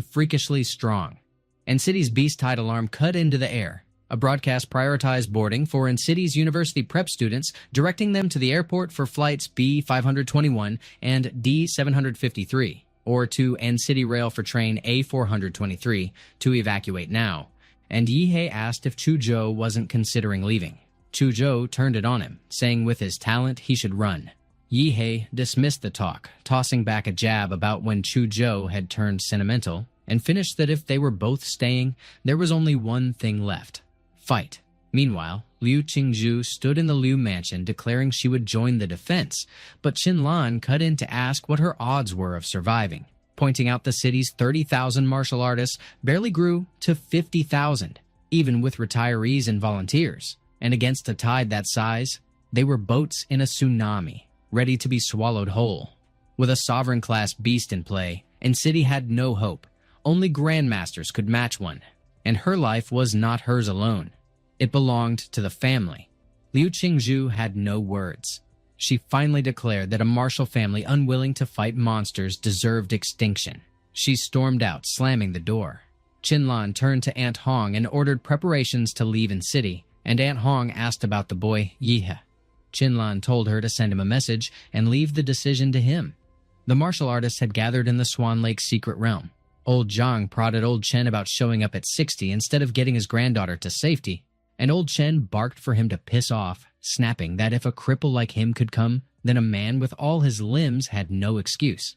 freakishly strong. An City's beast tide alarm cut into the air. A broadcast prioritized boarding for An City's university prep students, directing them to the airport for flights B521 and D753, or to An City Rail for train A423 to evacuate now. And Yihei asked if Chu Zhou wasn't considering leaving. Chu Zhou turned it on him, saying with his talent he should run. Yihei dismissed the talk, tossing back a jab about when Chu Zhou had turned sentimental, and finished that if they were both staying, there was only one thing left: fight. Meanwhile, Liu Qingzhu stood in the Liu mansion declaring she would join the defense, but Qinlan cut in to ask what her odds were of surviving, pointing out the city's 30,000 martial artists barely grew to 50,000, even with retirees and volunteers, and against a tide that size, they were boats in a tsunami, ready to be swallowed whole. With a sovereign-class beast in play, An City had no hope. Only grandmasters could match one, and her life was not hers alone. It belonged to the family. Liu Qingzhu had no words. She finally declared that a martial family unwilling to fight monsters deserved extinction. She stormed out, slamming the door. Qinlan turned to Aunt Hong and ordered preparations to leave An City, and Aunt Hong asked about the boy, Yihe. Qinlan told her to send him a message and leave the decision to him. The martial artists had gathered in the Swan Lake secret realm. Old Zhang prodded Old Chen about showing up at 60 instead of getting his granddaughter to safety, and Old Chen barked for him to piss off, snapping that if a cripple like him could come, then a man with all his limbs had no excuse.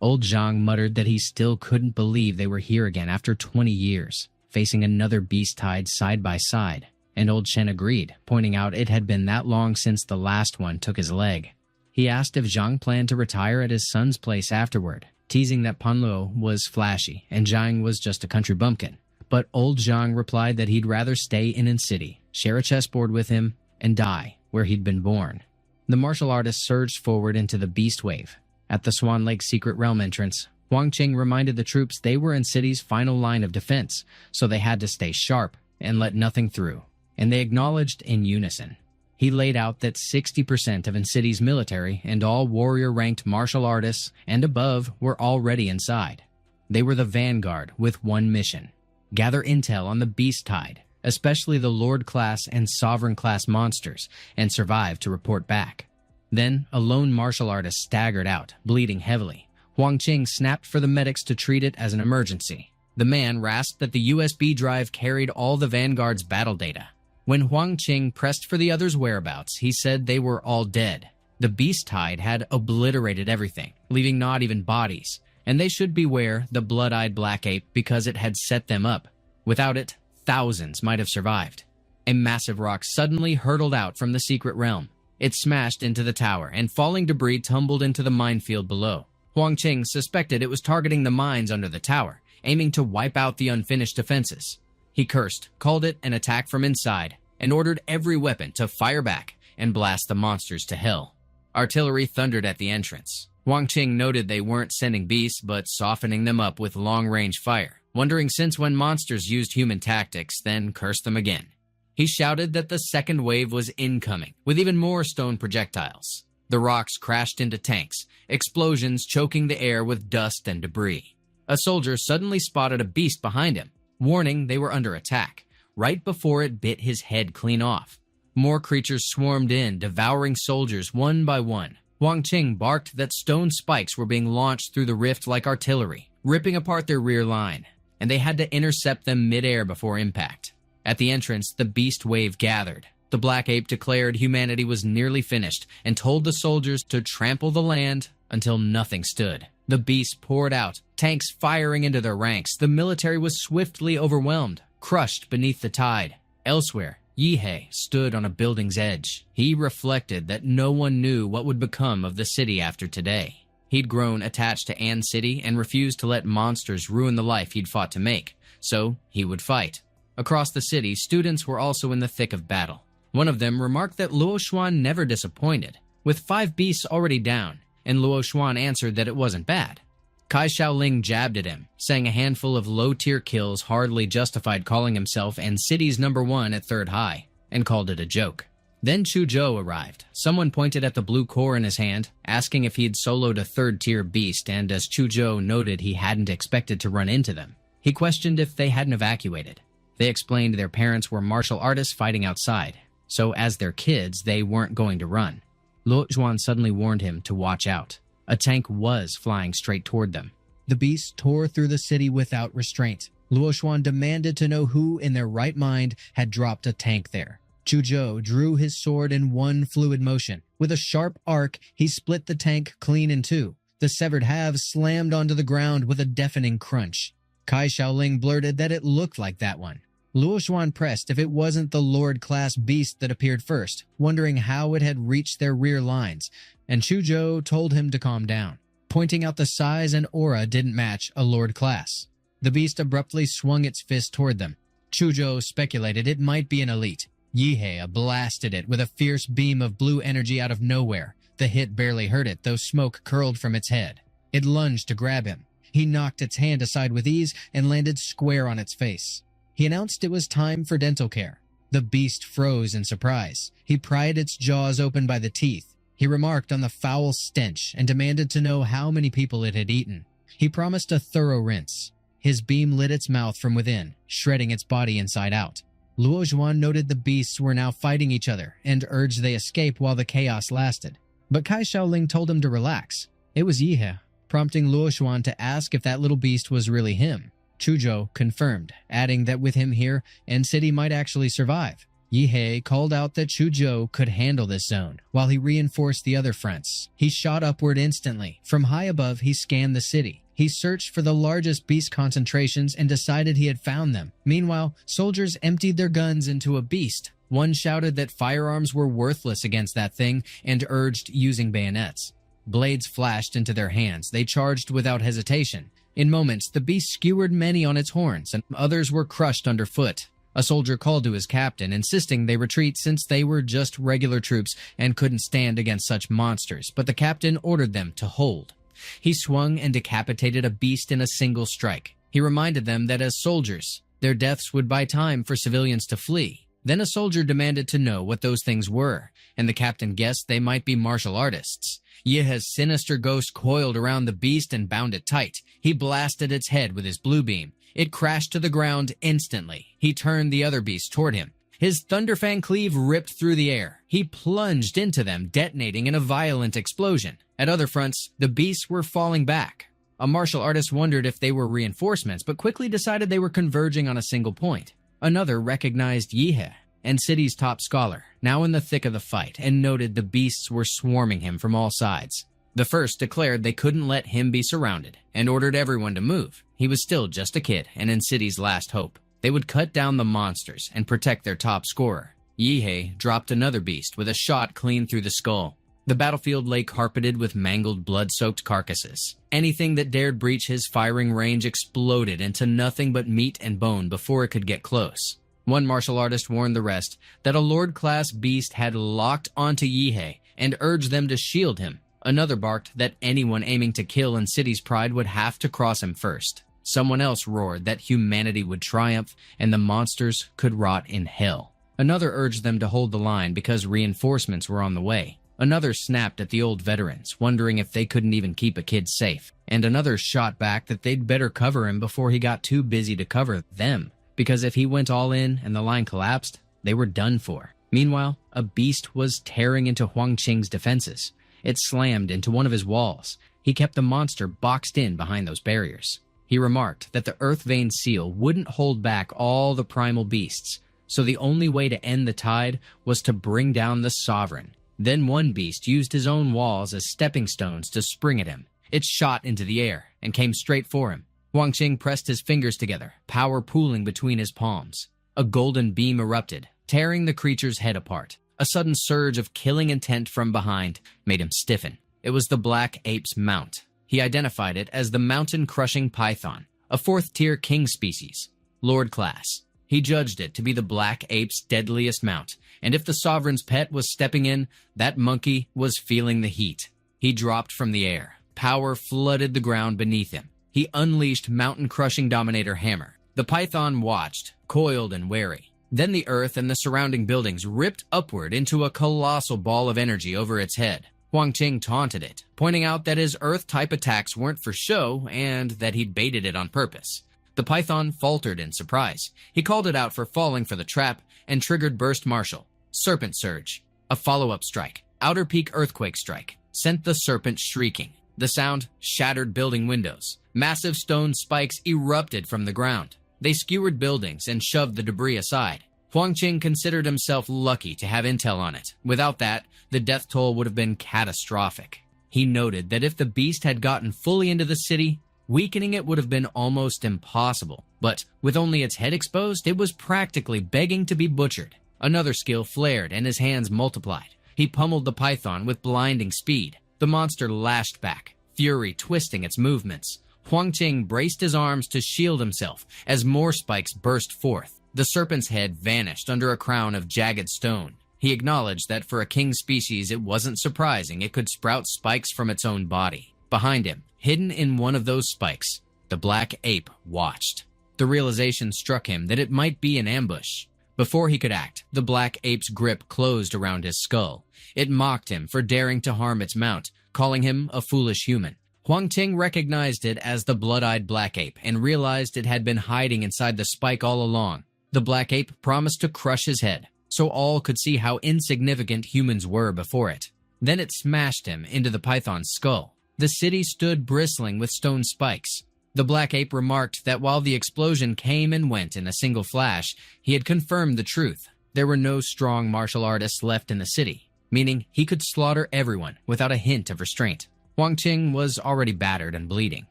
Old Zhang muttered that he still couldn't believe they were here again after 20 years, facing another beast tide side by side, and Old Chen agreed, pointing out it had been that long since the last one took his leg. He asked if Zhang planned to retire at his son's place afterward, teasing that Panluo was flashy and Zhang was just a country bumpkin. But Old Zhang replied that he'd rather stay in An City, share a chessboard with him, and die where he'd been born. The martial artist surged forward into the beast wave. At the Swan Lake secret realm entrance, Huang Qing reminded the troops they were An City's final line of defense, so they had to stay sharp and let nothing through, and they acknowledged in unison. He laid out that 60% of An City's military and all warrior-ranked martial artists and above were already inside. They were the vanguard with one mission: gather intel on the beast tide, especially the Lord-class and Sovereign-class monsters, and survive to report back. Then, a lone martial artist staggered out, bleeding heavily. Huang Qing snapped for the medics to treat it as an emergency. The man rasped that the USB drive carried all the Vanguard's battle data. When Huang Qing pressed for the others' whereabouts, he said they were all dead. The beast tide had obliterated everything, leaving not even bodies, and they should beware the blood-eyed black ape because it had set them up. Without it, thousands might have survived. A massive rock suddenly hurtled out from the secret realm. It smashed into the tower, and falling debris tumbled into the minefield below. Huang Qing suspected it was targeting the mines under the tower, aiming to wipe out the unfinished defenses. He cursed, called it an attack from inside, and ordered every weapon to fire back and blast the monsters to hell. Artillery thundered at the entrance. Huang Qing noted they weren't sending beasts, but softening them up with long-range fire, wondering since when monsters used human tactics, then cursed them again. He shouted that the second wave was incoming, with even more stone projectiles. The rocks crashed into tanks, explosions choking the air with dust and debris. A soldier suddenly spotted a beast behind him, warning they were under attack, right before it bit his head clean off. More creatures swarmed in, devouring soldiers one by one. Wang Qing barked that stone spikes were being launched through the rift like artillery, ripping apart their rear line, and they had to intercept them mid-air before impact. At the entrance, the beast wave gathered. The black ape declared humanity was nearly finished and told the soldiers to trample the land until nothing stood. The beast poured out, tanks firing into their ranks. The military was swiftly overwhelmed, crushed beneath the tide. Elsewhere, Yihei stood on a building's edge. He reflected that no one knew what would become of the city after today. He'd grown attached to An City and refused to let monsters ruin the life he'd fought to make, so he would fight. Across the city, students were also in the thick of battle. One of them remarked that Luo Xuan never disappointed, with 5 beasts already down, and Luo Xuan answered that it wasn't bad. Kai Shaoling jabbed at him, saying a handful of low-tier kills hardly justified calling himself An City's #1 at third high, and called it a joke. Then Chu Zhou arrived. Someone pointed at the blue core in his hand, asking if he'd soloed a third-tier beast, and as Chu Zhou noted he hadn't expected to run into them, he questioned if they hadn't evacuated. They explained their parents were martial artists fighting outside, so as their kids, they weren't going to run. Luo Xuan suddenly warned him to watch out. A tank was flying straight toward them. The beast tore through the city without restraint. Luo Xuan demanded to know who in their right mind had dropped a tank there. Chu Zhou drew his sword in one fluid motion. With a sharp arc, he split the tank clean in two. The severed halves slammed onto the ground with a deafening crunch. Kai Shaoling blurted that it looked like that one. Luo Xuan pressed if it wasn't the Lord-class beast that appeared first, wondering how it had reached their rear lines, and Chu Zhou told him to calm down, pointing out the size and aura didn't match a Lord-class. The beast abruptly swung its fist toward them. Chu Zhou speculated it might be an elite. Yihei blasted it with a fierce beam of blue energy out of nowhere. The hit barely hurt it, though smoke curled from its head. It lunged to grab him. He knocked its hand aside with ease and landed square on its face. He announced it was time for dental care. The beast froze in surprise. He pried its jaws open by the teeth. He remarked on the foul stench and demanded to know how many people it had eaten. He promised a thorough rinse. His beam lit its mouth from within, shredding its body inside out. Luo Xuan noted the beasts were now fighting each other and urged they escape while the chaos lasted. But Kai Shaoling told him to relax. It was Yihei, prompting Luo Xuan to ask if that little beast was really him. Chu Zhou confirmed, adding that with him here, An City might actually survive. Yihei called out that Chu Zhou could handle this zone, while he reinforced the other fronts. He shot upward instantly. From high above, he scanned the city. He searched for the largest beast concentrations and decided he had found them. Meanwhile, soldiers emptied their guns into a beast. One shouted that firearms were worthless against that thing and urged using bayonets. Blades flashed into their hands. They charged without hesitation. In moments, the beast skewered many on its horns, and others were crushed underfoot. A soldier called to his captain, insisting they retreat since they were just regular troops and couldn't stand against such monsters, but the captain ordered them to hold. He swung and decapitated a beast in a single strike. He reminded them that as soldiers, their deaths would buy time for civilians to flee. Then a soldier demanded to know what those things were, and the captain guessed they might be martial artists. Yihei's sinister ghost coiled around the beast and bound it tight. He blasted its head with his blue beam. It crashed to the ground instantly. He turned the other beast toward him. His Thunderfang cleave ripped through the air. He plunged into them, detonating in a violent explosion. At other fronts, the beasts were falling back. A martial artist wondered if they were reinforcements, but quickly decided they were converging on a single point. Another recognized Yihei, An City's top scholar, now in the thick of the fight, and noted the beasts were swarming him from all sides. The first declared they couldn't let him be surrounded, and ordered everyone to move. He was still just a kid, and An City's last hope. They would cut down the monsters and protect their top scorer. Yihei dropped another beast with a shot clean through the skull. The battlefield lay carpeted with mangled, blood-soaked carcasses. Anything that dared breach his firing range exploded into nothing but meat and bone before it could get close. One martial artist warned the rest that a Lord-class beast had locked onto Yihei and urged them to shield him. Another barked that anyone aiming to kill An City's pride would have to cross him first. Someone else roared that humanity would triumph and the monsters could rot in hell. Another urged them to hold the line because reinforcements were on the way. Another snapped at the old veterans, wondering if they couldn't even keep a kid safe. And another shot back that they'd better cover him before he got too busy to cover them, because if he went all in and the line collapsed, they were done for. Meanwhile, a beast was tearing into Huang Qing's defenses. It slammed into one of his walls. He kept the monster boxed in behind those barriers. He remarked that the Earth Vein seal wouldn't hold back all the primal beasts, so the only way to end the tide was to bring down the Sovereign. Then one beast used his own walls as stepping stones to spring at him. It shot into the air and came straight for him. Huang Qing pressed his fingers together, power pooling between his palms. A golden beam erupted, tearing the creature's head apart. A sudden surge of killing intent from behind made him stiffen. It was the black ape's mount. He identified it as the mountain-crushing python, a fourth-tier king species, lord class. He judged it to be the black ape's deadliest mount, and if the sovereign's pet was stepping in, that monkey was feeling the heat. He dropped from the air. Power flooded the ground beneath him. He unleashed mountain-crushing Dominator Hammer. The python watched, coiled and wary. Then the earth and the surrounding buildings ripped upward into a colossal ball of energy over its head. Huang Qing taunted it, pointing out that his Earth-type attacks weren't for show and that he'd baited it on purpose. The python faltered in surprise. He called it out for falling for the trap and triggered Burst Martial, Serpent Surge. A follow-up strike, Outer Peak Earthquake Strike, sent the serpent shrieking. The sound shattered building windows. Massive stone spikes erupted from the ground. They skewered buildings and shoved the debris aside. Huang Qing considered himself lucky to have intel on it. Without that, the death toll would have been catastrophic. He noted that if the beast had gotten fully into the city, weakening it would have been almost impossible. But with only its head exposed, it was practically begging to be butchered. Another skill flared and his hands multiplied. He pummeled the python with blinding speed. The monster lashed back, fury twisting its movements. Huang Qing braced his arms to shield himself as more spikes burst forth. The serpent's head vanished under a crown of jagged stone. He acknowledged that for a king species, it wasn't surprising it could sprout spikes from its own body. Behind him, hidden in one of those spikes, the black ape watched. The realization struck him that it might be an ambush. Before he could act, the black ape's grip closed around his skull. It mocked him for daring to harm its mount, calling him a foolish human. Huang Qing recognized it as the blood-eyed black ape and realized it had been hiding inside the spike all along. The black ape promised to crush his head, so all could see how insignificant humans were before it. Then it smashed him into the python's skull. The city stood bristling with stone spikes. The black ape remarked that while the explosion came and went in a single flash, he had confirmed the truth. There were no strong martial artists left in the city, meaning he could slaughter everyone without a hint of restraint. Huang Qing was already battered and bleeding.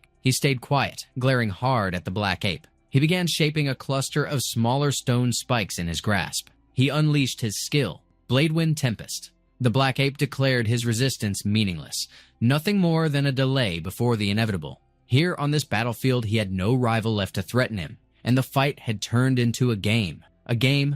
He stayed quiet, glaring hard at the black ape. He began shaping a cluster of smaller stone spikes in his grasp. He unleashed his skill, Bladewind Tempest. The black ape declared his resistance meaningless, nothing more than a delay before the inevitable. Here on this battlefield, he had no rival left to threaten him, and the fight had turned into a game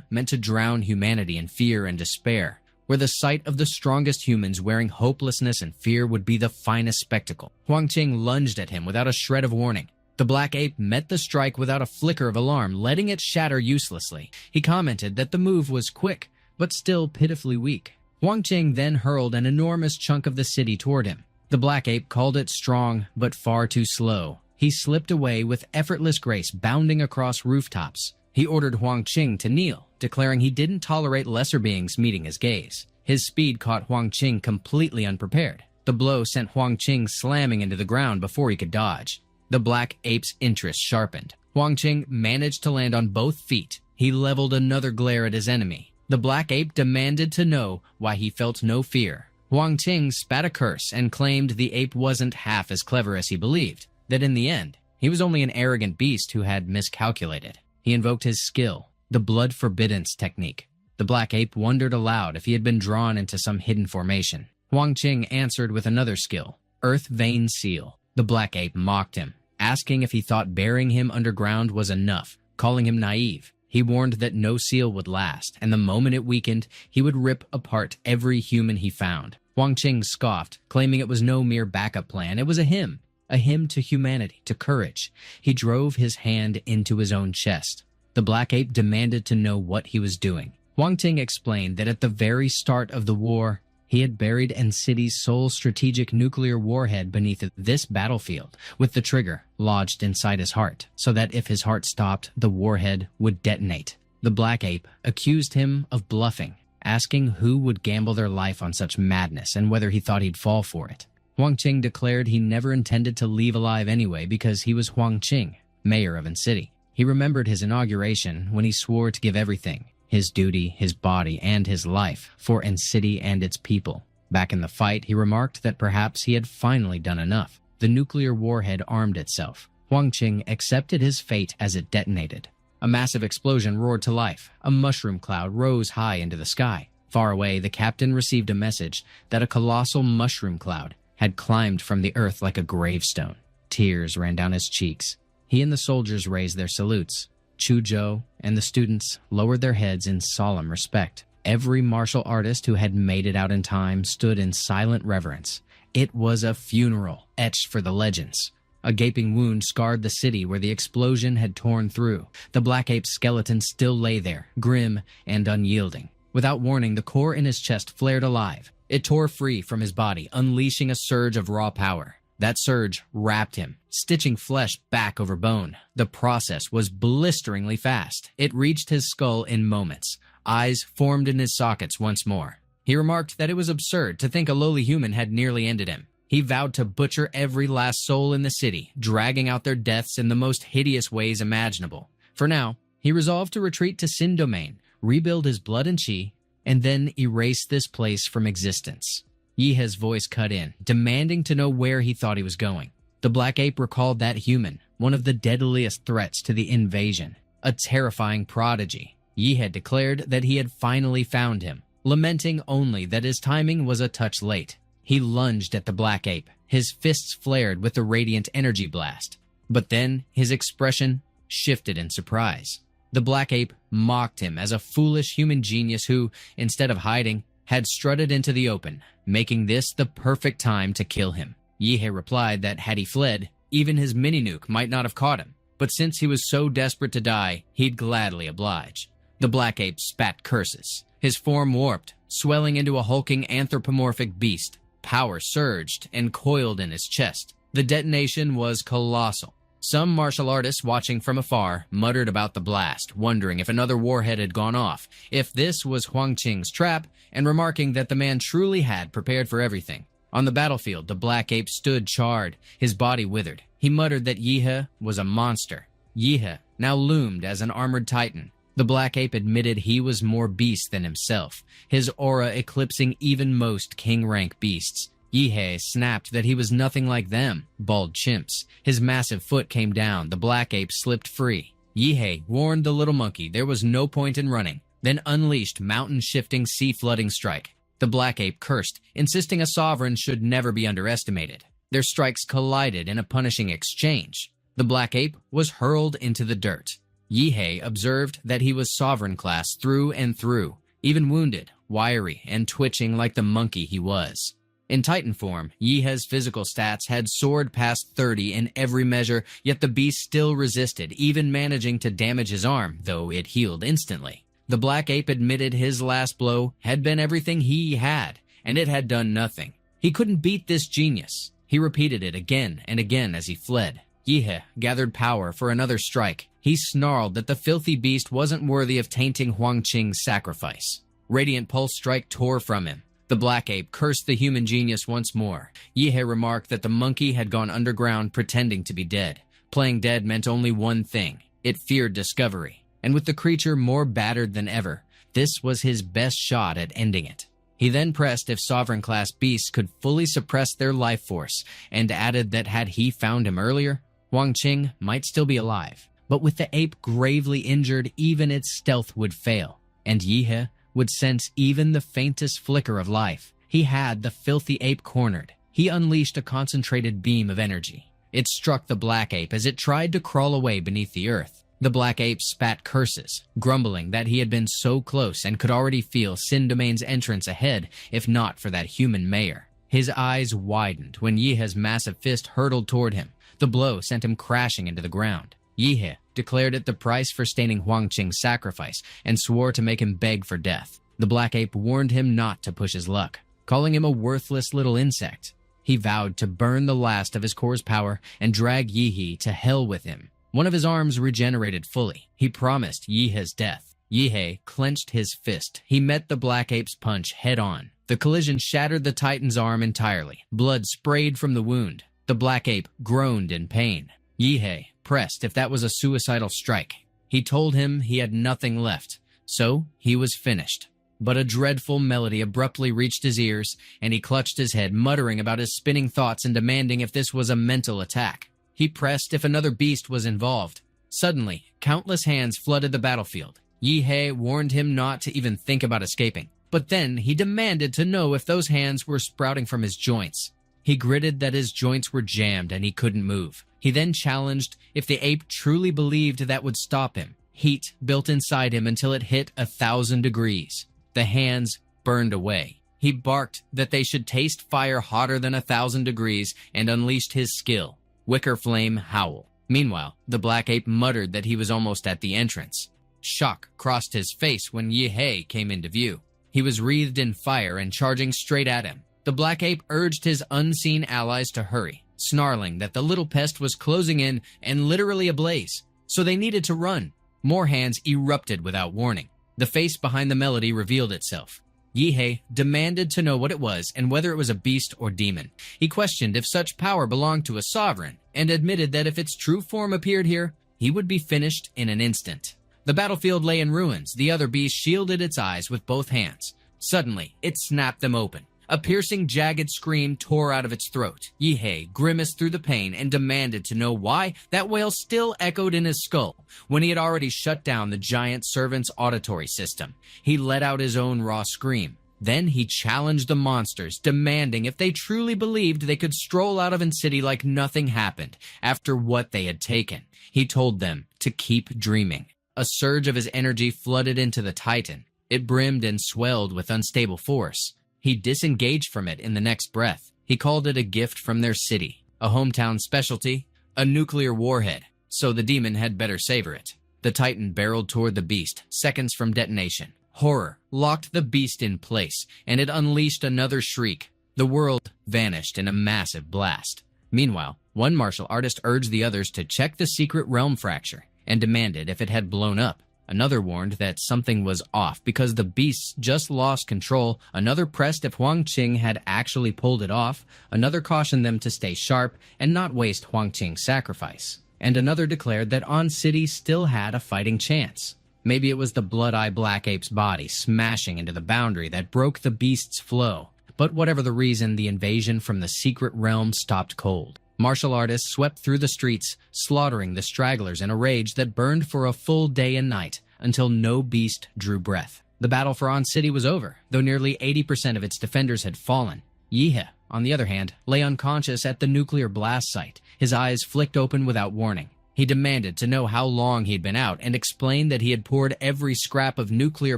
meant to drown humanity in fear and despair, where the sight of the strongest humans wearing hopelessness and fear would be the finest spectacle. Huang Qing lunged at him without a shred of warning. The black ape met the strike without a flicker of alarm, letting it shatter uselessly. He commented that the move was quick, but still pitifully weak. Huang Qing then hurled an enormous chunk of the city toward him. The black ape called it strong, but far too slow. He slipped away with effortless grace, bounding across rooftops. He ordered Huang Qing to kneel, declaring he didn't tolerate lesser beings meeting his gaze. His speed caught Huang Qing completely unprepared. The blow sent Huang Qing slamming into the ground before he could dodge. The black ape's interest sharpened. Huang Qing managed to land on both feet. He leveled another glare at his enemy. The black ape demanded to know why he felt no fear. Huang Qing spat a curse and claimed the ape wasn't half as clever as he believed, that in the end, he was only an arrogant beast who had miscalculated. He invoked his skill, the blood forbiddance technique. The black ape wondered aloud if he had been drawn into some hidden formation. Huang Qing answered with another skill, Earth Vein Seal. The black ape mocked him, asking if he thought burying him underground was enough, calling him naive. He warned that no seal would last, and the moment it weakened, he would rip apart every human he found. Huang Qing scoffed, claiming it was no mere backup plan. It was a hymn to humanity, to courage. He drove his hand into his own chest. The black ape demanded to know what he was doing. Huang Qing explained that at the very start of the war, he had buried N-City's sole strategic nuclear warhead beneath this battlefield, with the trigger lodged inside his heart, so that if his heart stopped, the warhead would detonate. The black ape accused him of bluffing, asking who would gamble their life on such madness and whether he thought he'd fall for it. Huang Qing declared he never intended to leave alive anyway because he was Huang Qing, mayor of An City. He remembered his inauguration when he swore to give everything, his duty, his body, and his life, for An City and its people. Back in the fight, he remarked that perhaps he had finally done enough. The nuclear warhead armed itself. Huang Qing accepted his fate as it detonated. A massive explosion roared to life. A mushroom cloud rose high into the sky. Far away, the captain received a message that a colossal mushroom cloud had climbed from the earth like a gravestone. Tears ran down his cheeks. He and the soldiers raised their salutes. Chu Zhou and the students lowered their heads in solemn respect. Every martial artist who had made it out in time stood in silent reverence. It was a funeral, etched for the legends. A gaping wound scarred the city where the explosion had torn through. The black ape's skeleton still lay there, grim and unyielding. Without warning, the core in his chest flared alive. It tore free from his body, unleashing a surge of raw power. That surge wrapped him, stitching flesh back over bone. The process was blisteringly fast. It reached his skull in moments. Eyes formed in his sockets once more. He remarked that it was absurd to think a lowly human had nearly ended him. He vowed to butcher every last soul in the city, dragging out their deaths in the most hideous ways imaginable. For now, he resolved to retreat to Sin Domain, rebuild his blood and chi, and then erase this place from existence. Yihe's voice cut in, demanding to know where he thought he was going. The black ape recalled that human, one of the deadliest threats to the invasion, a terrifying prodigy. Yihe declared that he had finally found him, lamenting only that his timing was a touch late. He lunged at the black ape, his fists flared with the radiant energy blast. But then his expression shifted in surprise. The black ape mocked him as a foolish human genius who, instead of hiding, had strutted into the open, making this the perfect time to kill him. Yihe replied that had he fled, even his mini-nuke might not have caught him, but since he was so desperate to die, he'd gladly oblige. The black ape spat curses. His form warped, swelling into a hulking anthropomorphic beast. Power surged and coiled in his chest. The detonation was colossal. Some martial artists watching from afar muttered about the blast, wondering if another warhead had gone off, if this was Huang Qing's trap, and remarking that the man truly had prepared for everything. On the battlefield, the black ape stood charred, his body withered. He muttered that Yihe was a monster. Yihe now loomed as an armored titan. The black ape admitted he was more beast than himself, his aura eclipsing even most king-rank beasts. Yihe snapped that he was nothing like them, bald chimps. His massive foot came down, the black ape slipped free. Yihe warned the little monkey there was no point in running, then unleashed mountain-shifting, sea-flooding strike. The black ape cursed, insisting a sovereign should never be underestimated. Their strikes collided in a punishing exchange. The black ape was hurled into the dirt. Yihe observed that he was sovereign class through and through, even wounded, wiry, and twitching like the monkey he was. In Titan form, Yihe's physical stats had soared past 30 in every measure, yet the beast still resisted, even managing to damage his arm, though it healed instantly. The black ape admitted his last blow had been everything he had, and it had done nothing. He couldn't beat this genius. He repeated it again and again as he fled. Yihe gathered power for another strike. He snarled that the filthy beast wasn't worthy of tainting Huang Qing's sacrifice. Radiant Pulse Strike tore from him. The black ape cursed the human genius once more. Yihe remarked that the monkey had gone underground pretending to be dead. Playing dead meant only one thing. It feared discovery. And with the creature more battered than ever, this was his best shot at ending it. He then pressed if sovereign-class beasts could fully suppress their life force, and added that had he found him earlier, Huang Qing might still be alive. But with the ape gravely injured, even its stealth would fail, and Yihe would sense even the faintest flicker of life. He had the filthy ape cornered. He unleashed a concentrated beam of energy. It struck the black ape as it tried to crawl away beneath the earth. The black ape spat curses, grumbling that he had been so close and could already feel Sin Domain's entrance ahead, if not for that human mayor. His eyes widened when Yihe's massive fist hurtled toward him. The blow sent him crashing into the ground. Yihe declared it the price for staining Huang Qing's sacrifice and swore to make him beg for death. The black ape warned him not to push his luck, calling him a worthless little insect. He vowed to burn the last of his core's power and drag Yihe to hell with him. One of his arms regenerated fully. He promised Yihe's death. Yihei clenched his fist. He met the Black Ape's punch head-on. The collision shattered the Titan's arm entirely. Blood sprayed from the wound. The Black Ape groaned in pain. Yihei pressed if that was a suicidal strike. He told him he had nothing left, so he was finished. But a dreadful melody abruptly reached his ears, and he clutched his head, muttering about his spinning thoughts and demanding if this was a mental attack. He pressed if another beast was involved. Suddenly, countless hands flooded the battlefield. Yihei warned him not to even think about escaping. But then he demanded to know if those hands were sprouting from his joints. He gritted that his joints were jammed and he couldn't move. He then challenged if the ape truly believed that would stop him. Heat built inside him until it hit 1,000 degrees. The hands burned away. He barked that they should taste fire hotter than 1,000 degrees and unleashed his skill, Wicker Flame Howl. Meanwhile, the Black Ape muttered that he was almost at the entrance. Shock crossed his face when Yihei came into view. He was wreathed in fire and charging straight at him. The Black Ape urged his unseen allies to hurry, snarling that the little pest was closing in and literally ablaze, so they needed to run. More hands erupted without warning. The face behind the melody revealed itself. Yihei demanded to know what it was and whether it was a beast or demon. He questioned if such power belonged to a sovereign, and admitted that if its true form appeared here, he would be finished in an instant. The battlefield lay in ruins. The other beast shielded its eyes with both hands. Suddenly, it snapped them open. A piercing, jagged scream tore out of its throat. Yihei grimaced through the pain and demanded to know why that wail still echoed in his skull when he had already shut down the giant servant's auditory system. He let out his own raw scream. Then he challenged the monsters, demanding if they truly believed they could stroll out of An City like nothing happened after what they had taken. He told them to keep dreaming. A surge of his energy flooded into the Titan. It brimmed and swelled with unstable force. He disengaged from it in the next breath. He called it a gift from their city, a hometown specialty, a nuclear warhead, so the demon had better savor it. The Titan barreled toward the beast, seconds from detonation. Horror locked the beast in place, and it unleashed another shriek. The world vanished in a massive blast. Meanwhile, one martial artist urged the others to check the secret realm fracture and demanded if it had blown up. Another warned that something was off because the beasts just lost control. Another pressed if Huang Qing had actually pulled it off. Another cautioned them to stay sharp and not waste Huang Qing's sacrifice. And another declared that An City still had a fighting chance. Maybe it was the blood-eye Black Ape's body smashing into the boundary that broke the beast's flow. But whatever the reason, the invasion from the secret realm stopped cold. Martial artists swept through the streets, slaughtering the stragglers in a rage that burned for a full day and night, until no beast drew breath. The battle for An City was over, though nearly 80% of its defenders had fallen. Yihei, on the other hand, lay unconscious at the nuclear blast site, his eyes flicked open without warning. He demanded to know how long he'd been out and explained that he had poured every scrap of nuclear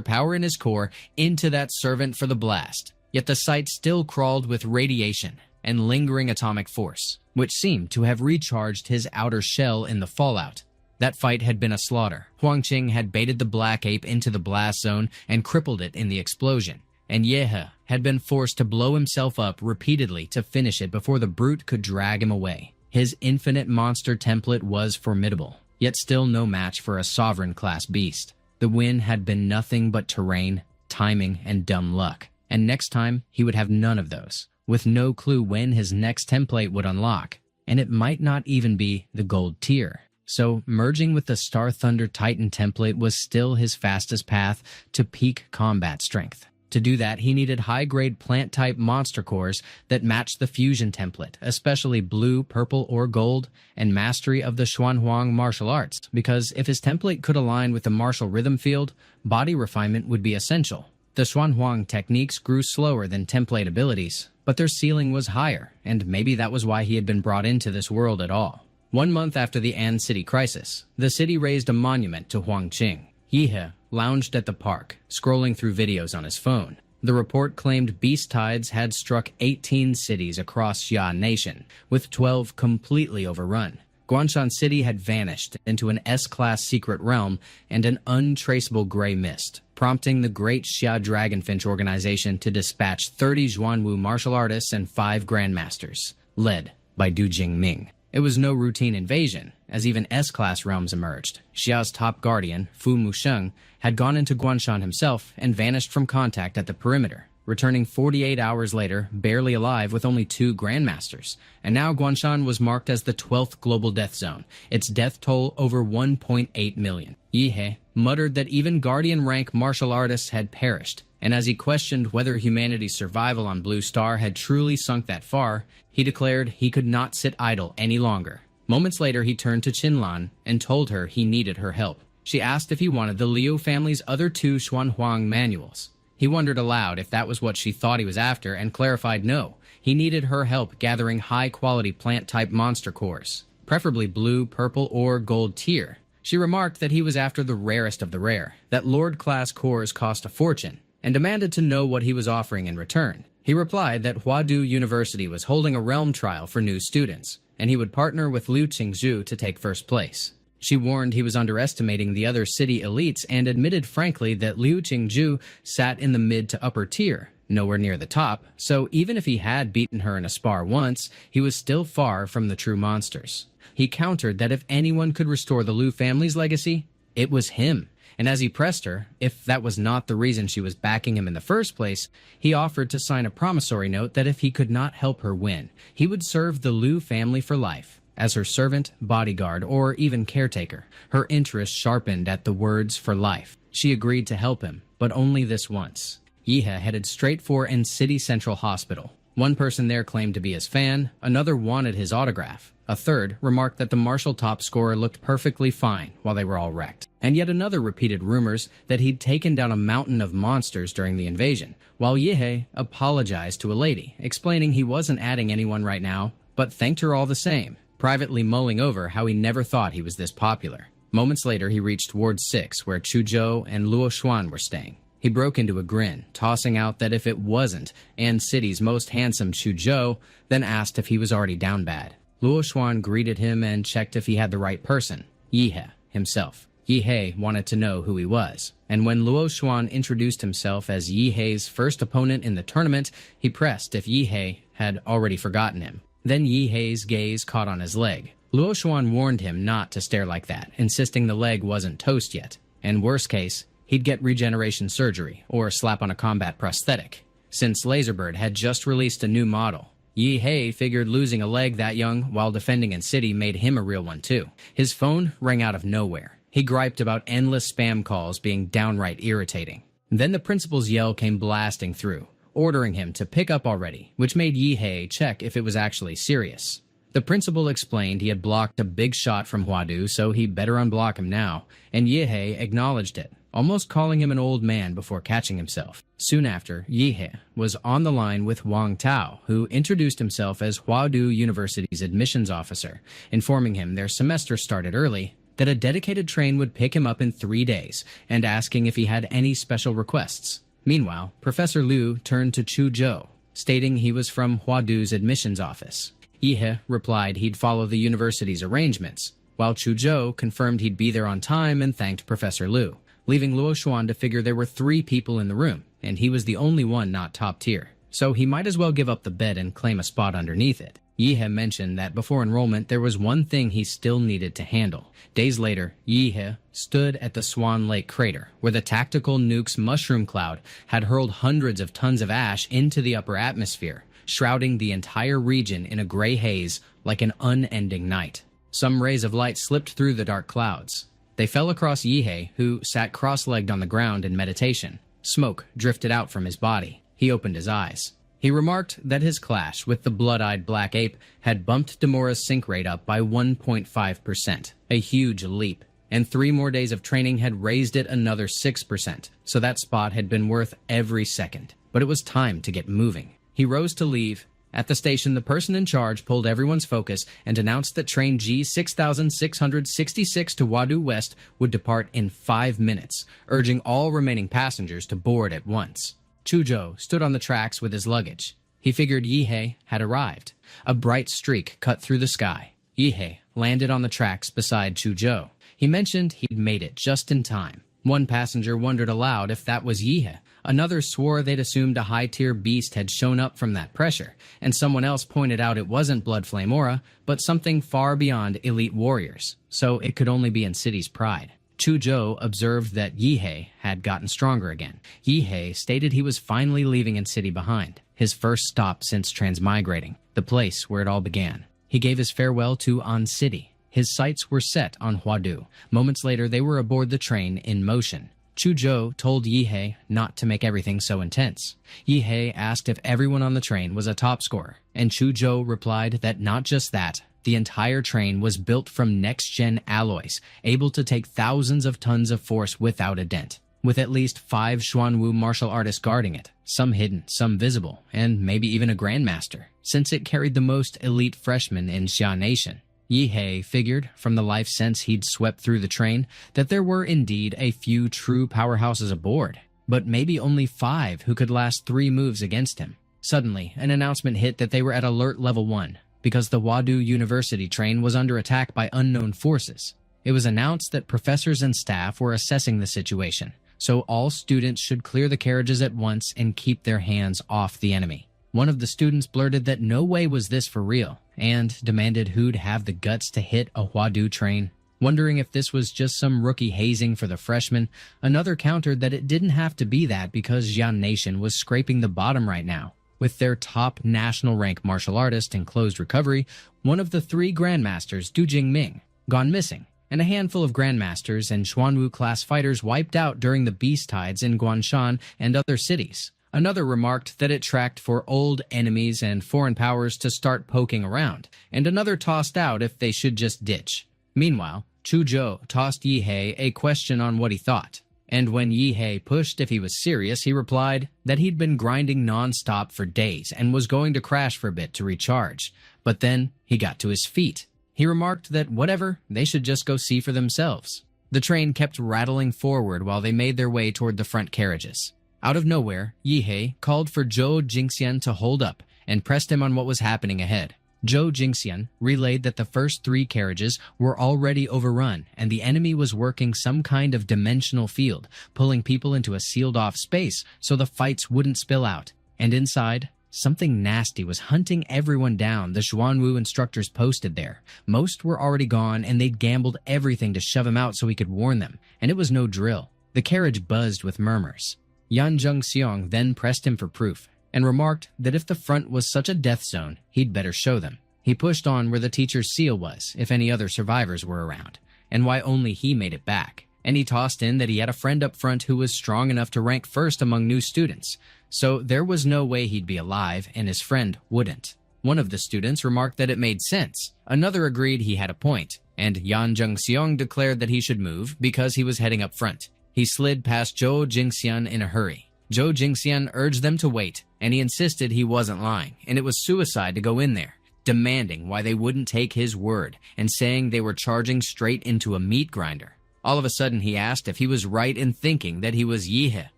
power in his core into that servant for the blast. Yet the site still crawled with radiation and lingering atomic force, which seemed to have recharged his outer shell in the fallout. That fight had been a slaughter. Huang Qing had baited the Black Ape into the blast zone and crippled it in the explosion, and Yihei had been forced to blow himself up repeatedly to finish it before the brute could drag him away. His infinite monster template was formidable, yet still no match for a sovereign-class beast. The win had been nothing but terrain, timing, and dumb luck, and next time he would have none of those, with no clue when his next template would unlock, and it might not even be the gold tier. So merging with the Star Thunder Titan template was still his fastest path to peak combat strength. To do that, he needed high-grade plant-type monster cores that matched the fusion template, especially blue, purple, or gold, and mastery of the Xuanhuang martial arts, because if his template could align with the martial rhythm field, body refinement would be essential. The Xuanhuang techniques grew slower than template abilities, but their ceiling was higher, and maybe that was why he had been brought into this world at all. 1 month after the An City crisis, the city raised a monument to Huang Qing. Yihei lounged at the park, scrolling through videos on his phone. The report claimed beast tides had struck 18 cities across Xia Nation, with 12 completely overrun. Guanshan City had vanished into an S-class secret realm and an untraceable gray mist, prompting the Great Xia Dragonfinch organization to dispatch 30 Zhuanwu martial artists and 5 grandmasters, led by Du Jingming. It was no routine invasion, as even S-class realms emerged. Xiao's top guardian, Fu Musheng, had gone into Guanshan himself and vanished from contact at the perimeter, returning 48 hours later, barely alive with only 2 grandmasters. And now Guanshan was marked as the 12th global death zone, its death toll over 1.8 million. Yihe muttered that even guardian rank martial artists had perished, and as he questioned whether humanity's survival on Blue Star had truly sunk that far, he declared he could not sit idle any longer. Moments later, he turned to Qinlan and told her he needed her help. She asked if he wanted the Liu family's other 2 Xuanhuang manuals. He wondered aloud if that was what she thought he was after and clarified no, he needed her help gathering high-quality plant-type monster cores, preferably blue, purple, or gold tier. She remarked that he was after the rarest of the rare, that Lord-class cores cost a fortune, and demanded to know what he was offering in return. He replied that Huadu University was holding a realm trial for new students, and he would partner with Liu Qingzhu to take first place. She warned he was underestimating the other city elites and admitted frankly that Liu Qingzhu sat in the mid to upper tier, nowhere near the top, so even if he had beaten her in a spar once, he was still far from the true monsters. He countered that if anyone could restore the Liu family's legacy, it was him. And as he pressed her, if that was not the reason she was backing him in the first place, he offered to sign a promissory note that if he could not help her win, he would serve the Liu family for life, as her servant, bodyguard, or even caretaker. Her interest sharpened at the words "for life." She agreed to help him, but only this once. Yihe headed straight for N City Central Hospital. One person there claimed to be his fan, another wanted his autograph. A third remarked that the martial top scorer looked perfectly fine while they were all wrecked. And yet another repeated rumors that he'd taken down a mountain of monsters during the invasion, while Yihe apologized to a lady, explaining he wasn't adding anyone right now, but thanked her all the same, privately mulling over how he never thought he was this popular. Moments later, he reached Ward 6, where Chuzhou and Luo Xuan were staying. He broke into a grin, tossing out that if it wasn't An City's most handsome Chuzhou, then asked if he was already down bad. Luo Xuan greeted him and checked if he had the right person, Yihe himself. Yihe wanted to know who he was, and when Luo Xuan introduced himself as Yihe's first opponent in the tournament, he pressed if Yihe had already forgotten him. Then Yihe's gaze caught on his leg. Luo Xuan warned him not to stare like that, insisting the leg wasn't toast yet, and worst case, he'd get regeneration surgery or slap on a combat prosthetic. Since Laserbird had just released a new model, Yihe figured losing a leg that young while defending in city made him a real one too. His phone rang out of nowhere. He griped about endless spam calls being downright irritating. Then the principal's yell came blasting through, ordering him to pick up already, which made Yihe check if it was actually serious. The principal explained he had blocked a big shot from Huadu, so he better unblock him now, and Yihe acknowledged it, almost calling him an old man before catching himself. Soon after, Yihe was on the line with Wang Tao, who introduced himself as Huadu University's admissions officer, informing him their semester started early, that a dedicated train would pick him up in 3 days, and asking if he had any special requests. Meanwhile, Professor Liu turned to Chuzhou, stating he was from Huadu's admissions office. Yihe replied he'd follow the university's arrangements, while Chuzhou confirmed he'd be there on time and thanked Professor Liu, leaving Luo Xuan to figure there were 3 people in the room, and he was the only one not top tier, so he might as well give up the bed and claim a spot underneath it. Yihe mentioned that before enrollment there was one thing he still needed to handle. Days later, Yihe stood at the Swan Lake crater, where the tactical nuke's mushroom cloud had hurled hundreds of tons of ash into the upper atmosphere, shrouding the entire region in a gray haze like an unending night. Some rays of light slipped through the dark clouds. They fell across Yihe, who sat cross-legged on the ground in meditation. Smoke drifted out from his body. He opened his eyes. He remarked that his clash with the blood-eyed black ape had bumped Demora's sync rate up by 1.5%, a huge leap, and 3 more days of training had raised it another 6%, so that spot had been worth every second. But it was time to get moving. He rose to leave. At the station, the person in charge pulled everyone's focus and announced that train G6666 to Huadu West would depart in 5 minutes, urging all remaining passengers to board at once. Chuzhou stood on the tracks with his luggage. He figured Yihe had arrived. A bright streak cut through the sky. Yihe landed on the tracks beside Chuzhou. He mentioned he'd made it just in time. One passenger wondered aloud if that was Yihe, Another swore they'd assumed a high-tier beast had shown up from that pressure, and someone else pointed out it wasn't Blood Flame Aura, but something far beyond elite warriors, so it could only be in City's pride. Chuzhou observed that Yihei had gotten stronger again. Yihei stated he was finally leaving In City behind, his first stop since transmigrating, the place where it all began. He gave his farewell to An City. His sights were set on Huadu. Moments later, they were aboard the train in motion. Chuzhou told Yihei not to make everything so intense. Yihei asked if everyone on the train was a top scorer, and Chuzhou replied that not just that, the entire train was built from next-gen alloys, able to take thousands of tons of force without a dent, with at least 5 Xuanwu martial artists guarding it, some hidden, some visible, and maybe even a grandmaster, since it carried the most elite freshmen in Xia Nation. Yihei figured, from the life sense he'd swept through the train, that there were indeed a few true powerhouses aboard, but maybe only 5 who could last 3 moves against him. Suddenly, an announcement hit that they were at Alert Level 1, because the Huadu University train was under attack by unknown forces. It was announced that professors and staff were assessing the situation, so all students should clear the carriages at once and keep their hands off the enemy. One of the students blurted that no way was this for real, and demanded who'd have the guts to hit a Huadu train. Wondering if this was just some rookie hazing for the freshmen, another countered that it didn't have to be that because Xian Nation was scraping the bottom right now. With their top national rank martial artist in closed recovery, one of the 3 grandmasters, Du Jingming, gone missing, and a handful of grandmasters and Xuanwu class fighters wiped out during the beast tides in Guanshan and other cities. Another remarked that it tracked for old enemies and foreign powers to start poking around, and another tossed out if they should just ditch. Meanwhile, Chuzhou tossed Yihei a question on what he thought. And when Yihei pushed if he was serious, he replied that he'd been grinding non-stop for days and was going to crash for a bit to recharge. But then he got to his feet. He remarked that whatever, they should just go see for themselves. The train kept rattling forward while they made their way toward the front carriages. Out of nowhere, Yihei called for Zhou Jingxian to hold up and pressed him on what was happening ahead. Zhou Jingxian relayed that the first 3 carriages were already overrun and the enemy was working some kind of dimensional field, pulling people into a sealed-off space so the fights wouldn't spill out. And inside, something nasty was hunting everyone down the Xuanwu instructors posted there. Most were already gone and they'd gambled everything to shove him out so he could warn them, and it was no drill. The carriage buzzed with murmurs. Yan Zhengxiong then pressed him for proof, and remarked that if the front was such a death zone, he'd better show them. He pushed on where the teacher's seal was, if any other survivors were around, and why only he made it back. And he tossed in that he had a friend up front who was strong enough to rank first among new students, so there was no way he'd be alive and his friend wouldn't. One of the students remarked that it made sense. Another agreed he had a point, and Yan Zhengxiong declared that he should move because he was heading up front. He slid past Zhou Jingxian in a hurry. Zhou Jingxian urged them to wait, and he insisted he wasn't lying, and it was suicide to go in there, demanding why they wouldn't take his word, and saying they were charging straight into a meat grinder. All of a sudden he asked if he was right in thinking that he was Yihei.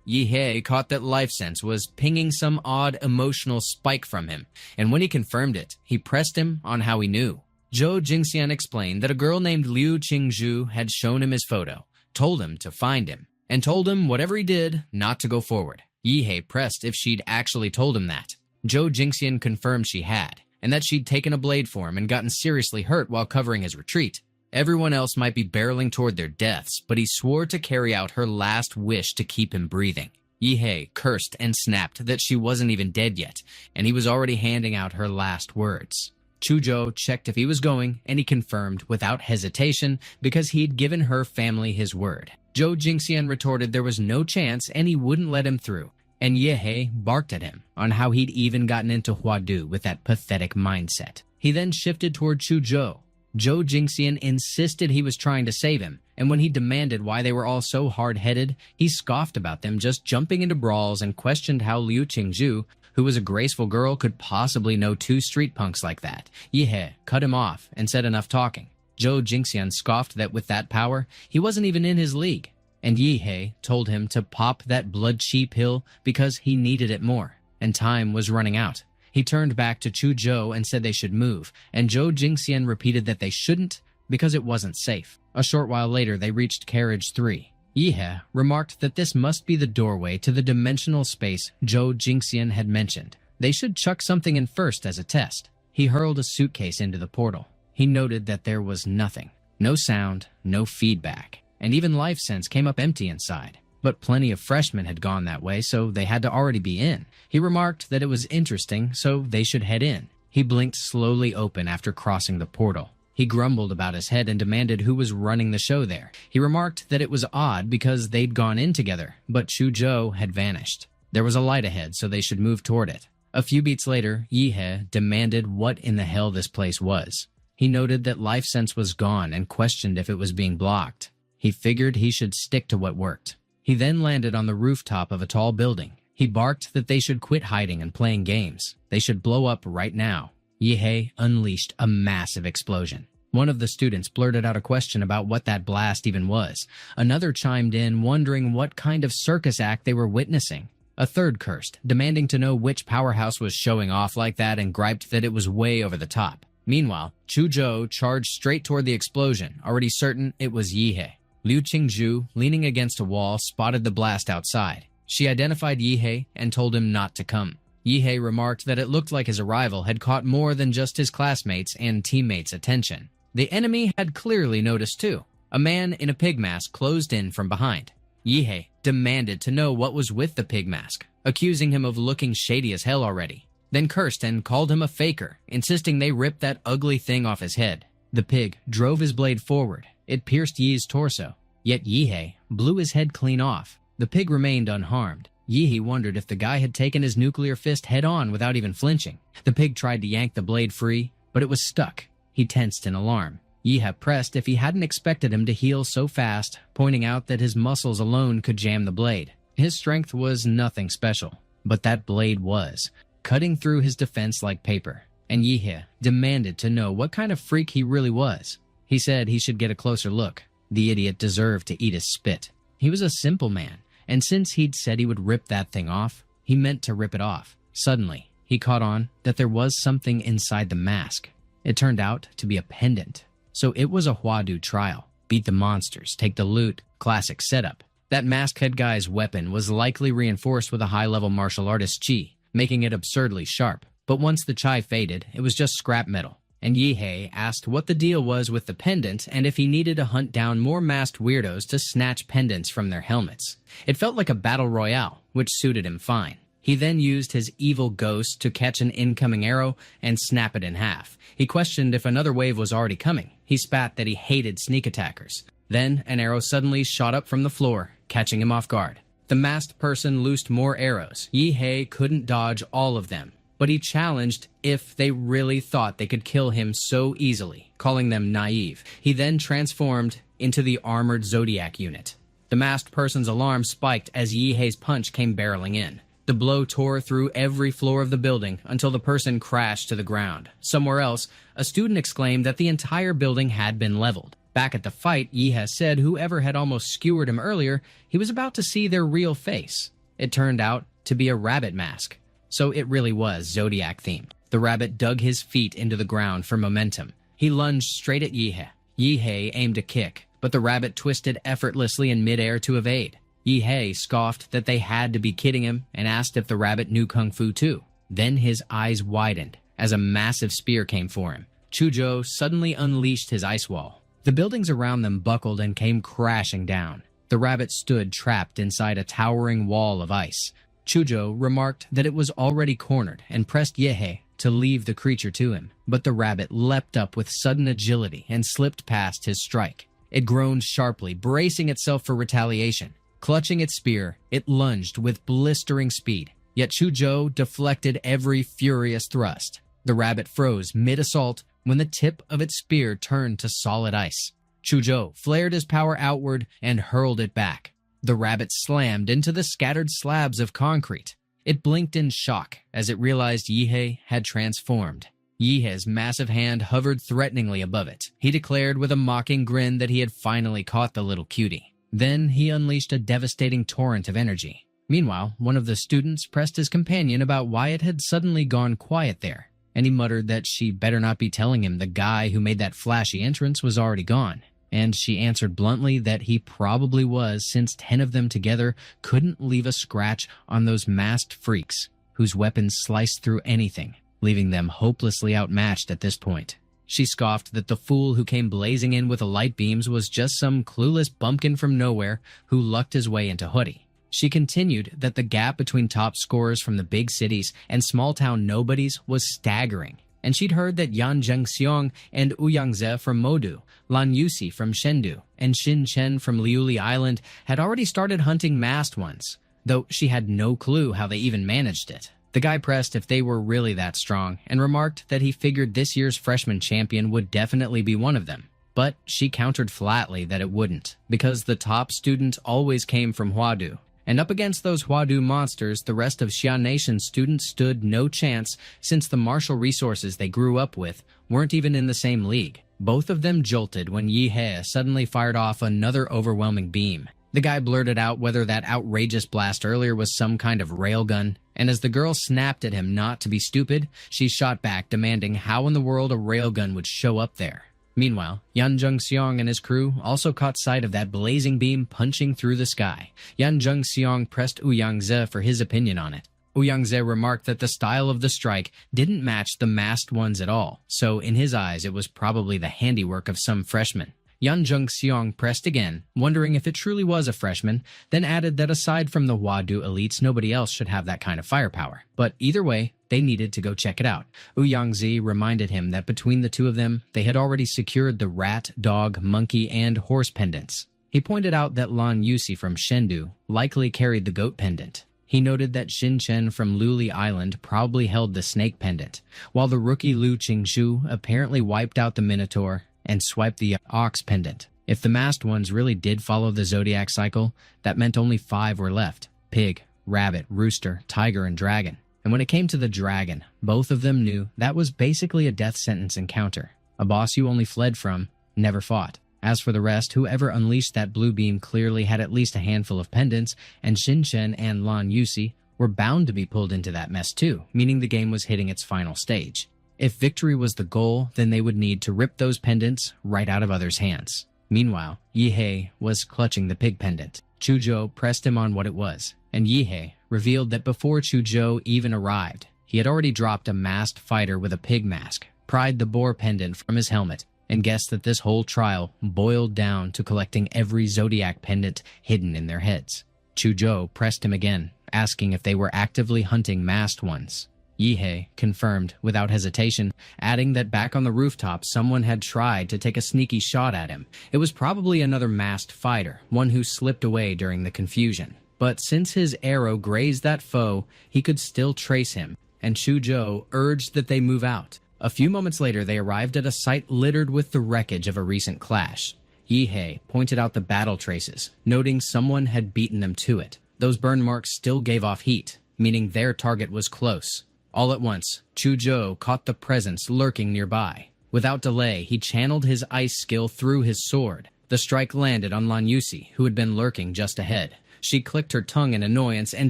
Yihei caught that life sense was pinging some odd emotional spike from him, and when he confirmed it, he pressed him on how he knew. Zhou Jingxian explained that a girl named Liu Qingzhu had shown him his photo, told him to find him, and told him whatever he did, not to go forward. Yihei pressed if she'd actually told him that. Zhou Jingxian confirmed she had, and that she'd taken a blade for him and gotten seriously hurt while covering his retreat. Everyone else might be barreling toward their deaths, but he swore to carry out her last wish to keep him breathing. Yihei cursed and snapped that she wasn't even dead yet, and he was already handing out her last words. Chuzhou checked if he was going, and he confirmed without hesitation because he'd given her family his word. Zhou Jingxian retorted there was no chance and he wouldn't let him through, and Yihei barked at him on how he'd even gotten into Huadu with that pathetic mindset. He then shifted toward Chuzhou. Zhou Jingxian insisted he was trying to save him, and when he demanded why they were all so hard-headed, he scoffed about them just jumping into brawls and questioned how Liu Qingzhu, who was a graceful girl, could possibly know 2 street punks like that. Yihei cut him off and said enough talking. Zhou Jingxian scoffed that with that power, he wasn't even in his league, and Yihei told him to pop that blood chi pill because he needed it more, and time was running out. He turned back to Chuzhou and said they should move, and Zhou Jingxian repeated that they shouldn't because it wasn't safe. A short while later, they reached carriage 3. Yihe remarked that this must be the doorway to the dimensional space Zhou Jingxian had mentioned. They should chuck something in first as a test. He hurled a suitcase into the portal. He noted that there was nothing. No sound, no feedback, and even life sense came up empty inside. But plenty of freshmen had gone that way, so they had to already be in. He remarked that it was interesting, so they should head in. He blinked slowly open after crossing the portal. He grumbled about his head and demanded who was running the show there. He remarked that it was odd because they'd gone in together, but Chuzhou had vanished. There was a light ahead, so they should move toward it. A few beats later, Yihe demanded what in the hell this place was. He noted that life sense was gone and questioned if it was being blocked. He figured he should stick to what worked. He then landed on the rooftop of a tall building. He barked that they should quit hiding and playing games. They should blow up right now. Yihe unleashed a massive explosion. One of the students blurted out a question about what that blast even was. Another chimed in, wondering what kind of circus act they were witnessing. A third cursed, demanding to know which powerhouse was showing off like that and griped that it was way over the top. Meanwhile, Chuzhou charged straight toward the explosion, already certain it was Yihe. Liu Qingzhu, leaning against a wall, spotted the blast outside. She identified Yihe and told him not to come. Yihe remarked that it looked like his arrival had caught more than just his classmates' and teammates' attention. The enemy had clearly noticed too. A man in a pig mask closed in from behind. Yihe demanded to know what was with the pig mask, accusing him of looking shady as hell already. Then cursed and called him a faker, insisting they rip that ugly thing off his head. The pig drove his blade forward. It pierced Yi's torso. Yet Yihe blew his head clean off. The pig remained unharmed. Yihe wondered if the guy had taken his nuclear fist head-on without even flinching. The pig tried to yank the blade free, but it was stuck. He tensed in alarm. Yihe pressed if he hadn't expected him to heal so fast, pointing out that his muscles alone could jam the blade. His strength was nothing special, but that blade was, cutting through his defense like paper. And Yihe demanded to know what kind of freak he really was. He said he should get a closer look. The idiot deserved to eat his spit. He was a simple man, and since he'd said he would rip that thing off, he meant to rip it off. Suddenly, he caught on that there was something inside the mask. It turned out to be a pendant. So it was a Huadu trial. Beat the monsters, take the loot, classic setup. That masked head guy's weapon was likely reinforced with a high-level martial artist chi, making it absurdly sharp. But once the chi faded, it was just scrap metal. And Yihe asked what the deal was with the pendant and if he needed to hunt down more masked weirdos to snatch pendants from their helmets. It felt like a battle royale, which suited him fine. He then used his evil ghost to catch an incoming arrow and snap it in half. He questioned if another wave was already coming. He spat that he hated sneak attackers. Then an arrow suddenly shot up from the floor, catching him off guard. The masked person loosed more arrows. Yihe couldn't dodge all of them, but he challenged if they really thought they could kill him so easily, calling them naive. He then transformed into the armored Zodiac unit. The masked person's alarm spiked as Yihe's punch came barreling in. The blow tore through every floor of the building until the person crashed to the ground. Somewhere else, a student exclaimed that the entire building had been leveled. Back at the fight, Yihe said whoever had almost skewered him earlier, he was about to see their real face. It turned out to be a rabbit mask. So it really was Zodiac-themed. The rabbit dug his feet into the ground for momentum. He lunged straight at Yihe. Yihe aimed a kick, but the rabbit twisted effortlessly in midair to evade. Yihe scoffed that they had to be kidding him and asked if the rabbit knew kung fu too. Then his eyes widened as a massive spear came for him. Chuzhou suddenly unleashed his ice wall. The buildings around them buckled and came crashing down. The rabbit stood trapped inside a towering wall of ice. Chuzhou remarked that it was already cornered and pressed Yihe to leave the creature to him, but the rabbit leapt up with sudden agility and slipped past his strike. It groaned sharply, bracing itself for retaliation. Clutching its spear, it lunged with blistering speed, yet Chuzhou deflected every furious thrust. The rabbit froze mid-assault when the tip of its spear turned to solid ice. Chuzhou flared his power outward and hurled it back. The rabbit slammed into the scattered slabs of concrete. It blinked in shock as it realized Yihe had transformed. Yihe's massive hand hovered threateningly above it. He declared with a mocking grin that he had finally caught the little cutie. Then he unleashed a devastating torrent of energy. Meanwhile, one of the students pressed his companion about why it had suddenly gone quiet there, and he muttered that she better not be telling him the guy who made that flashy entrance was already gone. And she answered bluntly that he probably was, since 10 of them together couldn't leave a scratch on those masked freaks whose weapons sliced through anything, leaving them hopelessly outmatched at this point. She scoffed that the fool who came blazing in with the light beams was just some clueless bumpkin from nowhere who lucked his way into Hoodie. She continued that the gap between top scorers from the big cities and small-town nobodies was staggering, and she'd heard that Yan Zhengxiong and Ouyangze from Modu, Lan Yusi from Chengdu, and Xin Chen from Liuli Island had already started hunting masked ones, though she had no clue how they even managed it. The guy pressed if they were really that strong and remarked that he figured this year's freshman champion would definitely be one of them. But she countered flatly that it wouldn't, because the top student always came from Huadu. And up against those Huadu monsters, the rest of Xi'an Nation's students stood no chance, since the martial resources they grew up with weren't even in the same league. Both of them jolted when Yi He suddenly fired off another overwhelming beam. The guy blurted out whether that outrageous blast earlier was some kind of railgun, and as the girl snapped at him not to be stupid, she shot back, demanding how in the world a railgun would show up there. Meanwhile, Yan Zhengxiong and his crew also caught sight of that blazing beam punching through the sky. Yan Zhengxiong pressed Ouyangze for his opinion on it. Ouyangze remarked that the style of the strike didn't match the masked ones at all, so in his eyes it was probably the handiwork of some freshman. Yan Zhengxiong pressed again, wondering if it truly was a freshman, then added that aside from the Huadu elites, nobody else should have that kind of firepower. But either way, they needed to go check it out. Ouyangze reminded him that between the two of them, they had already secured the rat, dog, monkey, and horse pendants. He pointed out that Lan Yusi from Chengdu likely carried the goat pendant. He noted that Xin Chen from Liuli Island probably held the snake pendant, while the rookie Lu Qingzhu apparently wiped out the minotaur and swiped the ox pendant. If the masked ones really did follow the zodiac cycle, that meant only 5 were left: pig, rabbit, rooster, tiger, and dragon. And when it came to the dragon, both of them knew that was basically a death sentence encounter. A boss you only fled from, never fought. As for the rest, whoever unleashed that blue beam clearly had at least a handful of pendants, and Xin Chen and Lan Yusi were bound to be pulled into that mess too, meaning the game was hitting its final stage. If victory was the goal, then they would need to rip those pendants right out of others' hands. Meanwhile, Yi He was clutching the pig pendant. Chuzhou pressed him on what it was, and Yi He revealed that before Chuzhou even arrived, he had already dropped a masked fighter with a pig mask, pried the boar pendant from his helmet, and guessed that this whole trial boiled down to collecting every zodiac pendant hidden in their heads. Chuzhou pressed him again, asking if they were actively hunting masked ones. Yi He confirmed without hesitation, adding that back on the rooftop someone had tried to take a sneaky shot at him. It was probably another masked fighter, one who slipped away during the confusion. But since his arrow grazed that foe, he could still trace him, and Chuzhou urged that they move out. A few moments later, they arrived at a site littered with the wreckage of a recent clash. Yi He pointed out the battle traces, noting someone had beaten them to it. Those burn marks still gave off heat, meaning their target was close. All at once, Chuzhou caught the presence lurking nearby. Without delay, he channeled his ice skill through his sword. The strike landed on Lan Yusi, who had been lurking just ahead. She clicked her tongue in annoyance and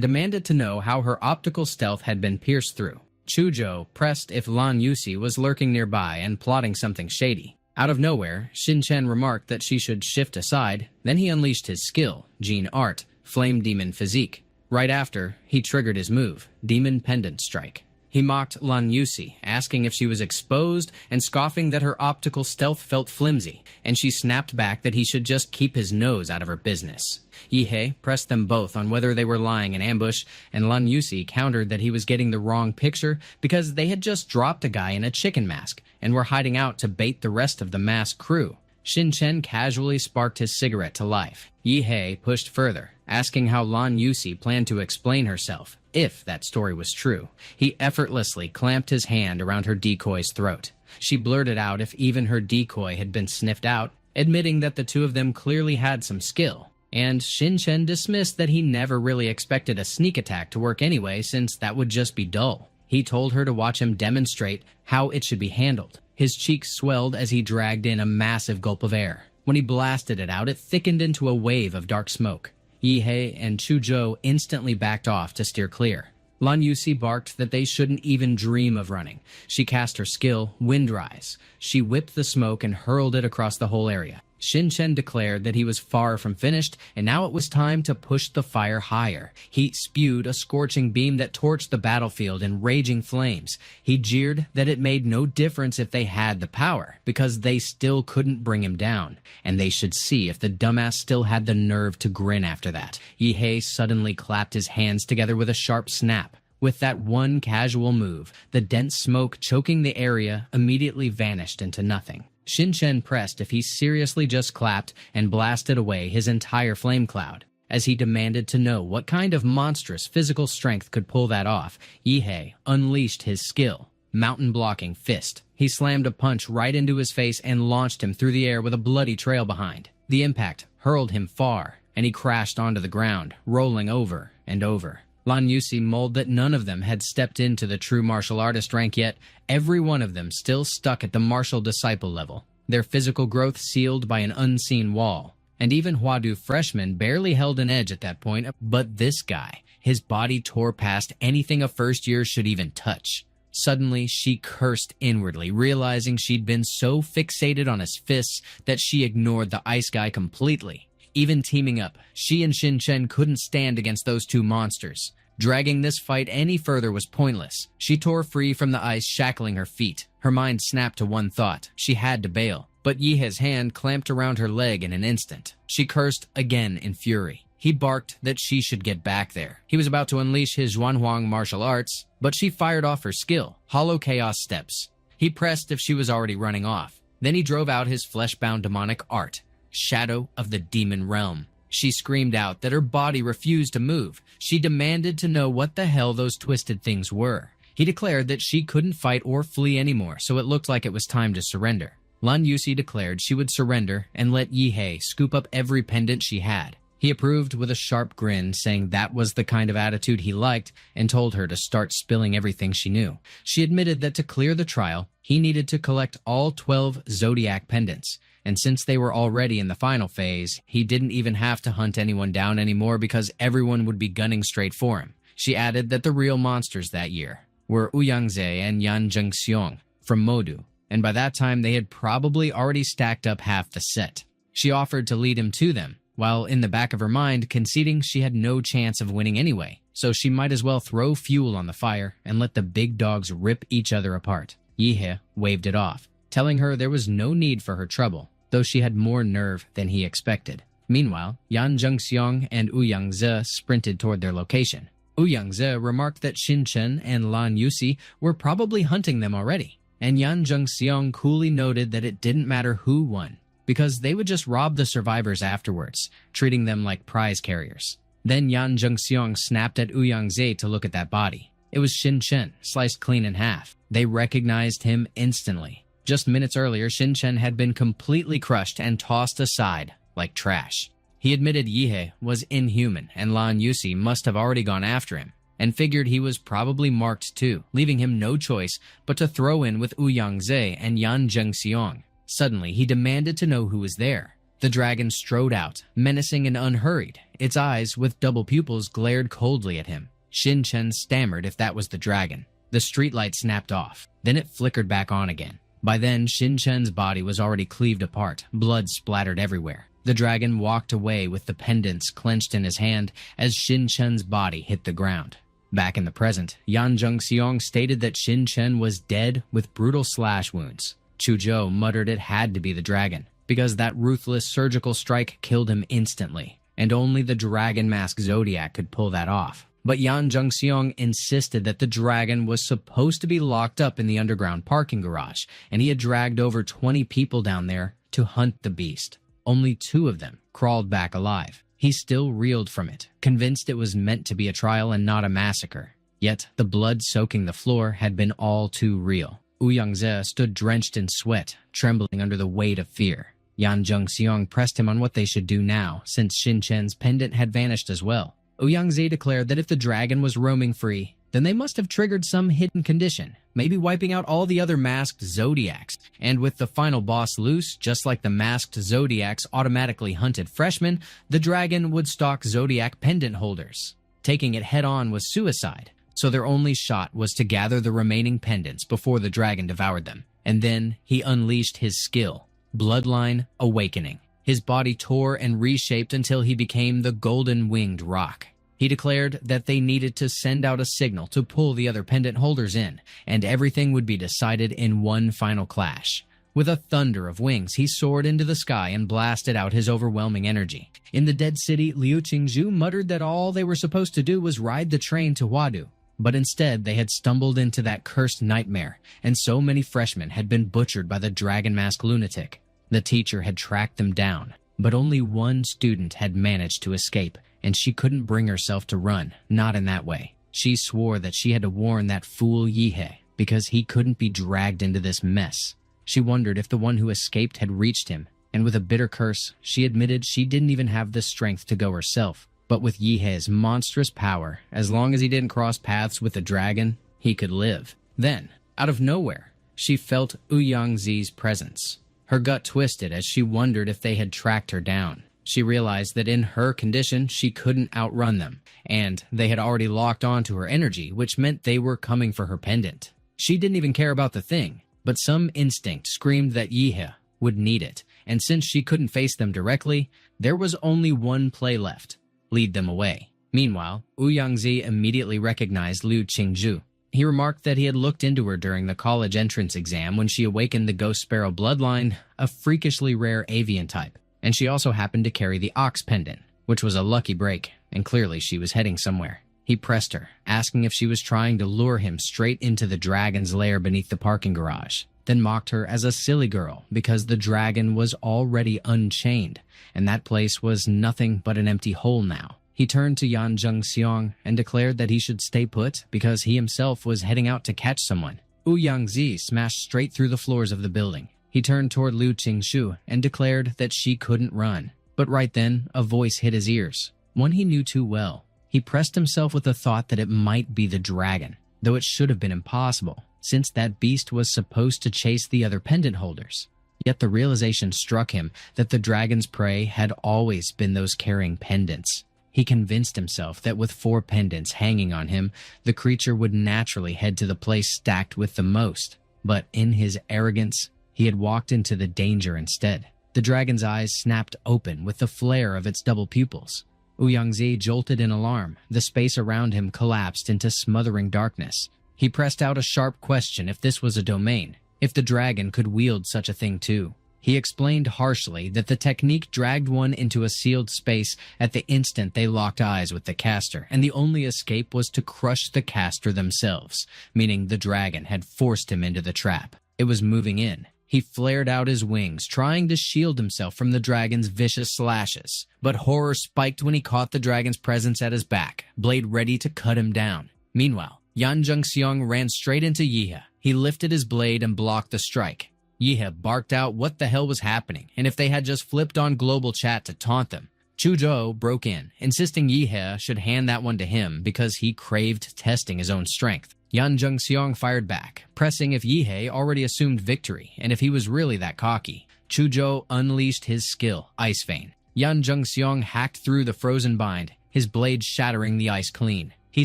demanded to know how her optical stealth had been pierced through. Chuzhou pressed if Lan Yusi was lurking nearby and plotting something shady. Out of nowhere, Xin Chen remarked that she should shift aside. Then he unleashed his skill, Gene Art, Flame Demon Physique. Right after, he triggered his move, Demon Pendant Strike. He mocked Lan Yusi, asking if she was exposed and scoffing that her optical stealth felt flimsy, and she snapped back that he should just keep his nose out of her business. Yi He pressed them both on whether they were lying in ambush, and Lan Yusi countered that he was getting the wrong picture because they had just dropped a guy in a chicken mask and were hiding out to bait the rest of the masked crew. Xin Chen casually sparked his cigarette to life. Yi He pushed further, asking how Lan Yusi planned to explain herself, if that story was true. He effortlessly clamped his hand around her decoy's throat. She blurted out if even her decoy had been sniffed out, admitting that the two of them clearly had some skill. And Xin Chen dismissed that he never really expected a sneak attack to work anyway, since that would just be dull. He told her to watch him demonstrate how it should be handled. His cheeks swelled as he dragged in a massive gulp of air. When he blasted it out, it thickened into a wave of dark smoke. Yi He and Chuzhou instantly backed off to steer clear. Lan Yusi barked that they shouldn't even dream of running. She cast her skill, Wind Rise. She whipped the smoke and hurled it across the whole area. Shin Chen declared that he was far from finished, and now it was time to push the fire higher. He spewed a scorching beam that torched the battlefield in raging flames. He jeered that it made no difference if they had the power, because they still couldn't bring him down, and they should see if the dumbass still had the nerve to grin after that. Yihei suddenly clapped his hands together with a sharp snap. With that one casual move, the dense smoke choking the area immediately vanished into nothing. Shin Chen pressed if he seriously just clapped and blasted away his entire flame cloud. As he demanded to know what kind of monstrous physical strength could pull that off, Yihei unleashed his skill, mountain blocking fist. He slammed a punch right into his face and launched him through the air with a bloody trail behind. The impact hurled him far, and he crashed onto the ground, rolling over and over. Lan Yusi mulled that none of them had stepped into the true martial artist rank yet, every one of them still stuck at the martial disciple level, their physical growth sealed by an unseen wall. And even Huadu freshmen barely held an edge at that point, but this guy, his body tore past anything a first year should even touch. Suddenly, she cursed inwardly, realizing she'd been so fixated on his fists that she ignored the ice guy completely. Even teaming up, she and Shin Chen couldn't stand against those two monsters. Dragging this fight any further was pointless. She tore free from the ice, shackling her feet. Her mind snapped to one thought. She had to bail. But Yihei's hand clamped around her leg in an instant. She cursed again in fury. He barked that she should get back there. He was about to unleash his Zhuanhuang martial arts, but she fired off her skill, Hollow Chaos Steps. He pressed if she was already running off. Then he drove out his flesh-bound demonic art, Shadow of the Demon Realm. She screamed out that her body refused to move. She demanded to know what the hell those twisted things were. He declared that she couldn't fight or flee anymore, so it looked like it was time to surrender. Lan Yusi declared she would surrender and let Yihei scoop up every pendant she had. He approved with a sharp grin, saying that was the kind of attitude he liked, and told her to start spilling everything she knew. She admitted that to clear the trial, he needed to collect all 12 zodiac pendants, and since they were already in the final phase, he didn't even have to hunt anyone down anymore because everyone would be gunning straight for him. She added that the real monsters that year were Ouyangze and Yan Zhengxiong from Modu, and by that time they had probably already stacked up half the set. She offered to lead him to them, while in the back of her mind conceding she had no chance of winning anyway, so she might as well throw fuel on the fire and let the big dogs rip each other apart. Yihei waved it off, telling her there was no need for her trouble, though she had more nerve than he expected. Meanwhile, Yan Zhengxiong and Ouyangze sprinted toward their location. Ouyangze remarked that Shin Chen and Lan Yusi were probably hunting them already, and Yan Zhengxiong coolly noted that it didn't matter who won, because they would just rob the survivors afterwards, treating them like prize carriers. Then Yan Zhengxiong snapped at Ouyangze to look at that body. It was Shin Chen, sliced clean in half. They recognized him instantly. Just minutes earlier, Shin Chen had been completely crushed and tossed aside like trash. He admitted Yihei was inhuman, and Lan Yusi must have already gone after him, and figured he was probably marked too, leaving him no choice but to throw in with Ouyangze and Yan Zhengxiong. Suddenly, he demanded to know who was there. The dragon strode out, menacing and unhurried. Its eyes, with double pupils, glared coldly at him. Shin Chen stammered if that was the dragon. The streetlight snapped off. Then it flickered back on again. By then, Shin Chen's body was already cleaved apart. Blood splattered everywhere. The dragon walked away with the pendants clenched in his hand as Shin Chen's body hit the ground. Back in the present, Yan Zhengxiong stated that Shin Chen was dead with brutal slash wounds. Chuzhou muttered it had to be the dragon, because that ruthless surgical strike killed him instantly, and only the Dragon Mask Zodiac could pull that off. But Yan Zhengxiong insisted that the dragon was supposed to be locked up in the underground parking garage, and he had dragged over 20 people down there to hunt the beast. Only 2 of them crawled back alive. He still reeled from it, convinced it was meant to be a trial and not a massacre. Yet the blood soaking the floor had been all too real. Ouyangze stood drenched in sweat, trembling under the weight of fear. Yan Zhengxiong pressed him on what they should do now, since Shin Chen's pendant had vanished as well. Ouyangze declared that if the dragon was roaming free, then they must have triggered some hidden condition, maybe wiping out all the other masked zodiacs. And with the final boss loose, just like the masked zodiacs automatically hunted freshmen, the dragon would stalk zodiac pendant holders. Taking it head-on was suicide, so their only shot was to gather the remaining pendants before the dragon devoured them. And then he unleashed his skill, Bloodline Awakening. His body tore and reshaped until he became the golden-winged rock. He declared that they needed to send out a signal to pull the other pendant holders in, and everything would be decided in one final clash. With a thunder of wings, he soared into the sky and blasted out his overwhelming energy. In the dead city, Liu Qingzhu muttered that all they were supposed to do was ride the train to Huadu. But instead, they had stumbled into that cursed nightmare, and so many freshmen had been butchered by the dragon mask lunatic. The teacher had tracked them down, but only one student had managed to escape, and she couldn't bring herself to run, not in that way. She swore that she had to warn that fool Yihe, because he couldn't be dragged into this mess. She wondered if the one who escaped had reached him, and with a bitter curse, she admitted she didn't even have the strength to go herself. But with Yihe's monstrous power, as long as he didn't cross paths with the dragon, he could live. Then, out of nowhere, she felt Ouyangzi's presence. Her gut twisted as she wondered if they had tracked her down. She realized that in her condition, she couldn't outrun them, and they had already locked onto her energy, which meant they were coming for her pendant. She didn't even care about the thing, but some instinct screamed that Yihe would need it, and since she couldn't face them directly, there was only one play left: lead them away. Meanwhile, Ouyangzi immediately recognized Liu Qingzhu. He remarked that he had looked into her during the college entrance exam when she awakened the Ghost Sparrow Bloodline, a freakishly rare avian type, and she also happened to carry the Ox pendant, which was a lucky break, and clearly she was heading somewhere. He pressed her, asking if she was trying to lure him straight into the dragon's lair beneath the parking garage, then mocked her as a silly girl because the dragon was already unchained, and that place was nothing but an empty hole now. He turned to Yan Zhengxiang and declared that he should stay put because he himself was heading out to catch someone. Ouyangzi smashed straight through the floors of the building. He turned toward Liu Qingzhu and declared that she couldn't run. But right then, a voice hit his ears, one he knew too well. He pressed himself with the thought that it might be the dragon, though it should have been impossible, since that beast was supposed to chase the other pendant holders. Yet the realization struck him that the dragon's prey had always been those carrying pendants. He convinced himself that with 4 pendants hanging on him, the creature would naturally head to the place stacked with the most. But in his arrogance, he had walked into the danger instead. The dragon's eyes snapped open with the flare of its double pupils. Ouyangzi jolted in alarm. The space around him collapsed into smothering darkness. He pressed out a sharp question if this was a domain, if the dragon could wield such a thing too. He explained harshly that the technique dragged one into a sealed space at the instant they locked eyes with the caster, and the only escape was to crush the caster themselves, meaning the dragon had forced him into the trap. It was moving in. He flared out his wings, trying to shield himself from the dragon's vicious slashes. But horror spiked when he caught the dragon's presence at his back, blade ready to cut him down. Meanwhile, Yan Zhengxiang ran straight into Yihe. He lifted his blade and blocked the strike. Yihe barked out what the hell was happening, and if they had just flipped on global chat to taunt them. Chuzhou broke in, insisting Yihe should hand that one to him because he craved testing his own strength. Yan Zhengxiang fired back, pressing if Yihe already assumed victory, and if he was really that cocky. Chuzhou unleashed his skill, Ice Vein. Yan Zhengxiang hacked through the frozen bind, his blade shattering the ice clean. He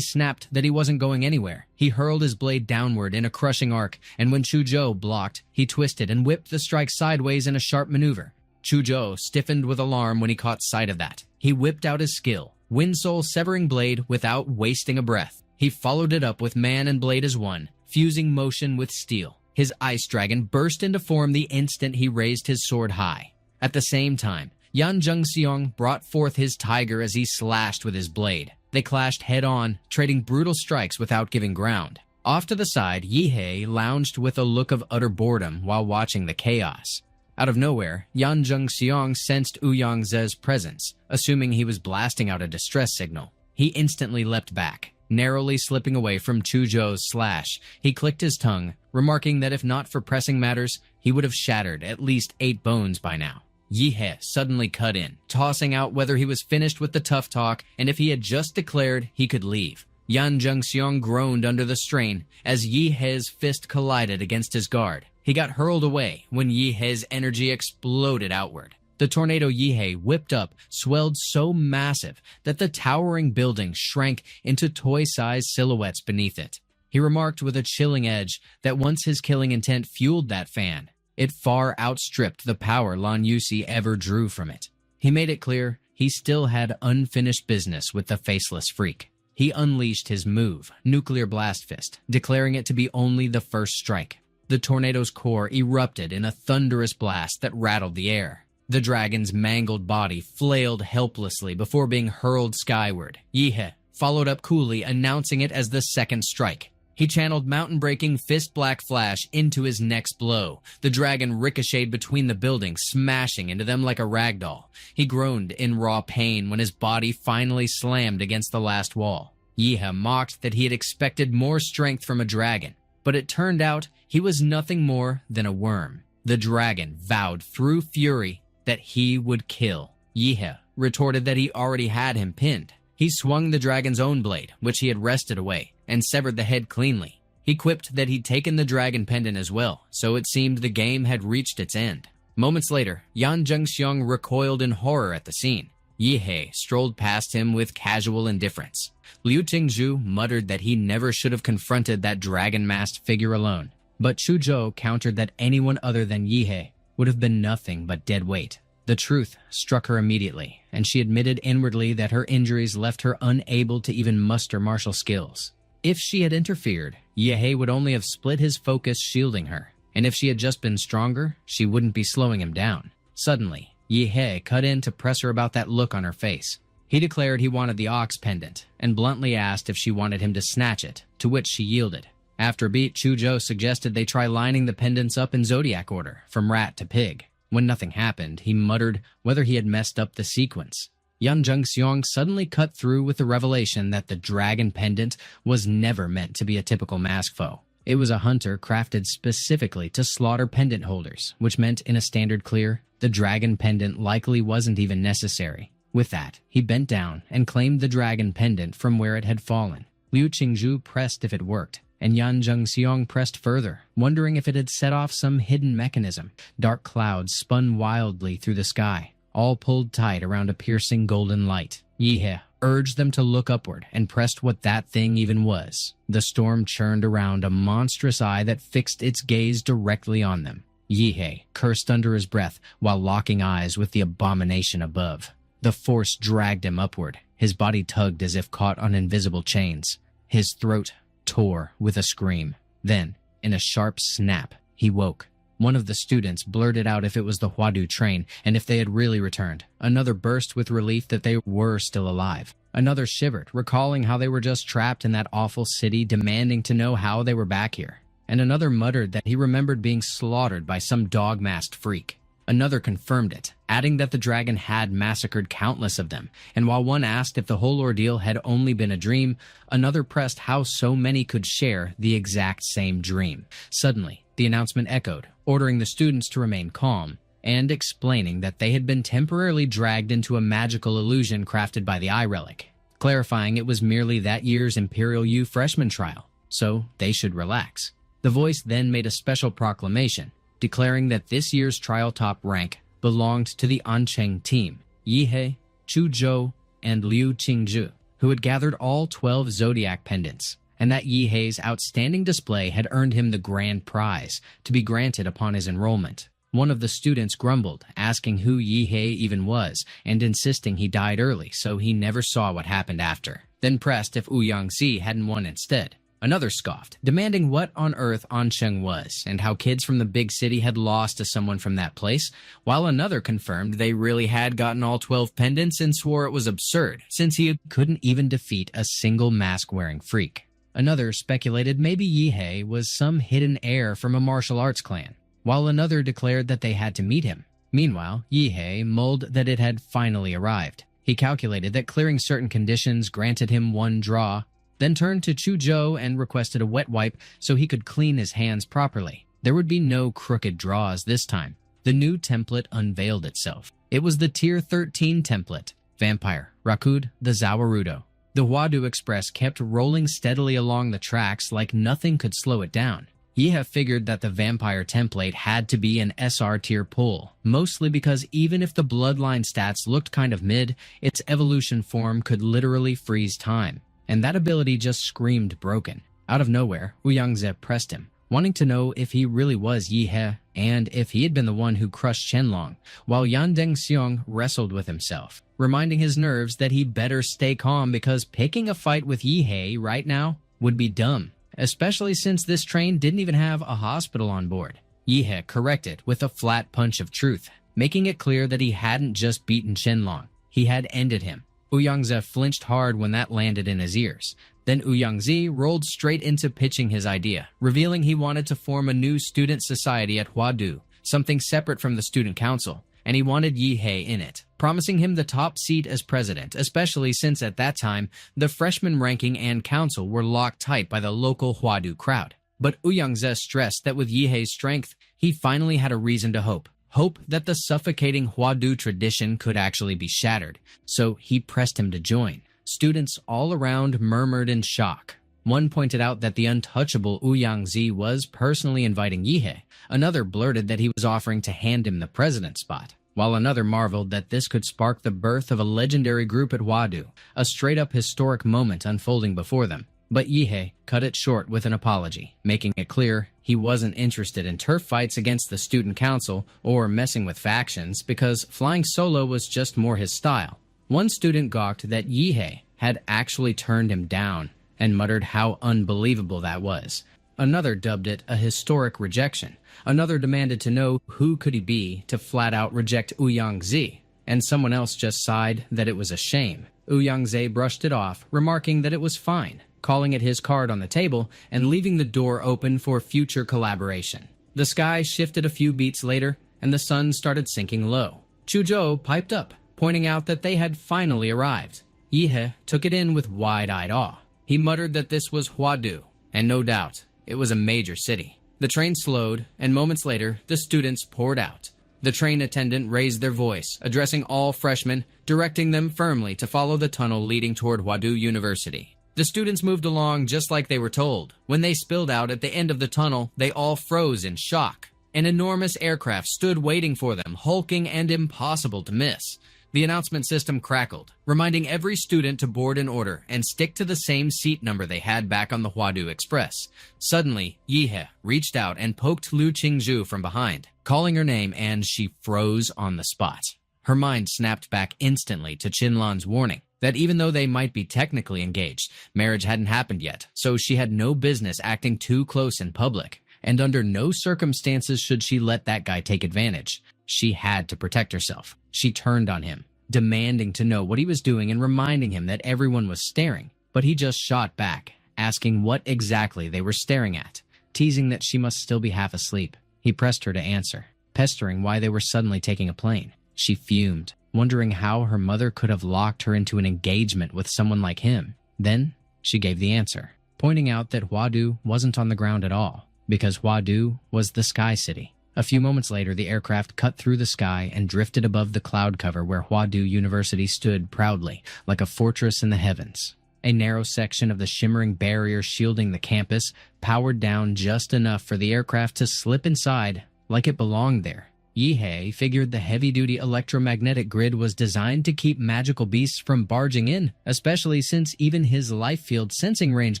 snapped that he wasn't going anywhere. He hurled his blade downward in a crushing arc, and when Chuzhou blocked, he twisted and whipped the strike sideways in a sharp maneuver. Chuzhou stiffened with alarm when he caught sight of that. He whipped out his skill, Wind Soul severing blade without wasting a breath. He followed it up with man and blade as one, fusing motion with steel. His ice dragon burst into form the instant he raised his sword high. At the same time, Yan Zhengxiang brought forth his tiger as he slashed with his blade. They clashed head-on, trading brutal strikes without giving ground. Off to the side, Yihe lounged with a look of utter boredom while watching the chaos. Out of nowhere, Yan Zhengxiang sensed Ouyangzi's presence, assuming he was blasting out a distress signal. He instantly leapt back, narrowly slipping away from Chuzhou's slash. He clicked his tongue, remarking that if not for pressing matters, he would have shattered at least 8 bones by now. Yihe suddenly cut in, tossing out whether he was finished with the tough talk and if he had just declared he could leave. Yan Zhengxiang groaned under the strain as Yihe's fist collided against his guard. He got hurled away when Yihe's energy exploded outward. The tornado Yihe whipped up swelled so massive that the towering building shrank into toy-sized silhouettes beneath it. He remarked with a chilling edge that once his killing intent fueled that fan, It far outstripped the power Lan Yusi ever drew from it. He made it clear he still had unfinished business with the faceless freak. He unleashed his move, Nuclear Blast Fist, declaring it to be only the first strike. The tornado's core erupted in a thunderous blast that rattled the air. The dragon's mangled body flailed helplessly before being hurled skyward. Yihe followed up coolly, announcing it as the second strike. He channeled mountain-breaking Fist Black Flash into his next blow. The dragon ricocheted between the buildings, smashing into them like a ragdoll. He groaned in raw pain when his body finally slammed against the last wall. Yihe mocked that he had expected more strength from a dragon, but it turned out he was nothing more than a worm. The dragon vowed through fury that he would kill. Yihe retorted that he already had him pinned. He swung the dragon's own blade, which he had wrested away, and severed the head cleanly. He quipped that he'd taken the dragon pendant as well, so it seemed the game had reached its end. Moments later, Yan Zhengxiang recoiled in horror at the scene. Yihe strolled past him with casual indifference. Liu Qingzhu muttered that he never should have confronted that dragon-masked figure alone, but Chuzhou countered that anyone other than Yihe would have been nothing but dead weight. The truth struck her immediately, and she admitted inwardly that her injuries left her unable to even muster martial skills. If she had interfered, Yihe would only have split his focus shielding her, and if she had just been stronger, she wouldn't be slowing him down. Suddenly, Yihe cut in to press her about that look on her face. He declared he wanted the ox pendant, and bluntly asked if she wanted him to snatch it, to which she yielded. After a beat, Chuzhou suggested they try lining the pendants up in zodiac order, from rat to pig. When nothing happened, he muttered whether he had messed up the sequence. Yan Zhengxiang suddenly cut through with the revelation that the dragon pendant was never meant to be a typical mask foe. It was a hunter crafted specifically to slaughter pendant holders, which meant in a standard clear, the dragon pendant likely wasn't even necessary. With that, he bent down and claimed the dragon pendant from where it had fallen. Liu Qingzhu pressed if it worked, and Yan Zhengxiang pressed further, wondering if it had set off some hidden mechanism. Dark clouds spun wildly through the sky, all pulled tight around a piercing golden light. Yihe urged them to look upward and pressed what that thing even was. The storm churned around a monstrous eye that fixed its gaze directly on them. Yihe cursed under his breath while locking eyes with the abomination above. The force dragged him upward. His body tugged as if caught on invisible chains. His throat tore with a scream. Then, in a sharp snap, he woke. One of the students blurted out if it was the Huadu train and if they had really returned. Another burst with relief that they were still alive. Another shivered, recalling how they were just trapped in that awful city, demanding to know how they were back here. And another muttered that he remembered being slaughtered by some dog-masked freak. Another confirmed it, adding that the dragon had massacred countless of them, and while one asked if the whole ordeal had only been a dream, another pressed how so many could share the exact same dream. Suddenly, the announcement echoed, ordering the students to remain calm, and explaining that they had been temporarily dragged into a magical illusion crafted by the Eye Relic, clarifying it was merely that year's Imperial U freshman trial, so they should relax. The voice then made a special proclamation, declaring that this year's trial top rank belonged to the Ancheng team, Yihe, Chuzhou, and Liu Qingzhu, who had gathered all 12 zodiac pendants, and that Yihe's outstanding display had earned him the grand prize, to be granted upon his enrollment. One of the students grumbled, asking who Yihe even was, and insisting he died early so he never saw what happened after, then pressed if Ouyang-Xi hadn't won instead. Another scoffed, demanding what on earth Ancheng was, and how kids from the big city had lost to someone from that place, while another confirmed they really had gotten all 12 pendants and swore it was absurd, since he couldn't even defeat a single mask-wearing freak. Another speculated maybe Yihe was some hidden heir from a martial arts clan, while another declared that they had to meet him. Meanwhile, Yihe mulled that it had finally arrived. He calculated that clearing certain conditions granted him one draw, then turned to Chuzhou and requested a wet wipe so he could clean his hands properly. There would be no crooked draws this time. The new template unveiled itself. It was the Tier 13 template, Vampire, Rakud, the Zawarudo. The Huadu Express kept rolling steadily along the tracks like nothing could slow it down. Yihe figured that the Vampire template had to be an SR tier pull, mostly because even if the Bloodline stats looked kind of mid, its evolution form could literally freeze time. And that ability just screamed broken. Out of nowhere, Ouyang-Xi pressed him, wanting to know if he really was Yi He and if he had been the one who crushed Qianlong, while Yan Dengxiong wrestled with himself, reminding his nerves that he better stay calm because picking a fight with Yi He right now would be dumb, especially since this train didn't even have a hospital on board. Yi He corrected with a flat punch of truth, making it clear that he hadn't just beaten Qianlong, he had ended him. Ouyangze flinched hard when that landed in his ears. Then Ouyangze rolled straight into pitching his idea, revealing he wanted to form a new student society at Huadu, something separate from the student council, and he wanted Yi He in it, promising him the top seat as president, especially since at that time, the freshman ranking and council were locked tight by the local Huadu crowd. But Ouyangze stressed that with Yi He's strength, he finally had a reason to hope that the suffocating Huadu tradition could actually be shattered, so he pressed him to join. Students all around murmured in shock. One pointed out that the untouchable Ouyangze was personally inviting Yi He. Another blurted that he was offering to hand him the president spot, while another marveled that this could spark the birth of a legendary group at Huadu, a straight-up historic moment unfolding before them. But Yi He cut it short with an apology, making it clear he wasn't interested in turf fights against the student council or messing with factions because flying solo was just more his style. One student gawked that Yi He had actually turned him down and muttered how unbelievable that was. Another dubbed it a historic rejection. Another demanded to know who could he be to flat-out reject Ouyangze, and someone else just sighed that it was a shame. Ouyangze brushed it off, remarking that it was fine, calling it his card on the table and leaving the door open for future collaboration. The sky shifted a few beats later, and the sun started sinking low. Chuzhou piped up, pointing out that they had finally arrived. Yi He took it in with wide-eyed awe. He muttered that this was Huadu, and no doubt, it was a major city. The train slowed, and moments later, the students poured out. The train attendant raised their voice, addressing all freshmen, directing them firmly to follow the tunnel leading toward Huadu University. The students moved along just like they were told. When they spilled out at the end of the tunnel, they all froze in shock. An enormous aircraft stood waiting for them, hulking and impossible to miss. The announcement system crackled, reminding every student to board in order and stick to the same seat number they had back on the Huadu Express. Suddenly, Yi He reached out and poked Lu Qingzhu from behind, calling her name, and she froze on the spot. Her mind snapped back instantly to Qinlan's warning that even though they might be technically engaged, marriage hadn't happened yet, so she had no business acting too close in public, and under no circumstances should she let that guy take advantage. She had to protect herself. She turned on him, demanding to know what he was doing and reminding him that everyone was staring, but he just shot back, asking what exactly they were staring at, teasing that she must still be half asleep. He pressed her to answer, pestering why they were suddenly taking a plane. She fumed, wondering how her mother could have locked her into an engagement with someone like him. Then, she gave the answer, pointing out that Huadu wasn't on the ground at all, because Huadu was the Sky City. A few moments later, the aircraft cut through the sky and drifted above the cloud cover where Huadu University stood proudly, like a fortress in the heavens. A narrow section of the shimmering barrier shielding the campus powered down just enough for the aircraft to slip inside like it belonged there. Yi He figured the heavy-duty electromagnetic grid was designed to keep magical beasts from barging in, especially since even his life field sensing range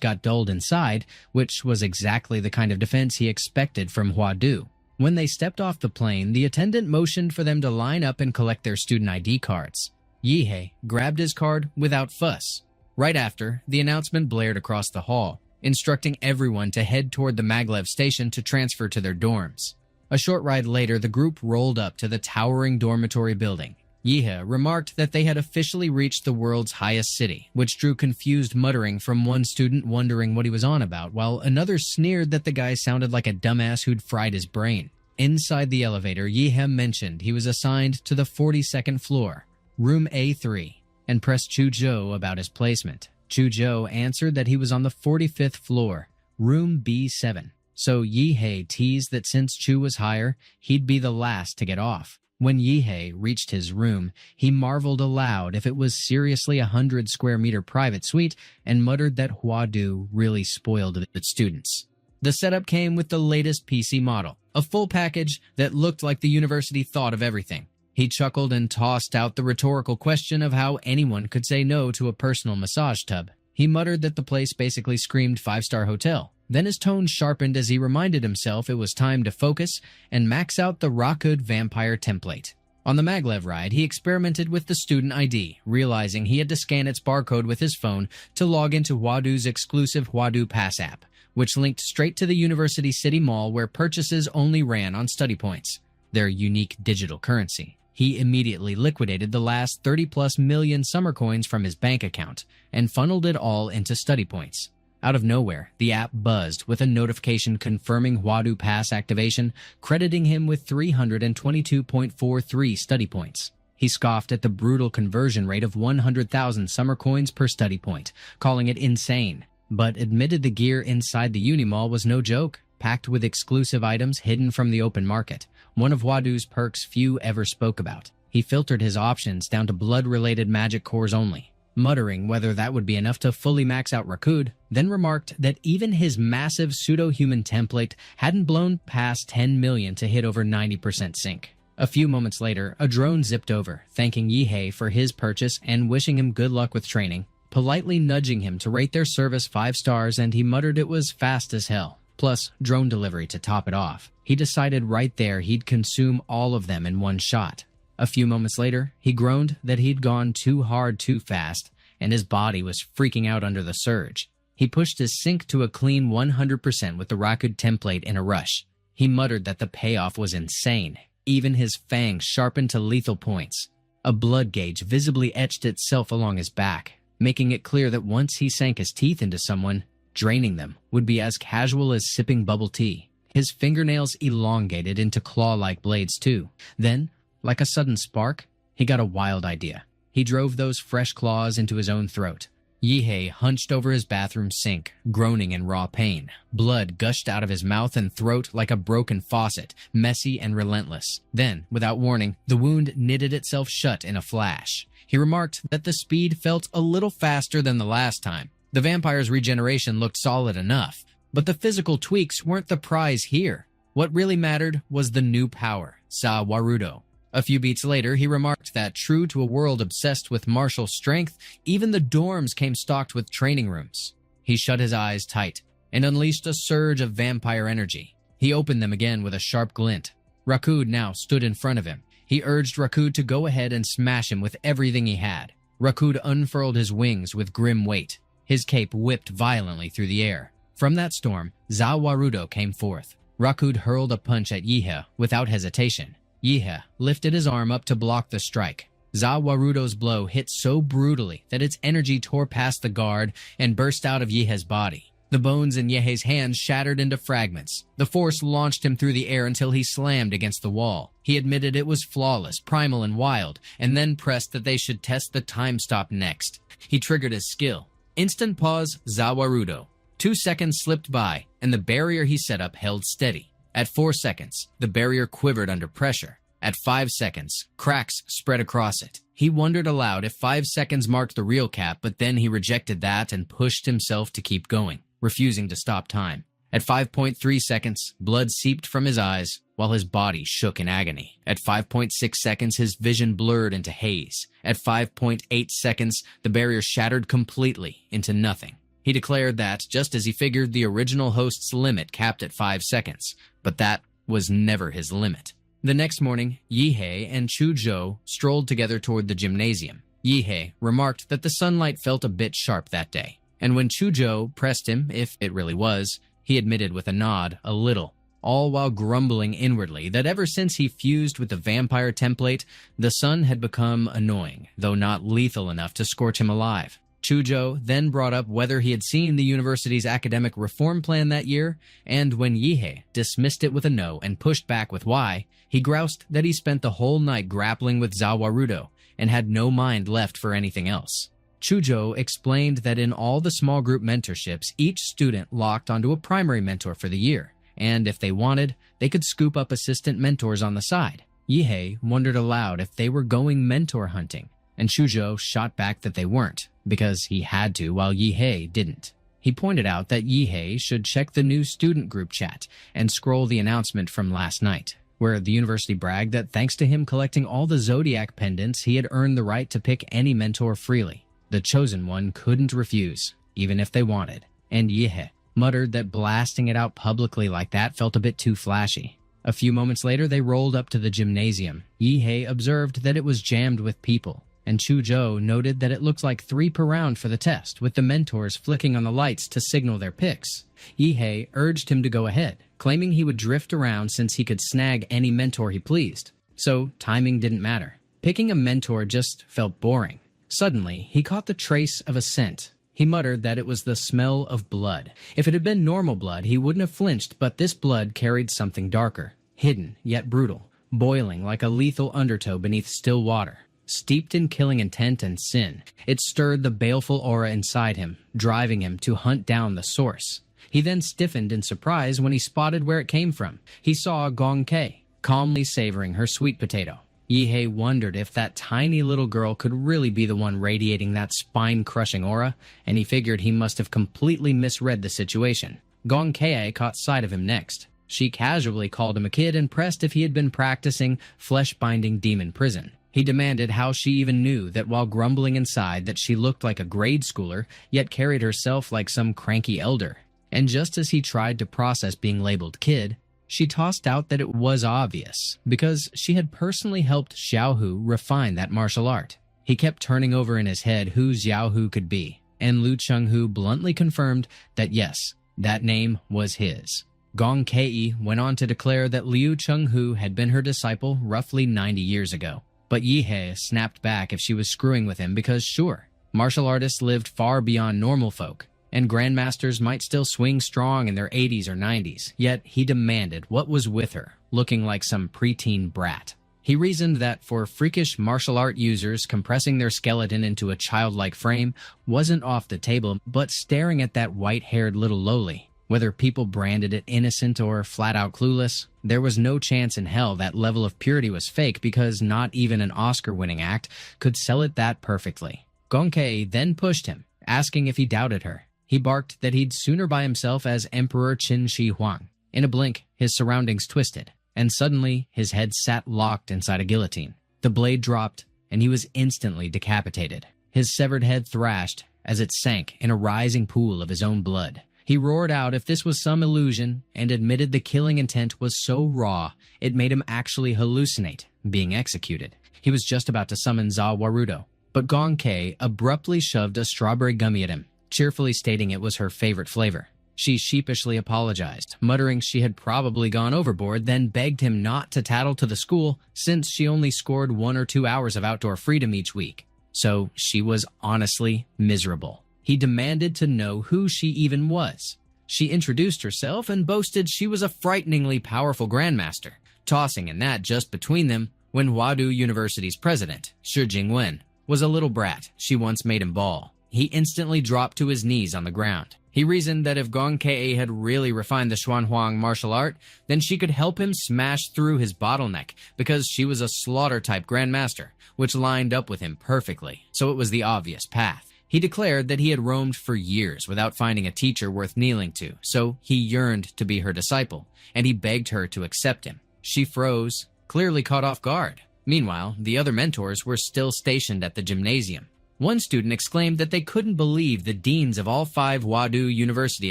got dulled inside, which was exactly the kind of defense he expected from Huadu. When they stepped off the plane, the attendant motioned for them to line up and collect their student ID cards. Yi He grabbed his card without fuss. Right after, the announcement blared across the hall, instructing everyone to head toward the Maglev station to transfer to their dorms. A short ride later, the group rolled up to the towering dormitory building. Yi He remarked that they had officially reached the world's highest city, which drew confused muttering from one student wondering what he was on about, while another sneered that the guy sounded like a dumbass who'd fried his brain. Inside the elevator, Yi He mentioned he was assigned to the 42nd floor, room A3, and pressed Chuzhou about his placement. Chuzhou answered that he was on the 45th floor, room B7. So Yi He teased that since Chu was higher, he'd be the last to get off. When Yi He reached his room, he marveled aloud if it was seriously a 100-square-meter private suite and muttered that Huadu really spoiled its students. The setup came with the latest PC model, a full package that looked like the university thought of everything. He chuckled and tossed out the rhetorical question of how anyone could say no to a personal massage tub. He muttered that the place basically screamed five-star hotel, Then his tone sharpened as he reminded himself it was time to focus and max out the Rakud vampire template. On the maglev ride, he experimented with the student ID, realizing he had to scan its barcode with his phone to log into Huadu's exclusive Huadu Pass app, which linked straight to the University City Mall where purchases only ran on study points, their unique digital currency. He immediately liquidated the last 30+ million summer coins from his bank account and funneled it all into study points. Out of nowhere, the app buzzed with a notification confirming Huadu Pass activation, crediting him with 322.43 study points. He scoffed at the brutal conversion rate of 100,000 summer coins per study point, calling it insane, but admitted the gear inside the Unimall was no joke, packed with exclusive items hidden from the open market, one of Huadu's perks few ever spoke about. He filtered his options down to blood-related magic cores only, muttering whether that would be enough to fully max out Rakud, then remarked that even his massive pseudo-human template hadn't blown past 10 million to hit over 90% sync. A few moments later, a drone zipped over, thanking Yihei for his purchase and wishing him good luck with training, politely nudging him to rate their service 5 stars, and he muttered it was fast as hell, plus drone delivery to top it off. He decided right there he'd consume all of them in one shot. A few moments later, he groaned that he'd gone too hard too fast, and his body was freaking out under the surge. He pushed his sync to a clean 100% with the Rakud template in a rush. He muttered that the payoff was insane, even his fangs sharpened to lethal points. A blood gauge visibly etched itself along his back, making it clear that once he sank his teeth into someone, draining them would be as casual as sipping bubble tea. His fingernails elongated into claw-like blades too. Then, like a sudden spark, he got a wild idea. He drove those fresh claws into his own throat. Yihei hunched over his bathroom sink, groaning in raw pain. Blood gushed out of his mouth and throat like a broken faucet, messy and relentless. Then, without warning, the wound knitted itself shut in a flash. He remarked that the speed felt a little faster than the last time. The vampire's regeneration looked solid enough, but the physical tweaks weren't the prize here. What really mattered was the new power, Sa Warudo. A few beats later, he remarked that, true to a world obsessed with martial strength, even the dorms came stocked with training rooms. He shut his eyes tight and unleashed a surge of vampire energy. He opened them again with a sharp glint. Rakud now stood in front of him. He urged Rakud to go ahead and smash him with everything he had. Rakud unfurled his wings with grim weight. His cape whipped violently through the air. From that storm, Za Warudo came forth. Rakud hurled a punch at Yihei without hesitation. Yihei lifted his arm up to block the strike. Za Warudo's blow hit so brutally that its energy tore past the guard and burst out of Yihei's body. The bones in Yihei's hands shattered into fragments. The force launched him through the air until he slammed against the wall. He admitted it was flawless, primal, and wild, and then pressed that they should test the time stop next. He triggered his skill. Instant pause, Za Warudo. 2 seconds slipped by, and the barrier he set up held steady. At 4 seconds, the barrier quivered under pressure. At 5 seconds, cracks spread across it. He wondered aloud if 5 seconds marked the real cap, but then he rejected that and pushed himself to keep going, refusing to stop time. At 5.3 seconds, blood seeped from his eyes, while his body shook in agony. At 5.6 seconds, his vision blurred into haze. At 5.8 seconds, the barrier shattered completely into nothing. He declared that, just as he figured the original host's limit capped at 5 seconds, but that was never his limit. The next morning, Yihei and Chuzhou strolled together toward the gymnasium. Yihei remarked that the sunlight felt a bit sharp that day, and when Chuzhou pressed him if it really was, he admitted with a nod, a little, all while grumbling inwardly that ever since he fused with the vampire template, the sun had become annoying, though not lethal enough to scorch him alive. Chuzhou then brought up whether he had seen the university's academic reform plan that year, and when Yihei dismissed it with a no and pushed back with why, he groused that he spent the whole night grappling with Za Warudo and had no mind left for anything else. Chuzhou explained that in all the small group mentorships, each student locked onto a primary mentor for the year, and if they wanted, they could scoop up assistant mentors on the side. Yihei wondered aloud if they were going mentor hunting, and Chuzhou shot back that they weren't, because he had to while Yihei didn't. He pointed out that Yihei should check the new student group chat and scroll the announcement from last night, where the university bragged that thanks to him collecting all the zodiac pendants, he had earned the right to pick any mentor freely. The chosen one couldn't refuse, even if they wanted, and Yihei muttered that blasting it out publicly like that felt a bit too flashy. A few moments later, they rolled up to the gymnasium. Yihei observed that it was jammed with people, and Chuzhou noted that it looked like 3 per round for the test, with the mentors flicking on the lights to signal their picks. Yihei urged him to go ahead, claiming he would drift around since he could snag any mentor he pleased. So timing didn't matter. Picking a mentor just felt boring. Suddenly, he caught the trace of a scent. He muttered that it was the smell of blood. If it had been normal blood, he wouldn't have flinched, but this blood carried something darker, hidden yet brutal, boiling like a lethal undertow beneath still water. Steeped in killing intent and sin, it stirred the baleful aura inside him, driving him to hunt down the source. He then stiffened in surprise when he spotted where it came from. He saw Gong Kei, calmly savoring her sweet potato. Yihei wondered if that tiny little girl could really be the one radiating that spine-crushing aura, and he figured he must have completely misread the situation. Gong Kei caught sight of him next. She casually called him a kid and pressed if he had been practicing flesh-binding demon prison. He demanded how she even knew that while grumbling inside that she looked like a grade schooler, yet carried herself like some cranky elder. And just as he tried to process being labeled kid, she tossed out that it was obvious, because she had personally helped Xiaohu refine that martial art. He kept turning over in his head who Xiaohu could be, and Lu Chenghu bluntly confirmed that yes, that name was his. Gong Kei went on to declare that Liu Chenghu had been her disciple roughly 90 years ago. But Yihei snapped back if she was screwing with him because sure, martial artists lived far beyond normal folk, and grandmasters might still swing strong in their 80s or 90s, yet he demanded what was with her, looking like some preteen brat. He reasoned that for freakish martial art users, compressing their skeleton into a childlike frame wasn't off the table, but staring at that white-haired little lowly, whether people branded it innocent or flat-out clueless, there was no chance in hell that level of purity was fake because not even an Oscar-winning act could sell it that perfectly. Gong Kei then pushed him, asking if he doubted her. He barked that he'd sooner buy himself as Emperor Qin Shi Huang. In a blink, his surroundings twisted, and suddenly his head sat locked inside a guillotine. The blade dropped, and he was instantly decapitated. His severed head thrashed as it sank in a rising pool of his own blood. He roared out if this was some illusion, and admitted the killing intent was so raw, it made him actually hallucinate being executed. He was just about to summon Za Warudo, but Gong Kei abruptly shoved a strawberry gummy at him, cheerfully stating it was her favorite flavor. She sheepishly apologized, muttering she had probably gone overboard, then begged him not to tattle to the school since she only scored 1 or 2 hours of outdoor freedom each week. So she was honestly miserable. He demanded to know who she even was. She introduced herself and boasted she was a frighteningly powerful grandmaster, tossing in that just between them when Huadu University's president, Shi Jingwen, was a little brat. She once made him bawl. He instantly dropped to his knees on the ground. He reasoned that if Gong Kei had really refined the Xuanhuang martial art, then she could help him smash through his bottleneck because she was a slaughter-type grandmaster, which lined up with him perfectly, so it was the obvious path. He declared that he had roamed for years without finding a teacher worth kneeling to, so he yearned to be her disciple, and he begged her to accept him. She froze, clearly caught off guard. Meanwhile, the other mentors were still stationed at the gymnasium. One student exclaimed that they couldn't believe the deans of all 5 Huadu University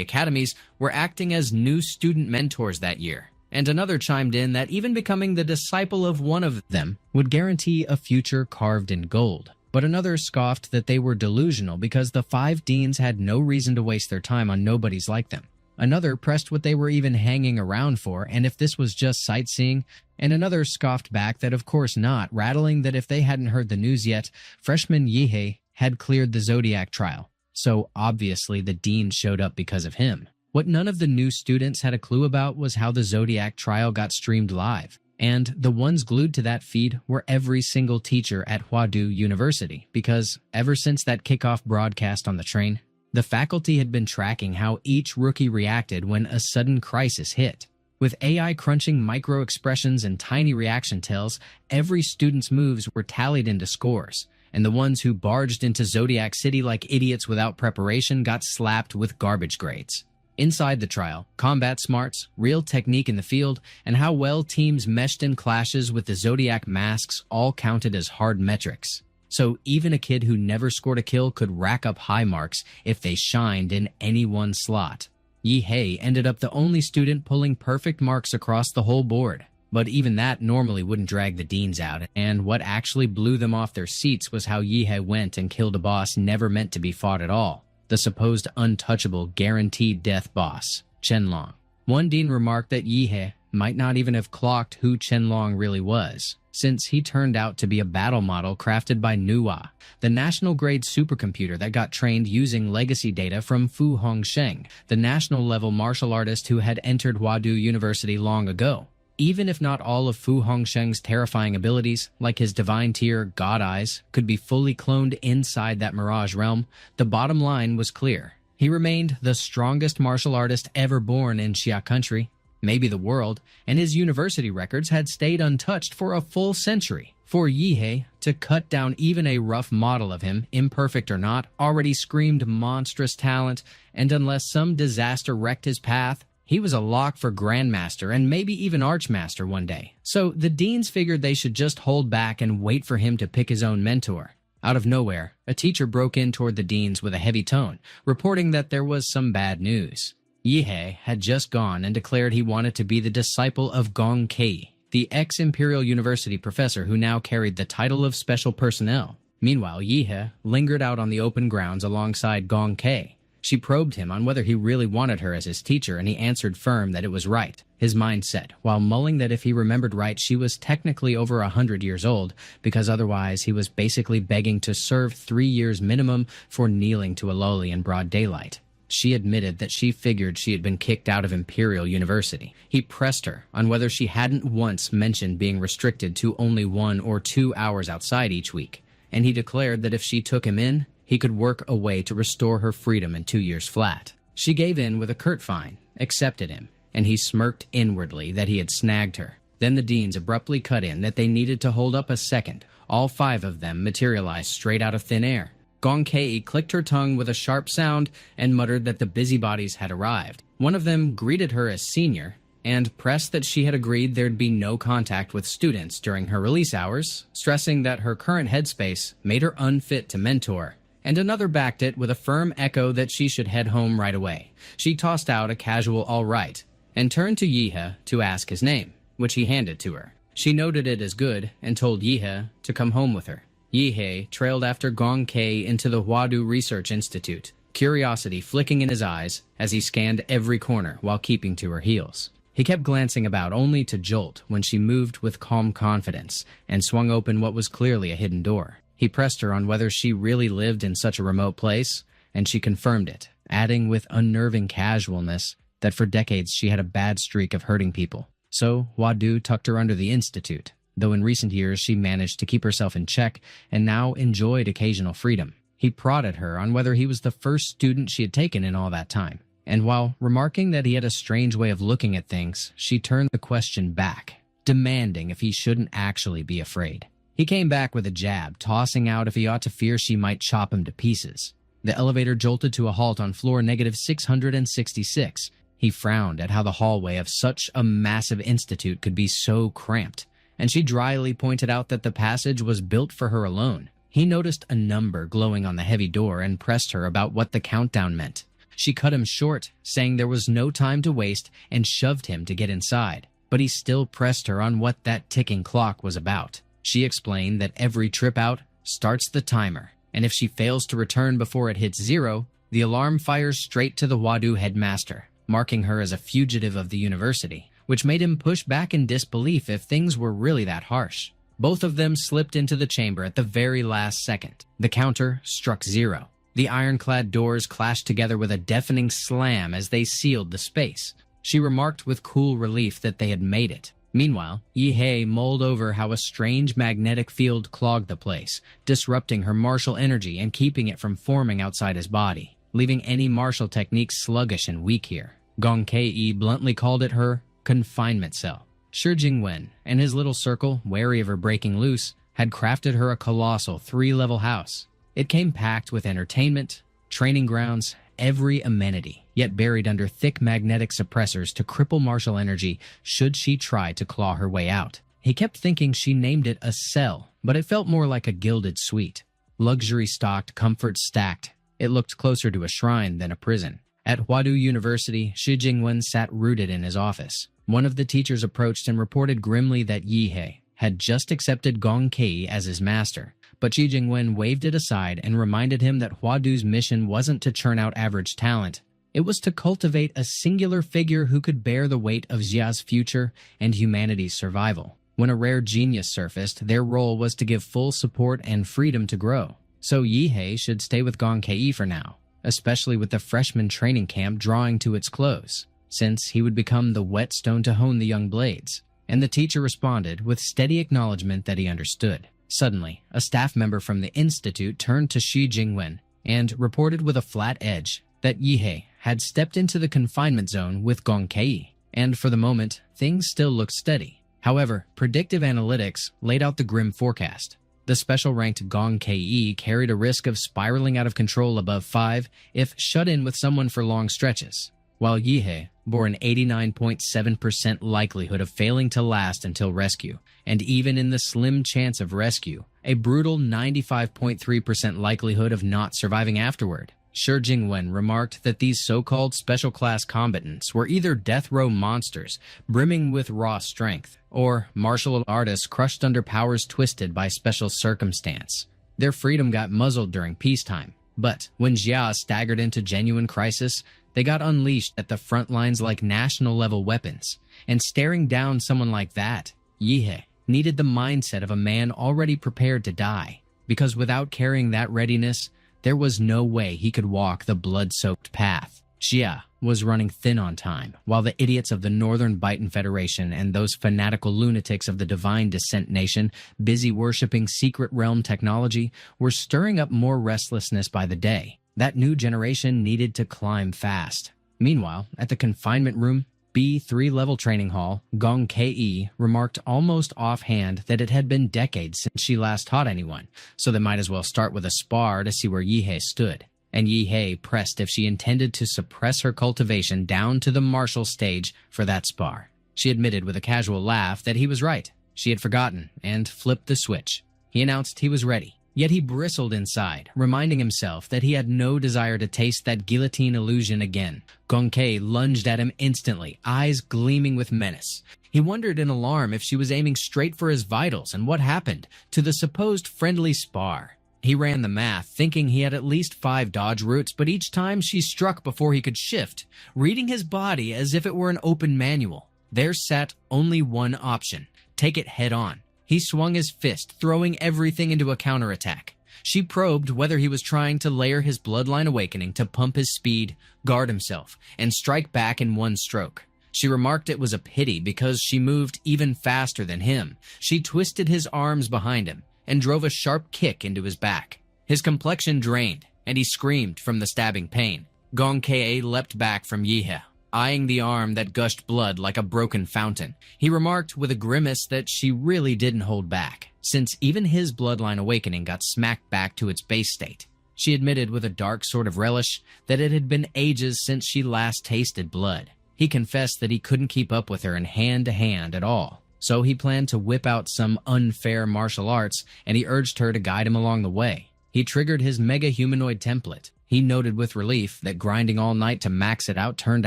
academies were acting as new student mentors that year, and another chimed in that even becoming the disciple of one of them would guarantee a future carved in gold. But another scoffed that they were delusional because the 5 deans had no reason to waste their time on nobodies like them. Another pressed what they were even hanging around for, and if this was just sightseeing, and another scoffed back that of course not, rattling that if they hadn't heard the news yet, freshman Yihei had cleared the Zodiac trial, so obviously the dean showed up because of him. What none of the new students had a clue about was how the Zodiac trial got streamed live. And the ones glued to that feed were every single teacher at Huadu University, because ever since that kickoff broadcast on the train, the faculty had been tracking how each rookie reacted when a sudden crisis hit. With AI crunching micro-expressions and tiny reaction tells, every student's moves were tallied into scores, and the ones who barged into Zodiac City like idiots without preparation got slapped with garbage grades. Inside the trial, combat smarts, real technique in the field, and how well teams meshed in clashes with the Zodiac masks all counted as hard metrics. So even a kid who never scored a kill could rack up high marks if they shined in any one slot. Yi-hei ended up the only student pulling perfect marks across the whole board. But even that normally wouldn't drag the deans out, and what actually blew them off their seats was how Yi-hei went and killed a boss never meant to be fought at all. The supposed untouchable, guaranteed death boss, Qianlong. One dean remarked that Yi-hei might not even have clocked who Qianlong really was, since he turned out to be a battle model crafted by Manhwa, the national-grade supercomputer that got trained using legacy data from Fu Hongsheng, the national-level martial artist who had entered Huadu University long ago. Even if not all of Fu Hongsheng's terrifying abilities, like his divine tier God Eyes, could be fully cloned inside that Mirage realm, the bottom line was clear. He remained the strongest martial artist ever born in Xia country, maybe the world, and his university records had stayed untouched for a full century. For Yi-hei to cut down even a rough model of him, imperfect or not, already screamed monstrous talent, and unless some disaster wrecked his path, he was a lock for Grandmaster and maybe even Archmaster one day. So the deans figured they should just hold back and wait for him to pick his own mentor. Out of nowhere, a teacher broke in toward the deans with a heavy tone, reporting that there was some bad news. Yi-hei had just gone and declared he wanted to be the disciple of Gong Kei, the ex-Imperial University professor who now carried the title of Special Personnel. Meanwhile, Yi-hei lingered out on the open grounds alongside Gong Kei. She probed him on whether he really wanted her as his teacher, and he answered firm that it was right. His mind set, while mulling that if he remembered right, she was technically over 100 years old, because otherwise he was basically begging to serve 3 years minimum for kneeling to a loli in broad daylight. She admitted that she figured she had been kicked out of Imperial University. He pressed her on whether she hadn't once mentioned being restricted to only 1 or 2 hours outside each week, and he declared that if she took him in, he could work a way to restore her freedom in 2 years flat. She gave in with a curt fine, accepted him, and he smirked inwardly that he had snagged her. Then the deans abruptly cut in that they needed to hold up a second. All 5 of them materialized straight out of thin air. Gong Kei clicked her tongue with a sharp sound and muttered that the busybodies had arrived. One of them greeted her as senior and pressed that she had agreed there'd be no contact with students during her release hours, stressing that her current headspace made her unfit to mentor. And another backed it with a firm echo that she should head home right away. She tossed out a casual all right and turned to Yi-hei to ask his name, which he handed to her. She noted it as good and told Yi-hei to come home with her. Yi-hei trailed after Gong Kei into the Huadu Research Institute, curiosity flicking in his eyes as he scanned every corner while keeping to her heels. He kept glancing about only to jolt when she moved with calm confidence and swung open what was clearly a hidden door. He pressed her on whether she really lived in such a remote place, and she confirmed it, adding with unnerving casualness that for decades she had a bad streak of hurting people. So Huadu tucked her under the institute, though in recent years she managed to keep herself in check and now enjoyed occasional freedom. He prodded her on whether he was the first student she had taken in all that time, and while remarking that he had a strange way of looking at things, she turned the question back, demanding if he shouldn't actually be afraid. He came back with a jab, tossing out if he ought to fear she might chop him to pieces. The elevator jolted to a halt on floor negative 666. He frowned at how the hallway of such a massive institute could be so cramped, and she dryly pointed out that the passage was built for her alone. He noticed a number glowing on the heavy door and pressed her about what the countdown meant. She cut him short, saying there was no time to waste, and shoved him to get inside. But he still pressed her on what that ticking clock was about. She explained that every trip out starts the timer, and if she fails to return before it hits 0, the alarm fires straight to the Huadu headmaster, marking her as a fugitive of the university, which made him push back in disbelief if things were really that harsh. Both of them slipped into the chamber at the very last second. The counter struck 0. The ironclad doors clashed together with a deafening slam as they sealed the space. She remarked with cool relief that they had made it. Meanwhile, Yi-hei mulled over how a strange magnetic field clogged the place, disrupting her martial energy and keeping it from forming outside his body, leaving any martial techniques sluggish and weak here. Gong Kei bluntly called it her confinement cell. Shi Jingwen and his little circle, wary of her breaking loose, had crafted her a colossal 3-level house. It came packed with entertainment, training grounds, every amenity, yet buried under thick magnetic suppressors to cripple martial energy should she try to claw her way out. He kept thinking she named it a cell, but it felt more like a gilded suite. Luxury stocked, comfort stacked. It looked closer to a shrine than a prison. At Huadu University, Shi Jingwen sat rooted in his office. One of the teachers approached and reported grimly that Yi had just accepted Gong Kei as his master, but Shi Jingwen waved it aside and reminded him that Huadu's mission wasn't to churn out average talent. It was to cultivate a singular figure who could bear the weight of Xia's future and humanity's survival. When a rare genius surfaced, their role was to give full support and freedom to grow. So Yi should stay with Gong Kei for now, especially with the freshman training camp drawing to its close, since he would become the whetstone to hone the young blades. And the teacher responded with steady acknowledgement that he understood. Suddenly, a staff member from the institute turned to Shi Jingwen and reported with a flat edge that Yi had stepped into the confinement zone with Gong Kei, and for the moment, things still looked steady. However, predictive analytics laid out the grim forecast. The special-ranked Gong Kei carried a risk of spiraling out of control above 5 if shut in with someone for long stretches, while Yi bore an 89.7% likelihood of failing to last until rescue, and even in the slim chance of rescue, a brutal 95.3% likelihood of not surviving afterward. Shi Jingwen remarked that these so-called special-class combatants were either death row monsters brimming with raw strength, or martial artists crushed under powers twisted by special circumstance. Their freedom got muzzled during peacetime, but when Xia staggered into genuine crisis, they got unleashed at the front lines like national-level weapons. And staring down someone like that, Yi needed the mindset of a man already prepared to die, because without carrying that readiness, there was no way he could walk the blood-soaked path. Xia was running thin on time, while the idiots of the Northern Biton Federation and those fanatical lunatics of the Divine Descent Nation, busy worshipping secret realm technology, were stirring up more restlessness by the day. That new generation needed to climb fast. Meanwhile, at the confinement room, B3 level training hall, Gong Kei remarked almost offhand that it had been decades since she last taught anyone, so they might as well start with a spar to see where Yi stood. And Yi pressed if she intended to suppress her cultivation down to the martial stage for that spar. She admitted with a casual laugh that he was right. She had forgotten and flipped the switch. He announced he was ready. Yet he bristled inside, reminding himself that he had no desire to taste that guillotine illusion again. Gong Kei lunged at him instantly, eyes gleaming with menace. He wondered in alarm if she was aiming straight for his vitals and what happened to the supposed friendly spar. He ran the math, thinking he had at least 5 dodge routes, but each time she struck before he could shift, reading his body as if it were an open manual. There sat only one option: take it head on. He swung his fist, throwing everything into a counterattack. She probed whether he was trying to layer his bloodline awakening to pump his speed, guard himself, and strike back in one stroke. She remarked it was a pity because she moved even faster than him. She twisted his arms behind him and drove a sharp kick into his back. His complexion drained, and he screamed from the stabbing pain. Gong Kei leapt back from Yi, eyeing the arm that gushed blood like a broken fountain. He remarked with a grimace that she really didn't hold back, since even his bloodline awakening got smacked back to its base state. She admitted with a dark sort of relish that it had been ages since she last tasted blood. He confessed that he couldn't keep up with her in hand-to-hand at all, so he planned to whip out some unfair martial arts, and he urged her to guide him along the way. He triggered his mega-humanoid template. He noted with relief that grinding all night to max it out turned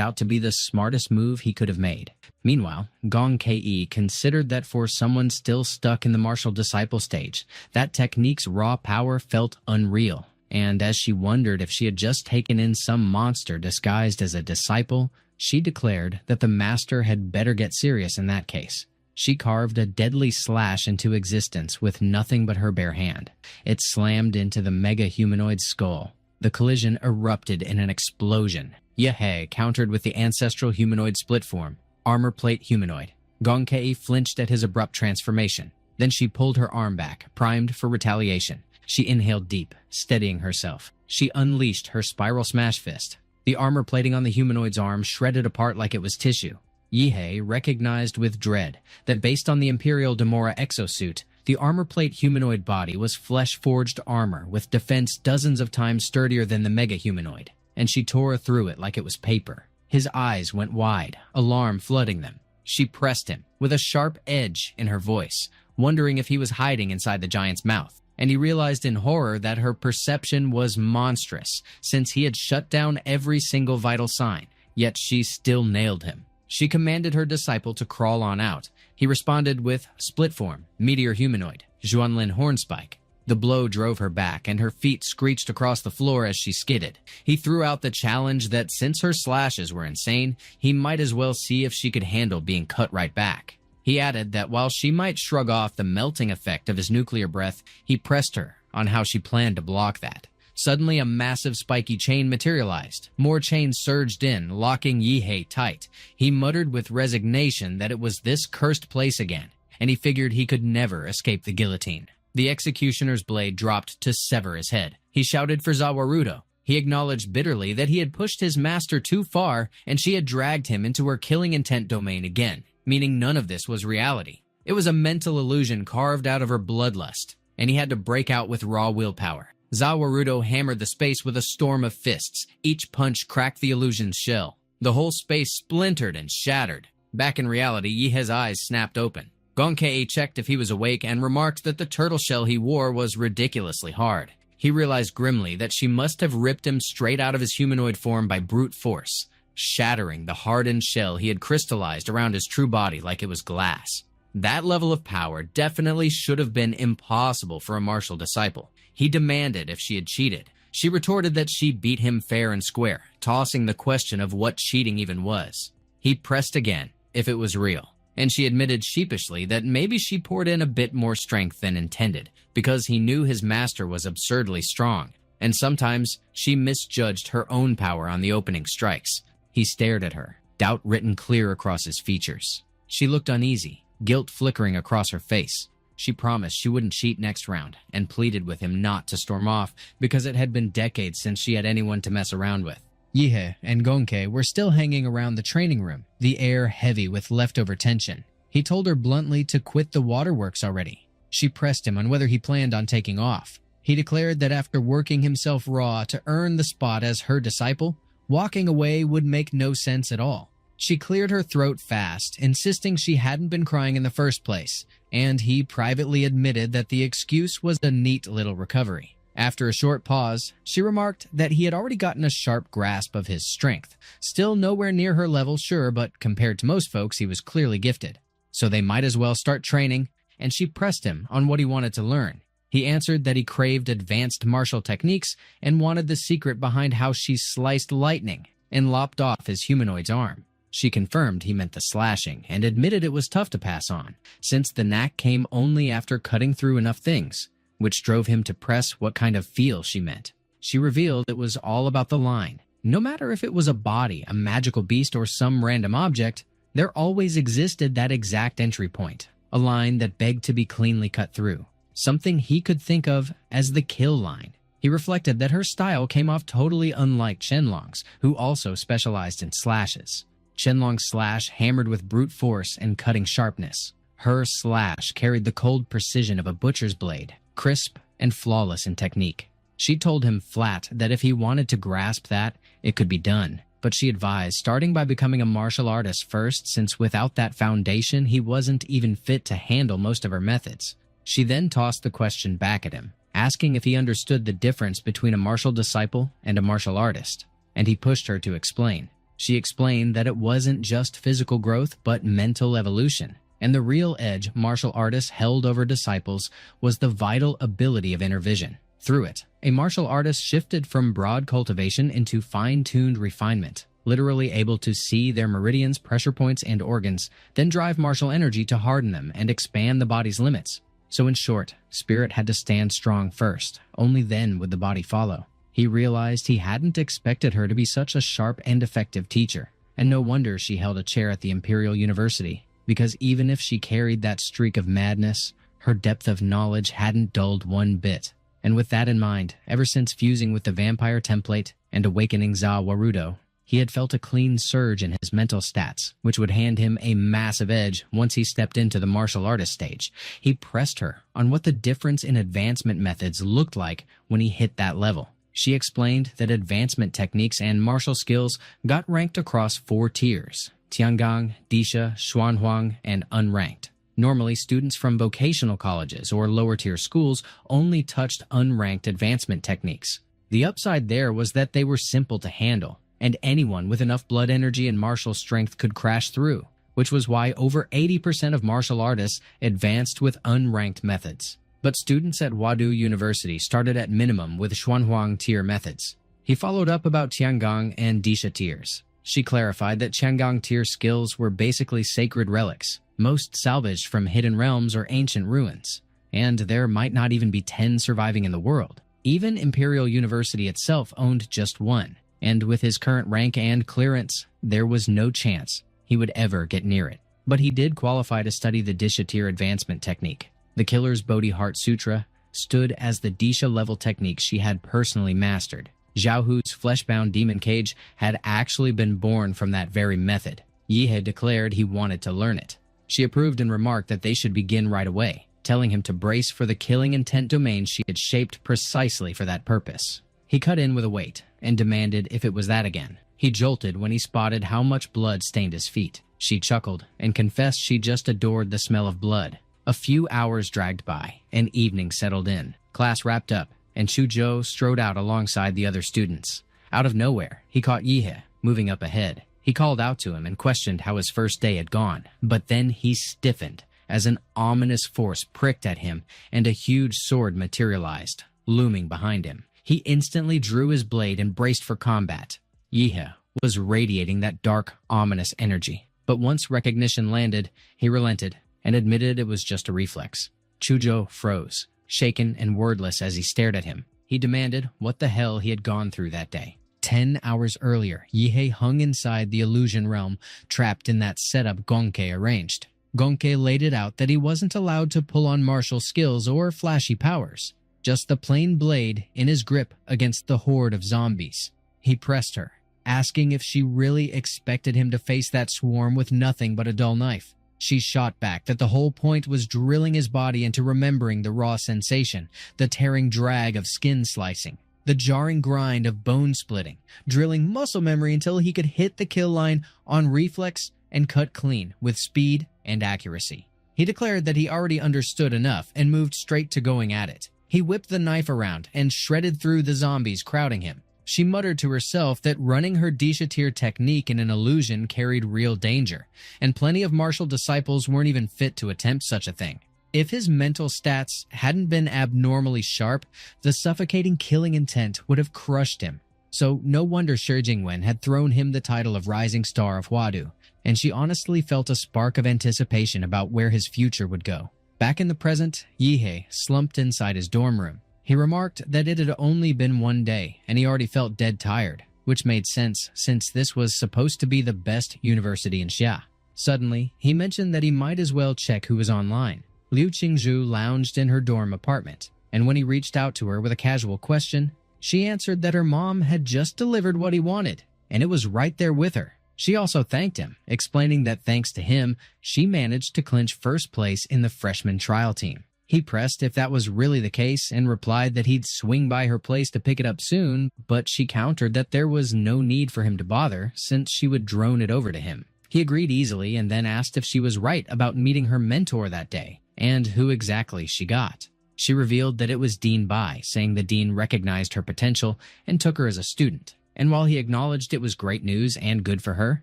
out to be the smartest move he could have made. Meanwhile, Gong Kei considered that for someone still stuck in the martial disciple stage, that technique's raw power felt unreal. And as she wondered if she had just taken in some monster disguised as a disciple, she declared that the master had better get serious in that case. She carved a deadly slash into existence with nothing but her bare hand. It slammed into the mega-humanoid's skull. The collision erupted in an explosion. Yi countered with the ancestral humanoid split form, armor plate humanoid. Gong Kei flinched at his abrupt transformation. Then she pulled her arm back, primed for retaliation. She inhaled deep, steadying herself. She unleashed her spiral smash fist. The armor plating on the humanoid's arm shredded apart like it was tissue. Yi recognized with dread that based on the Imperial Demora exosuit, the armor plate humanoid body was flesh-forged armor with defense dozens of times sturdier than the mega-humanoid, and she tore through it like it was paper. His eyes went wide, alarm flooding them. She pressed him, with a sharp edge in her voice, wondering if he was hiding inside the giant's mouth. and he realized in horror that her perception was monstrous, since he had shut down every single vital sign, yet she still nailed him. She commanded her disciple to crawl on out. He responded with split form, meteor humanoid, Xuanlin hornspike. The blow drove her back, and her feet screeched across the floor as she skidded. He threw out the challenge that since her slashes were insane, he might as well see if she could handle being cut right back. He added that while she might shrug off the melting effect of his nuclear breath, he pressed her on how she planned to block that. Suddenly, a massive spiky chain materialized. More chains surged in, locking Yihei tight. He muttered with resignation that it was this cursed place again, and he figured he could never escape the guillotine. The executioner's blade dropped to sever his head. He shouted for Zawarudo. He acknowledged bitterly that he had pushed his master too far, and she had dragged him into her killing intent domain again, meaning none of this was reality. It was a mental illusion carved out of her bloodlust, and he had to break out with raw willpower. Zawarudo hammered the space with a storm of fists. Each punch cracked the illusion's shell. The whole space splintered and shattered. Back in reality, Yihei's eyes snapped open. Gonkei checked if he was awake and remarked that the turtle shell he wore was ridiculously hard. He realized grimly that she must have ripped him straight out of his humanoid form by brute force, shattering the hardened shell he had crystallized around his true body like it was glass. That level of power definitely should have been impossible for a martial disciple. He demanded if she had cheated. She retorted that she beat him fair and square, tossing the question of what cheating even was. He pressed again, if it was real, and she admitted sheepishly that maybe she poured in a bit more strength than intended, because he knew his master was absurdly strong, and sometimes she misjudged her own power on the opening strikes. He stared at her, doubt written clear across his features. She looked uneasy, guilt flickering across her face. She promised she wouldn't cheat next round, and pleaded with him not to storm off because it had been decades since she had anyone to mess around with. Yihei and Gonkei were still hanging around the training room, the air heavy with leftover tension. He told her bluntly to quit the waterworks already. She pressed him on whether he planned on taking off. He declared that after working himself raw to earn the spot as her disciple, walking away would make no sense at all. She cleared her throat fast, insisting she hadn't been crying in the first place, and he privately admitted that the excuse was a neat little recovery. After a short pause, she remarked that he had already gotten a sharp grasp of his strength, still nowhere near her level, sure, but compared to most folks, he was clearly gifted. So they might as well start training, and she pressed him on what he wanted to learn. He answered that he craved advanced martial techniques and wanted the secret behind how she sliced lightning and lopped off his humanoid's arm. She confirmed he meant the slashing and admitted it was tough to pass on, since the knack came only after cutting through enough things, which drove him to press what kind of feel she meant. She revealed it was all about the line. No matter if it was a body, a magical beast, or some random object, there always existed that exact entry point, a line that begged to be cleanly cut through, something he could think of as the kill line. He reflected that her style came off totally unlike Shenlong's, who also specialized in slashes. Shenlong's slash hammered with brute force and cutting sharpness. Her slash carried the cold precision of a butcher's blade, crisp and flawless in technique. She told him flat that if he wanted to grasp that, it could be done, but she advised starting by becoming a martial artist first, since without that foundation, he wasn't even fit to handle most of her methods. She then tossed the question back at him, asking if he understood the difference between a martial disciple and a martial artist, and he pushed her to explain. She explained that it wasn't just physical growth, but mental evolution, and the real edge martial artists held over disciples was the vital ability of inner vision. Through it, a martial artist shifted from broad cultivation into fine-tuned refinement, literally able to see their meridians, pressure points, and organs, then drive martial energy to harden them and expand the body's limits. So in short, spirit had to stand strong first, only then would the body follow. He realized he hadn't expected her to be such a sharp and effective teacher, and no wonder she held a chair at the Imperial University, because even if she carried that streak of madness, her depth of knowledge hadn't dulled one bit. And with that in mind, ever since fusing with the vampire template and awakening Zawarudo, he had felt a clean surge in his mental stats, which would hand him a massive edge once he stepped into the martial artist stage. He pressed her on what the difference in advancement methods looked like when he hit that level. She explained that advancement techniques and martial skills got ranked across 4 tiers: Tiangang, Disha, Xuanhuang, and unranked. Normally, students from vocational colleges or lower-tier schools only touched unranked advancement techniques. The upside there was that they were simple to handle, and anyone with enough blood energy and martial strength could crash through, which was why over 80% of martial artists advanced with unranked methods. But students at Wadu University started at minimum with Xuanhuang tier methods. He followed up about Tiangong and Disha tiers. She clarified that Tiangong tier skills were basically sacred relics, most salvaged from hidden realms or ancient ruins, and there might not even be 10 surviving in the world. Even Imperial University itself owned just one, and with his current rank and clearance, there was no chance he would ever get near it. But he did qualify to study the Disha tier advancement technique. The Killer's Bodhi Heart Sutra stood as the Disha level technique she had personally mastered. Zhao Hu's flesh-bound demon cage had actually been born from that very method. Yi had declared he wanted to learn it. She approved and remarked that they should begin right away, telling him to brace for the killing intent domain she had shaped precisely for that purpose. He cut in with a wait and demanded if it was that again. He jolted when he spotted how much blood stained his feet. She chuckled and confessed she just adored the smell of blood. A few hours dragged by, and evening settled in. Class wrapped up, and Chuzhou strode out alongside the other students. Out of nowhere, he caught Yihe moving up ahead. He called out to him and questioned how his first day had gone, but then he stiffened as an ominous force pricked at him and a huge sword materialized, looming behind him. He instantly drew his blade and braced for combat. Yihe was radiating that dark, ominous energy, but once recognition landed, he relented and admitted it was just a reflex. Chuzhou froze, shaken and wordless as he stared at him. He demanded what the hell he had gone through that day. 10 hours earlier, Yihe hung inside the illusion realm, trapped in that setup Gonke arranged. Gonke laid it out that he wasn't allowed to pull on martial skills or flashy powers, just the plain blade in his grip against the horde of zombies. He pressed her, asking if she really expected him to face that swarm with nothing but a dull knife. She shot back that the whole point was drilling his body into remembering the raw sensation, the tearing drag of skin slicing, the jarring grind of bone splitting, drilling muscle memory until he could hit the kill line on reflex and cut clean with speed and accuracy. He declared that he already understood enough and moved straight to going at it. He whipped the knife around and shredded through the zombies crowding him. She muttered to herself that running her Disha tier technique in an illusion carried real danger, and plenty of martial disciples weren't even fit to attempt such a thing. If his mental stats hadn't been abnormally sharp, the suffocating killing intent would have crushed him. So no wonder Shi Jingwen had thrown him the title of Rising Star of Huadu, and she honestly felt a spark of anticipation about where his future would go. Back in the present, Yihe slumped inside his dorm room. He remarked that it had only been one day, and he already felt dead tired, which made sense since this was supposed to be the best university in Xia. Suddenly, he mentioned that he might as well check who was online. Liu Qingzhu lounged in her dorm apartment, and when he reached out to her with a casual question, she answered that her mom had just delivered what he wanted, and it was right there with her. She also thanked him, explaining that thanks to him, she managed to clinch first place in the freshman trial team. He pressed if that was really the case and replied that he'd swing by her place to pick it up soon, but she countered that there was no need for him to bother since she would drone it over to him. He agreed easily and then asked if she was right about meeting her mentor that day and who exactly she got. She revealed that it was Dean Bai, saying the dean recognized her potential and took her as a student. And while he acknowledged it was great news and good for her,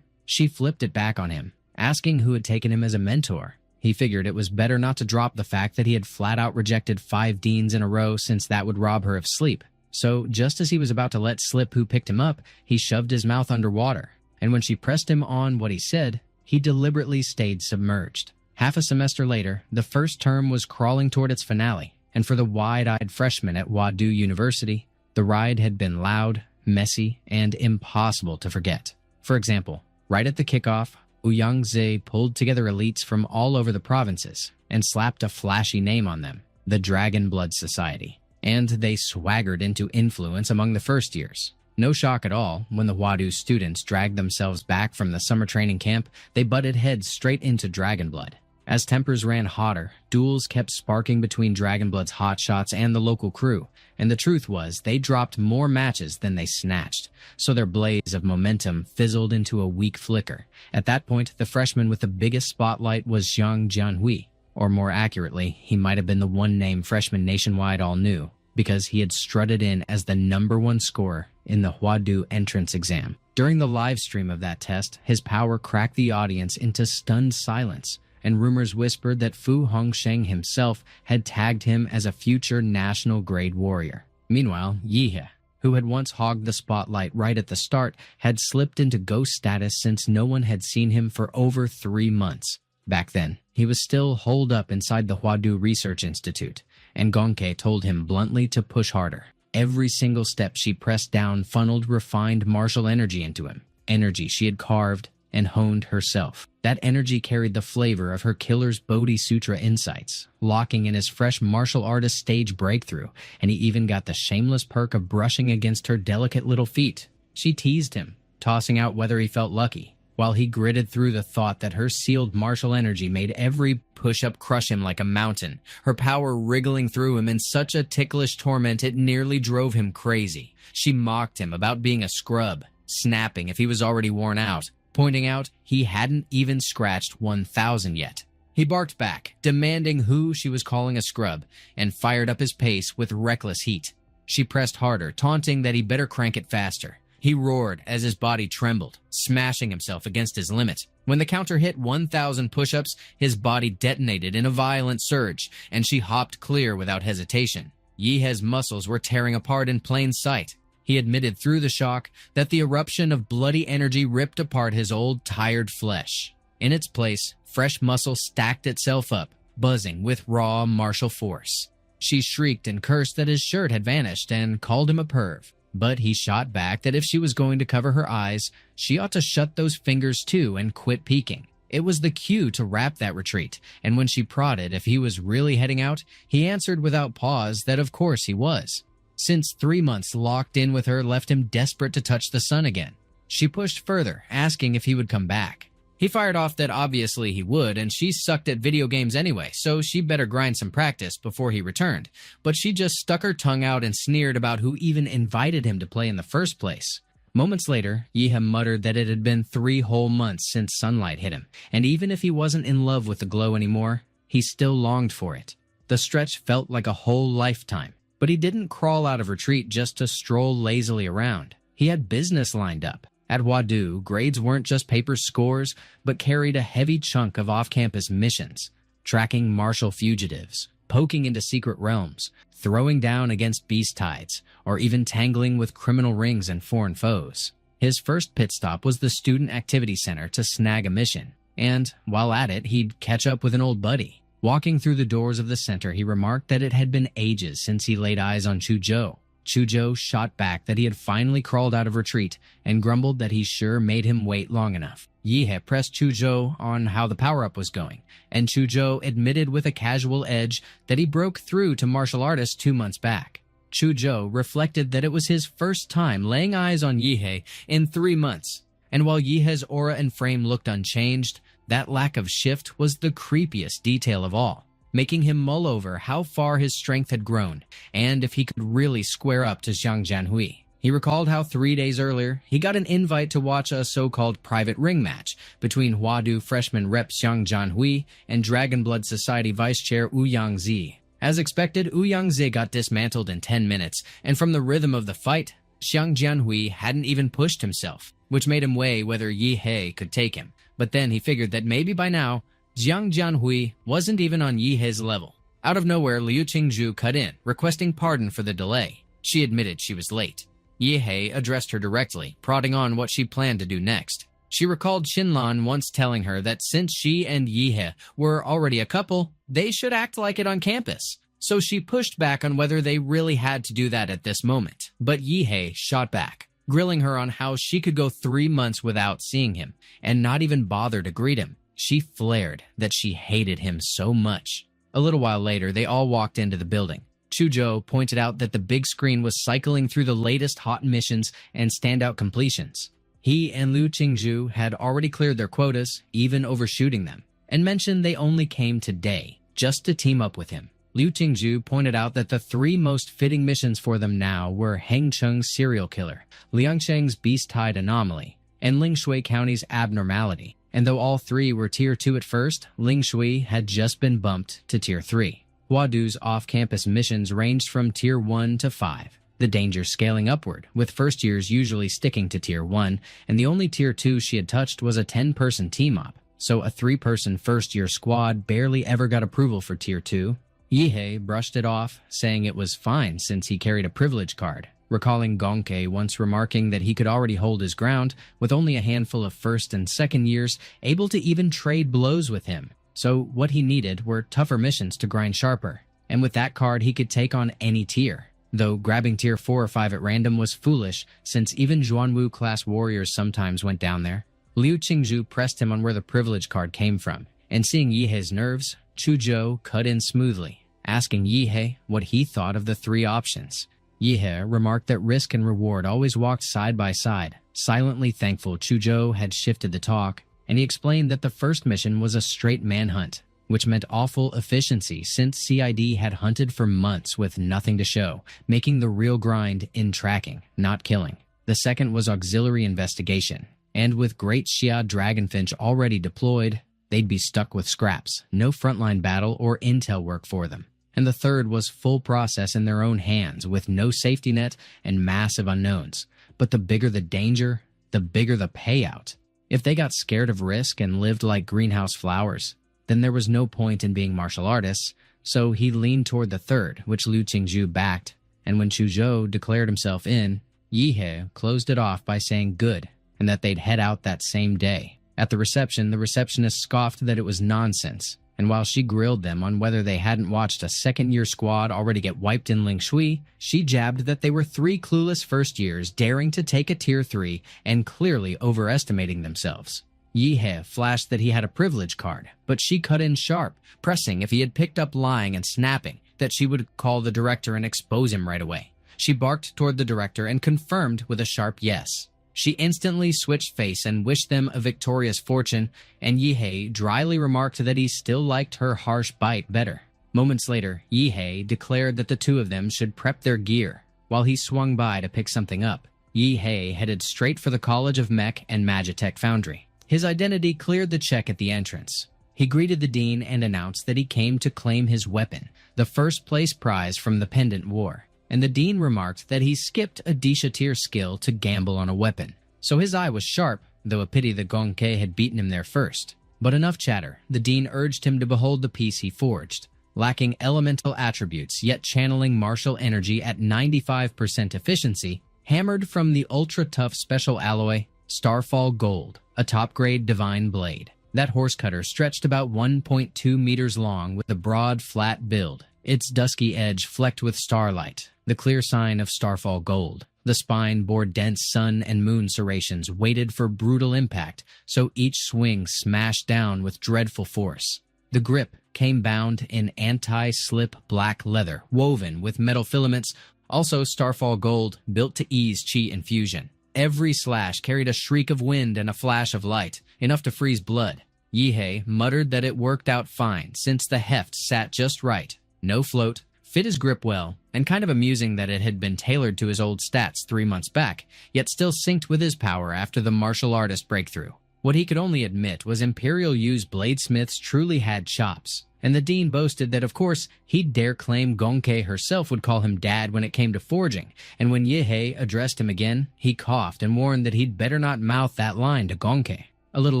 she flipped it back on him, asking who had taken him as a mentor. He figured it was better not to drop the fact that he had flat-out rejected 5 deans in a row since that would rob her of sleep. So just as he was about to let slip who picked him up, he shoved his mouth underwater. And when she pressed him on what he said, he deliberately stayed submerged. Half a semester later, the first term was crawling toward its finale, and for the wide-eyed freshmen at Wadu University, the ride had been loud, messy, and impossible to forget. For example, right at the kickoff, Ouyang pulled together elites from all over the provinces and slapped a flashy name on them, the Dragon Blood Society, and they swaggered into influence among the first years. No shock at all, when the Wadu students dragged themselves back from the summer training camp, they butted heads straight into Dragon Blood. As tempers ran hotter, duels kept sparking between Dragon Blood's hotshots and the local crew, and the truth was they dropped more matches than they snatched, so their blaze of momentum fizzled into a weak flicker. At that point, the freshman with the biggest spotlight was Zhang Jianhui. Or more accurately, he might have been the one name freshmen nationwide all knew, because he had strutted in as the #1 scorer in the Huadu entrance exam. During the live stream of that test, his power cracked the audience into stunned silence, and rumors whispered that Fu Hongsheng himself had tagged him as a future national grade warrior. Meanwhile, Yihe, who had once hogged the spotlight right at the start, had slipped into ghost status since no one had seen him for over 3 months. Back then, he was still holed up inside the Huadu Research Institute, and Gongke told him bluntly to push harder. Every single step she pressed down funneled refined martial energy into him, energy she had carved and honed herself. That energy carried the flavor of her killer's Bodhi-sutra insights, locking in his fresh martial artist stage breakthrough, and he even got the shameless perk of brushing against her delicate little feet. She teased him, tossing out whether he felt lucky, while he gritted through the thought that her sealed martial energy made every push-up crush him like a mountain, her power wriggling through him in such a ticklish torment it nearly drove him crazy. She mocked him about being a scrub, snapping if he was already worn out, pointing out he hadn't even scratched 1,000 yet. He barked back, demanding who she was calling a scrub, and fired up his pace with reckless heat. She pressed harder, taunting that he better crank it faster. He roared as his body trembled, smashing himself against his limit. When the counter hit 1,000 push-ups, his body detonated in a violent surge, and she hopped clear without hesitation. Yihe's muscles were tearing apart in plain sight. He admitted through the shock that the eruption of bloody energy ripped apart his old, tired flesh. In its place, fresh muscle stacked itself up, buzzing with raw martial force. She shrieked and cursed that his shirt had vanished and called him a perv. But he shot back that if she was going to cover her eyes, she ought to shut those fingers too and quit peeking. It was the cue to wrap that retreat, and when she prodded if he was really heading out, he answered without pause that of course he was. Since 3 months locked in with her left him desperate to touch the sun again. She pushed further, asking if he would come back. He fired off that obviously he would, and she sucked at video games anyway, so she better grind some practice before he returned. But she just stuck her tongue out and sneered about who even invited him to play in the first place. Moments later, Yihe muttered that it had been 3 whole months since sunlight hit him, and even if he wasn't in love with the glow anymore, he still longed for it. The stretch felt like a whole lifetime, but he didn't crawl out of retreat just to stroll lazily around. He had business lined up. At Huadu, grades weren't just paper scores, but carried a heavy chunk of off-campus missions, tracking martial fugitives, poking into secret realms, throwing down against beast tides, or even tangling with criminal rings and foreign foes. His first pit stop was the Student Activity Center to snag a mission, and while at it, he'd catch up with an old buddy. Walking through the doors of the center, he remarked that it had been ages since he laid eyes on Chuzhou. Chuzhou shot back that he had finally crawled out of retreat and grumbled that he sure made him wait long enough. Yihe pressed Chuzhou on how the power-up was going, and Chuzhou admitted with a casual edge that he broke through to martial artists 2 months back. Chuzhou reflected that it was his first time laying eyes on Yihe in 3 months, and while Yihe's aura and frame looked unchanged, that lack of shift was the creepiest detail of all, making him mull over how far his strength had grown, and if he could really square up to Xiang Jianhui. He recalled how 3 days earlier, he got an invite to watch a so-called private ring match between Huadu freshman rep Xiang Jianhui and Dragonblood Society vice chair Wu Yangzi. As expected, Wu Yangzi got dismantled in 10 minutes, and from the rhythm of the fight, Xiang Jianhui hadn't even pushed himself, which made him weigh whether Yihe could take him. But then he figured that maybe by now, Xiang Jianhui wasn't even on Yihe's level. Out of nowhere, Liu Qingzhu cut in, requesting pardon for the delay. She admitted she was late. Yihe addressed her directly, prodding on what she planned to do next. She recalled Xinlan once telling her that since she and Yihe were already a couple, they should act like it on campus. So she pushed back on whether they really had to do that at this moment. But Yihe shot back, grilling her on how she could go 3 months without seeing him, and not even bother to greet him. She flared that she hated him so much. A little while later, they all walked into the building. Chuzhou pointed out that the big screen was cycling through the latest hot missions and standout completions. He and Liu Qingzhu had already cleared their quotas, even overshooting them, and mentioned they only came today, just to team up with him. Liu Qingzhu pointed out that the 3 most fitting missions for them now were Hengcheng's serial killer, Liangsheng's beast-tide anomaly, and Lingshui County's abnormality, And though all three were Tier 2 at first, Ling Shui had just been bumped to Tier 3. Huadu's off-campus missions ranged from Tier 1 to 5, the danger scaling upward, with first years usually sticking to Tier 1, and the only Tier 2 she had touched was a 10-person team-up, so a 3-person first-year squad barely ever got approval for Tier 2. Yihei brushed it off, saying it was fine since he carried a privilege card, recalling Gonke once remarking that he could already hold his ground, with only a handful of first and second years able to even trade blows with him. So what he needed were tougher missions to grind sharper, and with that card he could take on any tier. Though grabbing Tier 4 or 5 at random was foolish, since even Xuanwu-class warriors sometimes went down there. Liu Qingzhu pressed him on where the privilege card came from, and seeing Yihei's nerves, Chuzhou cut in smoothly, asking Yihei what he thought of the 3 options. Yihei remarked that risk and reward always walked side by side, silently thankful Chuzhou had shifted the talk, and he explained that the first mission was a straight manhunt, which meant awful efficiency since CID had hunted for months with nothing to show, making the real grind in tracking, not killing. The second was auxiliary investigation, and with Great Xia Dragonfinch already deployed, they'd be stuck with scraps, no frontline battle or intel work for them. And the third was full process in their own hands with no safety net and massive unknowns. But the bigger the danger, the bigger the payout. If they got scared of risk and lived like greenhouse flowers, then there was no point in being martial artists, so he leaned toward the third, which Liu Qingzhu backed, and when Chuzhou declared himself in, Yihei closed it off by saying good, and that they'd head out that same day. At the reception, the receptionist scoffed that it was nonsense, and while she grilled them on whether they hadn't watched a second-year squad already get wiped in Ling Shui, she jabbed that they were 3 clueless first-years daring to take a Tier 3 and clearly overestimating themselves. Yihei flashed that he had a privilege card, but she cut in sharp, pressing if he had picked up lying and snapping, that she would call the director and expose him right away. She barked toward the director and confirmed with a sharp yes. She instantly switched face and wished them a victorious fortune, and Yihei dryly remarked that he still liked her harsh bite better. Moments later, Yihei declared that the two of them should prep their gear. While he swung by to pick something up, Yihei headed straight for the College of Mech and Magitech Foundry. His identity cleared the check at the entrance. He greeted the dean and announced that he came to claim his weapon, the first-place prize from the Pendant War. And the dean remarked that he skipped a Disha tier skill to gamble on a weapon. So his eye was sharp, though a pity that Gonke had beaten him there first. But enough chatter. The dean urged him to behold the piece he forged. Lacking elemental attributes, yet channeling martial energy at 95% efficiency, hammered from the ultra-tough special alloy, Starfall Gold, a top-grade divine blade. That horse cutter stretched about 1.2 meters long with a broad, flat build, its dusky edge flecked with starlight, the clear sign of Starfall Gold. The spine bore dense sun and moon serrations weighted for brutal impact, so each swing smashed down with dreadful force. The grip came bound in anti-slip black leather, woven with metal filaments, also Starfall Gold, built to ease chi infusion. Every slash carried a shriek of wind and a flash of light, enough to freeze blood. Yihei muttered that it worked out fine, since the heft sat just right. No float, fit his grip well, and kind of amusing that it had been tailored to his old stats 3 months back, yet still synced with his power after the martial artist breakthrough. What he could only admit was Imperial Yu's bladesmiths truly had chops, and the dean boasted that of course he'd dare claim Gonke herself would call him dad when it came to forging, and when Yihei addressed him again, he coughed and warned that he'd better not mouth that line to Gonke. A little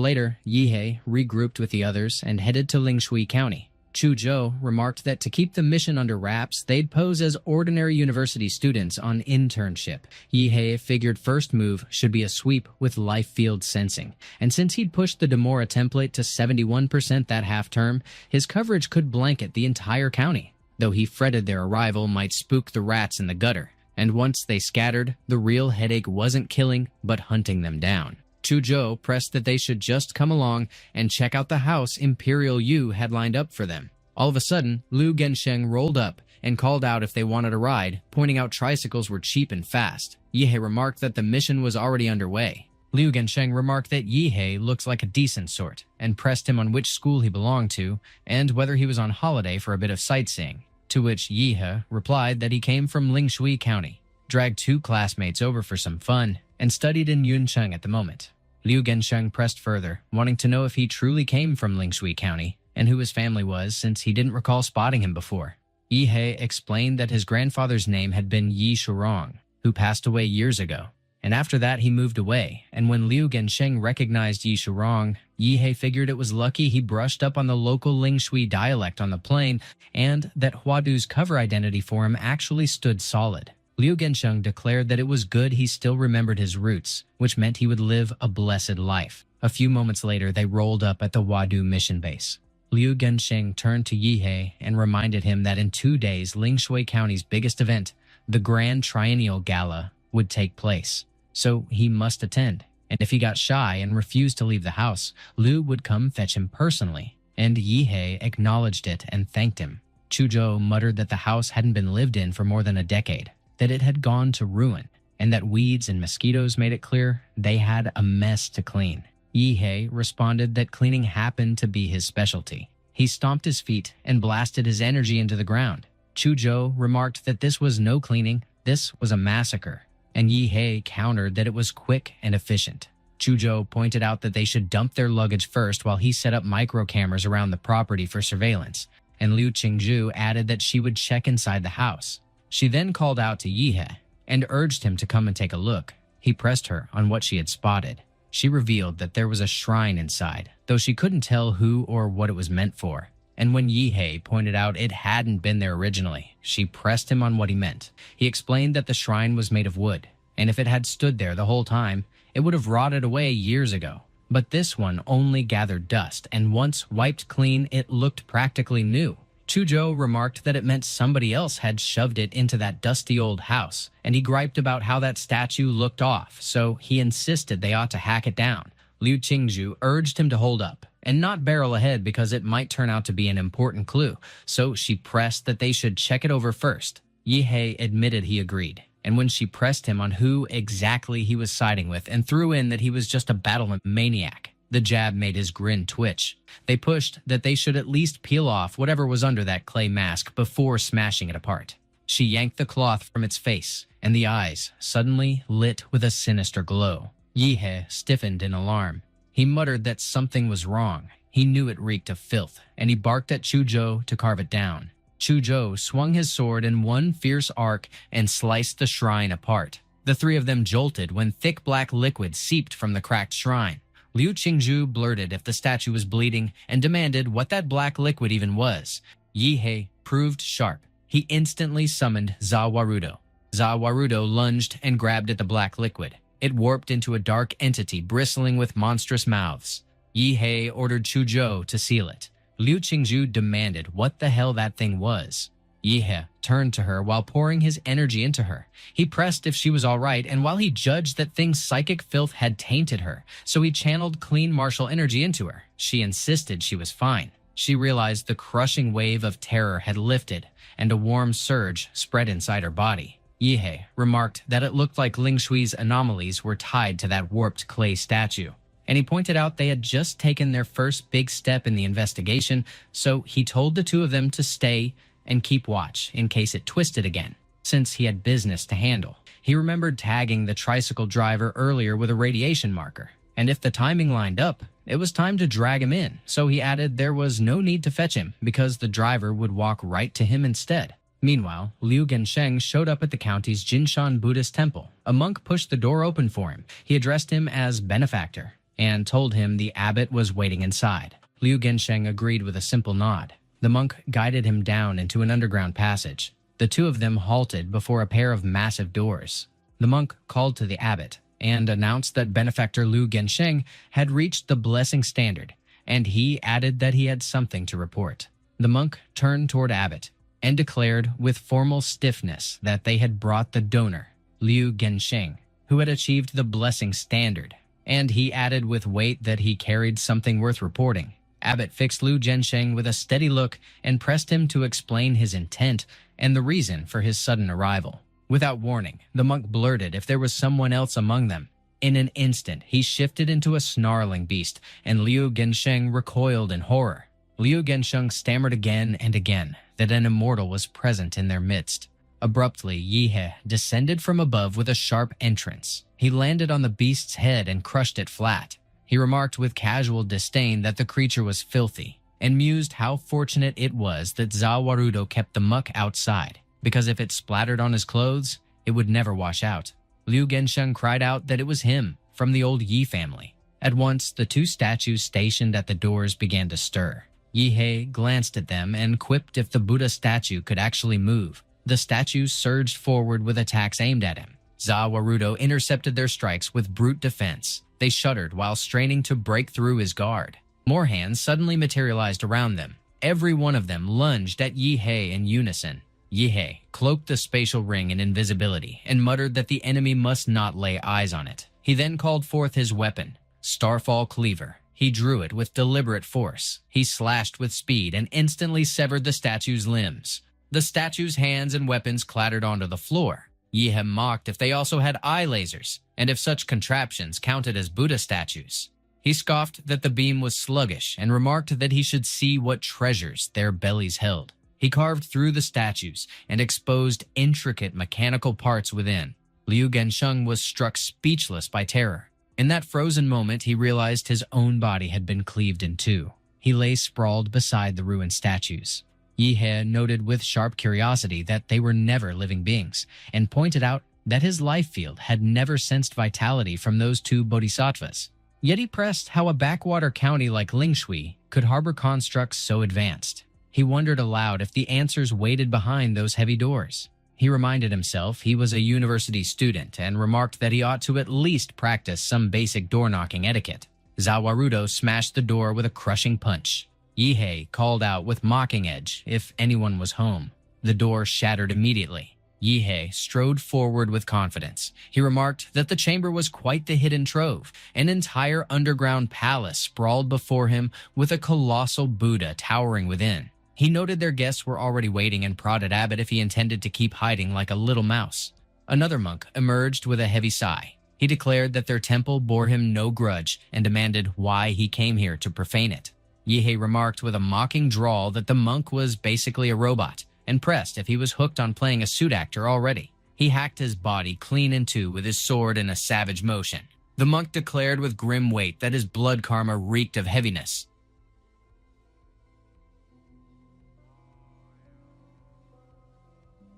later, Yihei regrouped with the others and headed to Lingshui County. Chuzhou remarked that to keep the mission under wraps, they'd pose as ordinary university students on internship. Yihei figured first move should be a sweep with life field sensing, and since he'd pushed the Demora template to 71% that half-term, his coverage could blanket the entire county, though he fretted their arrival might spook the rats in the gutter, and once they scattered, the real headache wasn't killing, but hunting them down. Chuzhou pressed that they should just come along and check out the house Imperial Yu had lined up for them. All of a sudden, Liu Gensheng rolled up and called out if they wanted a ride, pointing out tricycles were cheap and fast. Yihei remarked that the mission was already underway. Liu Gensheng remarked that Yihei looks like a decent sort, and pressed him on which school he belonged to, and whether he was on holiday for a bit of sightseeing, to which Yihei replied that he came from Lingshui County, dragged 2 classmates over for some fun, and studied in Yuncheng at the moment. Liu Gensheng pressed further, wanting to know if he truly came from Lingshui County and who his family was since he didn't recall spotting him before. Yi He explained that his grandfather's name had been Yi Shurong, who passed away years ago. And after that he moved away, and when Liu Gensheng recognized Yi Shurong, Yi He figured it was lucky he brushed up on the local Lingshui dialect on the plane, and that Huadu's cover identity for him actually stood solid. Liu Gensheng declared that it was good he still remembered his roots, which meant he would live a blessed life. A few moments later, they rolled up at the Huadu mission base. Liu Gensheng turned to Yi He and reminded him that in 2 days, Lingshui County's biggest event, the Grand Triennial Gala, would take place. So he must attend, and if he got shy and refused to leave the house, Liu would come fetch him personally, and Yi He acknowledged it and thanked him. Chuzhou muttered that the house hadn't been lived in for more than a decade, that it had gone to ruin, and that weeds and mosquitoes made it clear they had a mess to clean. Yi He responded that cleaning happened to be his specialty. He stomped his feet and blasted his energy into the ground. Chuzhou remarked that this was no cleaning, this was a massacre, and Yi He countered that it was quick and efficient. Chuzhou pointed out that they should dump their luggage first while he set up micro cameras around the property for surveillance, and Liu Qingzhu added that she would check inside the house. She then called out to Yi He and urged him to come and take a look. He pressed her on what she had spotted. She revealed that there was a shrine inside, though she couldn't tell who or what it was meant for. And when Yi He pointed out it hadn't been there originally, she pressed him on what he meant. He explained that the shrine was made of wood, and if it had stood there the whole time, it would have rotted away years ago. But this one only gathered dust, and once wiped clean, it looked practically new. Chuzhou remarked that it meant somebody else had shoved it into that dusty old house, and he griped about how that statue looked off, so he insisted they ought to hack it down. Liu Qingzhu urged him to hold up and not barrel ahead because it might turn out to be an important clue, so she pressed that they should check it over first. Yi He admitted he agreed, and when she pressed him on who exactly he was siding with and threw in that he was just a battlement maniac, the jab made his grin twitch. They pushed that they should at least peel off whatever was under that clay mask before smashing it apart. She yanked the cloth from its face, and the eyes suddenly lit with a sinister glow. Yi He stiffened in alarm. He muttered that something was wrong. He knew it reeked of filth, and he barked at Chuzhou to carve it down. Chuzhou swung his sword in one fierce arc and sliced the shrine apart. The three of them jolted when thick black liquid seeped from the cracked shrine. Liu Qingzhu blurted if the statue was bleeding and demanded what that black liquid even was. Yi He proved sharp. He instantly summoned Zawarudo. Zawarudo lunged and grabbed at the black liquid. It warped into a dark entity bristling with monstrous mouths. Yi He ordered Chuzhou to seal it. Liu Qingzhu demanded what the hell that thing was. Yi He turned to her while pouring his energy into her. He pressed if she was all right, and while he judged that thing's psychic filth had tainted her, so he channeled clean martial energy into her. She insisted she was fine. She realized the crushing wave of terror had lifted, and a warm surge spread inside her body. Yi He remarked that it looked like Lingshui's anomalies were tied to that warped clay statue, and he pointed out they had just taken their first big step in the investigation, so he told the two of them to stay and keep watch in case it twisted again, since he had business to handle. He remembered tagging the tricycle driver earlier with a radiation marker, and if the timing lined up, it was time to drag him in, so he added there was no need to fetch him because the driver would walk right to him instead. Meanwhile, Liu Gensheng showed up at the county's Jinshan Buddhist temple. A monk pushed the door open for him. He addressed him as benefactor and told him the abbot was waiting inside. Liu Gensheng agreed with a simple nod. The monk guided him down into an underground passage. The two of them halted before a pair of massive doors. The monk called to the abbot and announced that benefactor Liu Gensheng had reached the blessing standard, and he added that he had something to report. The monk turned toward abbot and declared with formal stiffness that they had brought the donor, Liu Gensheng, who had achieved the blessing standard, and he added with weight that he carried something worth reporting. Abbot fixed Liu Gensheng with a steady look and pressed him to explain his intent and the reason for his sudden arrival. Without warning, the monk blurted if there was someone else among them. In an instant, he shifted into a snarling beast, and Liu Gensheng recoiled in horror. Liu Gensheng stammered again and again that an immortal was present in their midst. Abruptly, Yihe descended from above with a sharp entrance. He landed on the beast's head and crushed it flat. He remarked with casual disdain that the creature was filthy, and mused how fortunate it was that Zawarudo kept the muck outside, because if it splattered on his clothes, it would never wash out. Liu Gensheng cried out that it was him, from the old Yi family. At once, the two statues stationed at the doors began to stir. Yihei glanced at them and quipped if the Buddha statue could actually move. The statues surged forward with attacks aimed at him. Zawarudo intercepted their strikes with brute defense. They shuddered while straining to break through his guard. More hands suddenly materialized around them. Every one of them lunged at Yihei in unison. Yihei cloaked the spatial ring in invisibility and muttered that the enemy must not lay eyes on it. He then called forth his weapon, Starfall Cleaver. He drew it with deliberate force. He slashed with speed and instantly severed the statue's limbs. The statue's hands and weapons clattered onto the floor. Yihei mocked if they also had eye lasers, and if such contraptions counted as Buddha statues. He scoffed that the beam was sluggish and remarked that he should see what treasures their bellies held. He carved through the statues and exposed intricate mechanical parts within. Liu Gensheng was struck speechless by terror. In that frozen moment, he realized his own body had been cleaved in two. He lay sprawled beside the ruined statues. Yihei noted with sharp curiosity that they were never living beings, and pointed out that his life field had never sensed vitality from those two bodhisattvas. Yet he pressed how a backwater county like Lingshui could harbor constructs so advanced. He wondered aloud if the answers waited behind those heavy doors. He reminded himself he was a university student and remarked that he ought to at least practice some basic door-knocking etiquette. Zawarudo smashed the door with a crushing punch. Yihei called out with mocking edge if anyone was home. The door shattered immediately. Yihei strode forward with confidence. He remarked that the chamber was quite the hidden trove. An entire underground palace sprawled before him with a colossal Buddha towering within. He noted their guests were already waiting and prodded Abbot if he intended to keep hiding like a little mouse. Another monk emerged with a heavy sigh. He declared that their temple bore him no grudge and demanded why he came here to profane it. Yihei remarked with a mocking drawl that the monk was basically a robot, and pressed if he was hooked on playing a suit actor already. He hacked his body clean in two with his sword in a savage motion. The monk declared with grim weight that his blood karma reeked of heaviness.